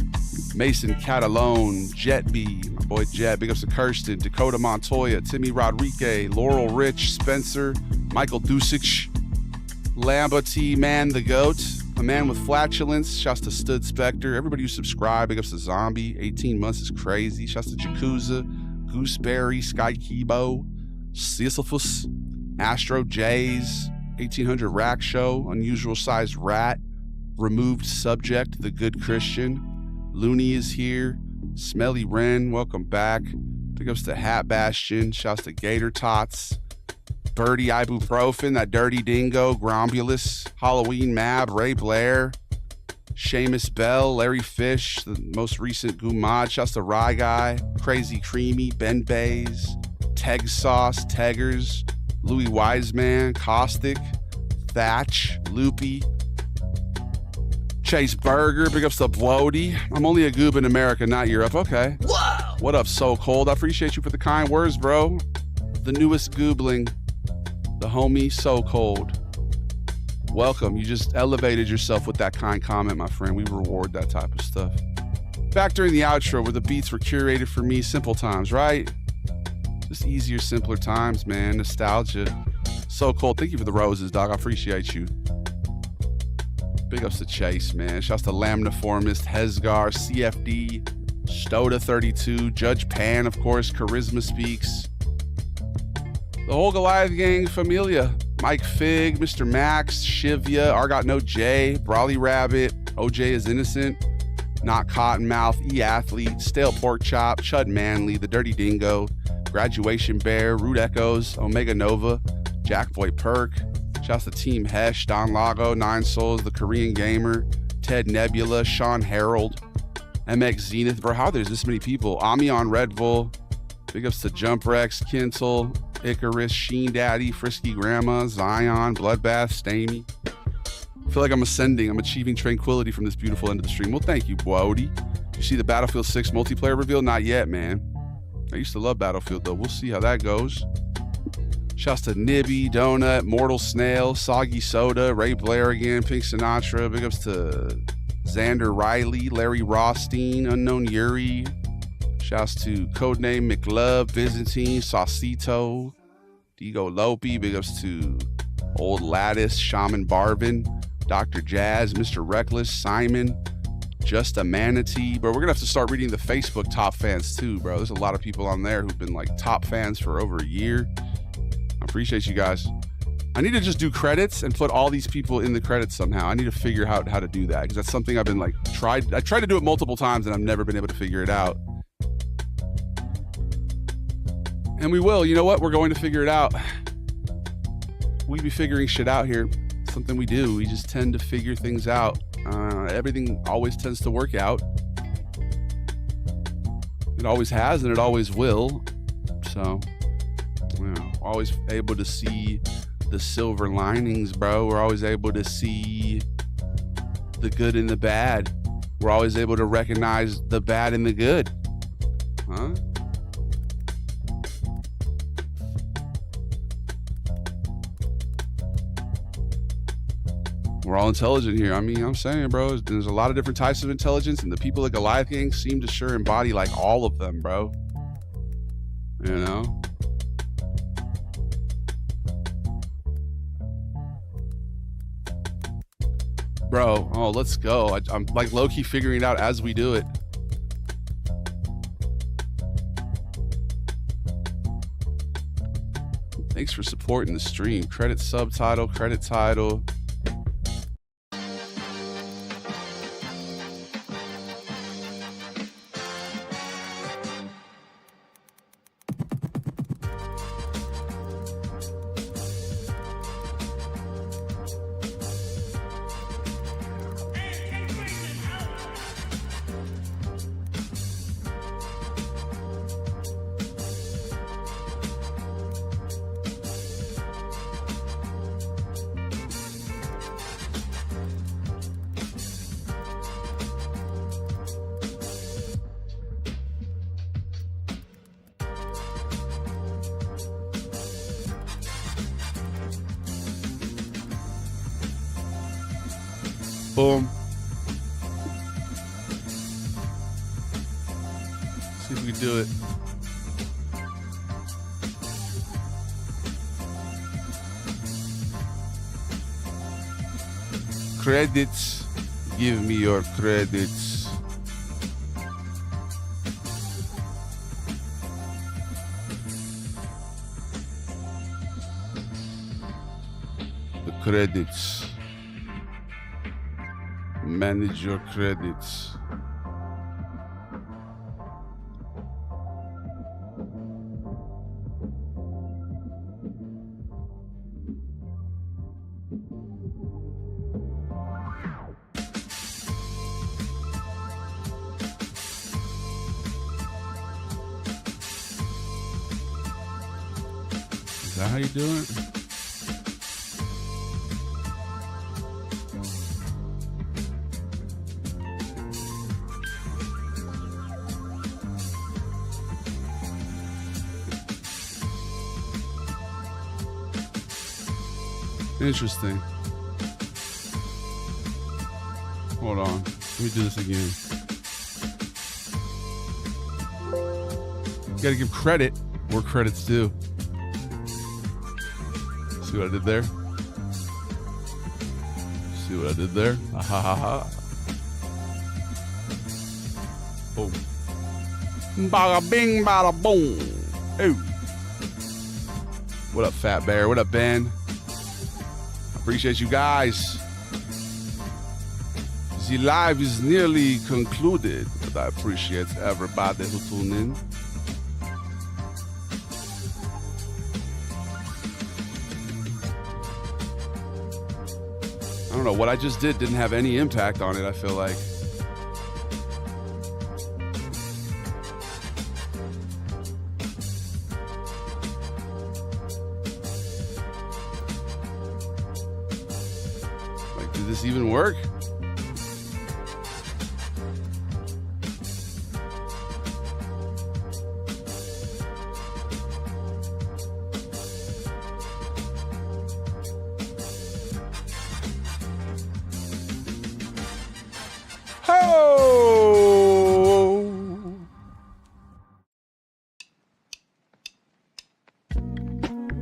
Mason Catalone, Jet B, my boy Jet. Big ups to Kirsten, Dakota Montoya, Timmy Rodriguez, Laurel Rich, Spencer, Michael Dusich, Lamba T, Man the Goat, a man with flatulence. Shouts to Stud Spectre. Everybody who subscribed. Big ups to Zombie. 18 months is crazy. Shouts to Jakuza, Gooseberry, Sky Kibo, Sisyphus, Astro Jays, 1800 Rack Show, Unusual Sized Rat, Removed Subject, The Good Christian, Looney is here, Smelly Wren, welcome back. Big ups to Hat Bastion, shouts to Gator Tots, Birdie Ibuprofen, that dirty dingo, Grombulus, Halloween Mab, Ray Blair, Seamus Bell, Larry Fish, the most recent Gumad, shouts to Rye Guy, Crazy Creamy, Ben Bays, Teg Sauce, Teggers, Louis Wiseman, Caustic, Thatch, Loopy, Chase Burger, big ups to Bloody. I'm only a goob in America, not Europe. Okay. Wow. What up, So Cold? I appreciate you for the kind words, bro. The newest goobling, the homie So Cold. Welcome. You just elevated yourself with that kind comment, my friend. We reward that type of stuff. Back during the outro where the beats were curated for me, simple times, right? Just easier, simpler times, man. Nostalgia. So Cold. Thank you for the roses, dog. I appreciate you. Big ups to Chase, man. Shouts to Lamniformist, Hesgar, CFD, Stoda32, Judge Pan, of course, Charisma Speaks. The whole Goliath gang familia. Mike Fig, Mr. Max, Shivya, Argot No J, Brawley Rabbit, OJ is Innocent, Not Cottonmouth, E-Athlete, Stale Pork Chop, Chud Manley, The Dirty Dingo, Graduation Bear, Root Echoes, Omega Nova, Jackboy Perk. Shouts to Team Hesh, Don Lago, Nine Souls, The Korean Gamer, Ted Nebula, Sean Harold, MX Zenith. Bro, how there's this many people? Amion Red Bull. Big ups to Jump Rex, Kintel, Icarus, Sheen Daddy, Frisky Grandma, Zion, Bloodbath, Stamy. I feel like I'm ascending. I'm achieving tranquility from this beautiful end of the stream. Well, thank you, Bloody. You see the Battlefield 6 multiplayer reveal? Not yet, man. I used to love Battlefield, though. We'll see how that goes. Shouts to Nibby, Donut, Mortal Snail, Soggy Soda, Ray Blair again, Pink Sinatra. Big ups to Xander Riley, Larry Rothstein, Unknown Yuri. Shouts to Codename McLove, Byzantine, Saucito, Diego Lopi. Big ups to Old Lattice, Shaman Barvin, Dr. Jazz, Mr. Reckless, Simon, Just a Manatee. Bro, we're going to have to start reading the Facebook top fans too, bro. There's a lot of people on there who've been like top fans for over a year. I appreciate you guys. I need to just do credits and put all these people in the credits somehow. I need to figure out how to do that because that's something I've been like I tried to do it multiple times and I've never been able to figure it out. And we will. You know what? We're going to figure it out. We be figuring shit out here. It's something we do. We just tend to figure things out. Everything always tends to work out. It always has and it always will. So, you know, always able to see the silver linings, bro. We're always able to see the good and the bad. We're always able to recognize the bad and the good. Huh? We're all intelligent here. I mean, I'm saying, bro, there's a lot of different types of intelligence, and the people at Goliath Gang seem to sure embody like all of them, bro. You know? Bro, oh, let's go. I'm like low-key figuring it out as we do it. Thanks for supporting the stream. Credit subtitle, credit title. Boom. See if we can do it. Credits. Give me your credits. The credits. Manage your credits. Is that how you do it? Interesting. Hold on. Let me do this again. You gotta give credit where credit's due. See what I did there? See what I did there? Ha ha ha ha. Boom. Bada bing, bada boom. Oh. What up, Fat Bear? What up, Ben? Appreciate you guys. The live is nearly concluded, but I appreciate everybody who tuned in. I don't know, what I just did didn't have any impact on it, I feel like. Did this even work?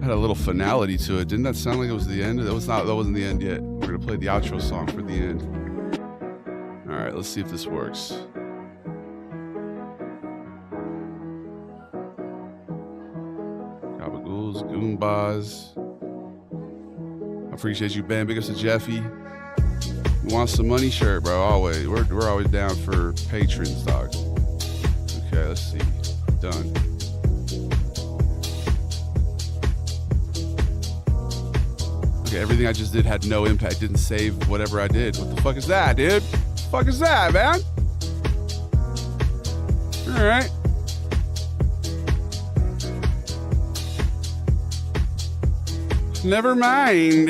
Had a little finality to it. Didn't that sound like it was the end? That wasn't the end yet. We're gonna play the outro song for the end. All right, let's see if this works. Gabagools, Goombas. I appreciate you, Ben. Big ups to Jeffy. You want some money? Sure, bro. Always. We're always down for patrons, dog. Okay, let's see. Done. Okay, everything I just did had no impact. Didn't save whatever I did. What the fuck is that, dude? What the fuck is that, man? All right. Never mind.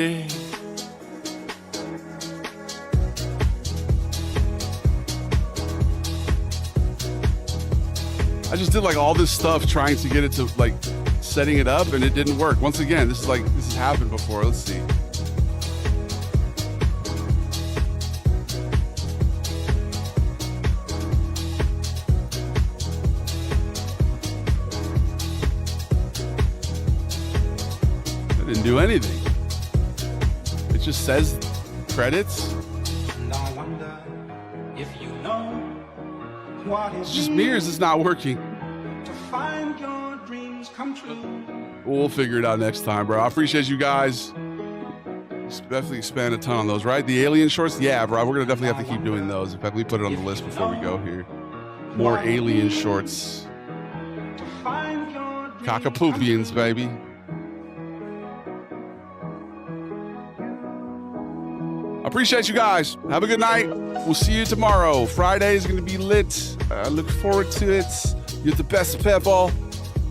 I just did like all this stuff trying to get it to like setting it up and it didn't work. Once again, this has happened before. Let's see. I didn't do anything. It just says credits. It's just me or is this not working? Find your dreams come true. We'll figure it out next time, bro. I appreciate you guys. Definitely expand a ton on those, right? The alien shorts? Yeah, bro. We're going to definitely have to keep doing those. In fact, we put it on the list before we go here. More alien shorts. Cockapoopians, baby. Appreciate you guys. Have a good night. We'll see you tomorrow. Friday is going to be lit. I look forward to it. You're the best people.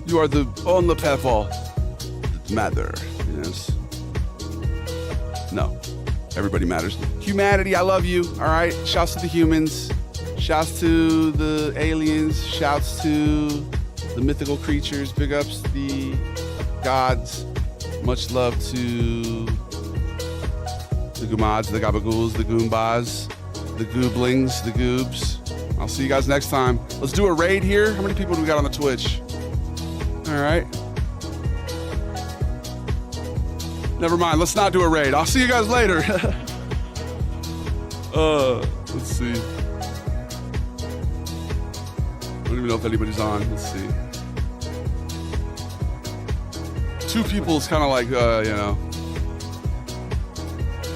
You are the only people that matter. Yes. No. Everybody matters. Humanity, I love you. All right. Shouts to the humans. Shouts to the aliens. Shouts to the mythical creatures. Big ups to the gods. Much love to the Goomods, the Gabagools, the Goombas, the Gooblings, the Goobs. I'll see you guys next time. Let's do a raid here. How many people do we got on the Twitch? All right. Never mind. Let's not do a raid. I'll see you guys later. Let's see. I don't even know if anybody's on. Let's see. 2 people is kind of like, you know.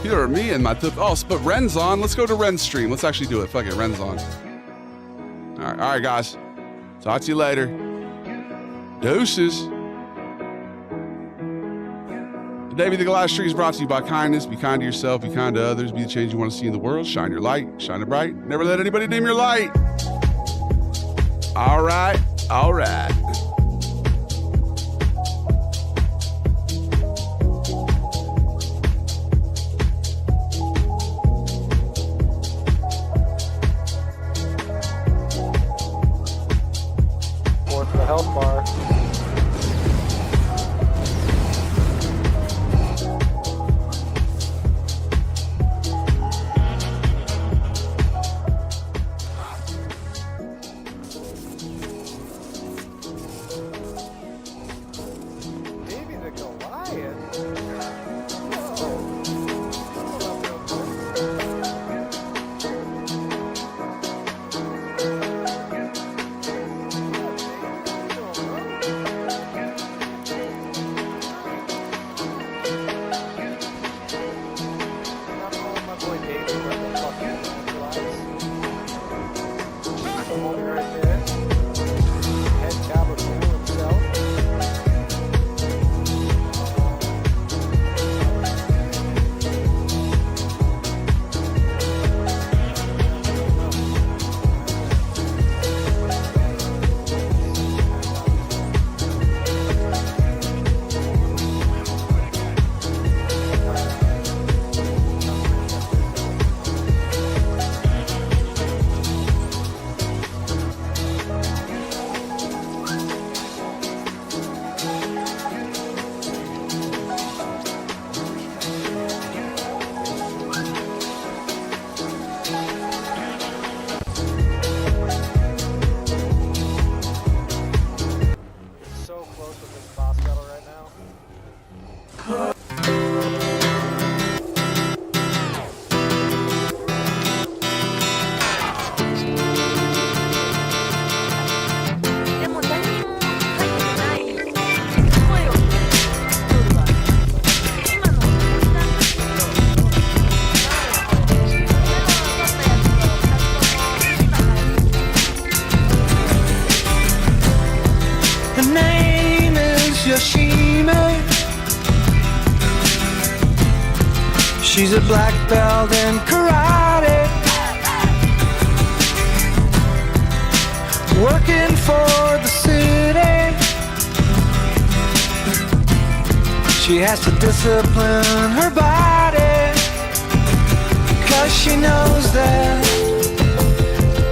Here are me and my tip. Oh, but Ren's on. Let's go to Ren's stream. Let's actually do it. Fuck it. Ren's on. All right, guys. Talk to you later. Deuces. The Davey the Goliath Stream is brought to you by kindness. Be kind to yourself. Be kind to others. Be the change you want to see in the world. Shine your light. Shine it bright. Never let anybody dim your light. All right. All right. The health bar. Maybe the Goliath. She's a black belt in karate, working for the city. She has to discipline her body, 'cause she knows that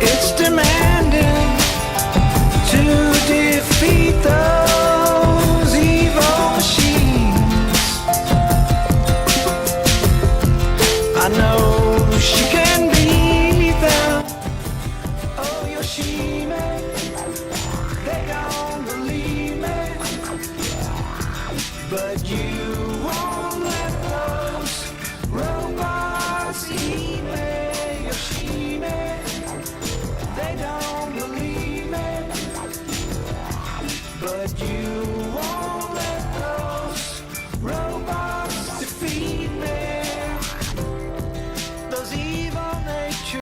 it's demanding to defeat those evil machines. I know she can beat them. Oh, Yoshime, they don't believe me, but you won't let those robots eat me. Yoshime, they don't believe me. you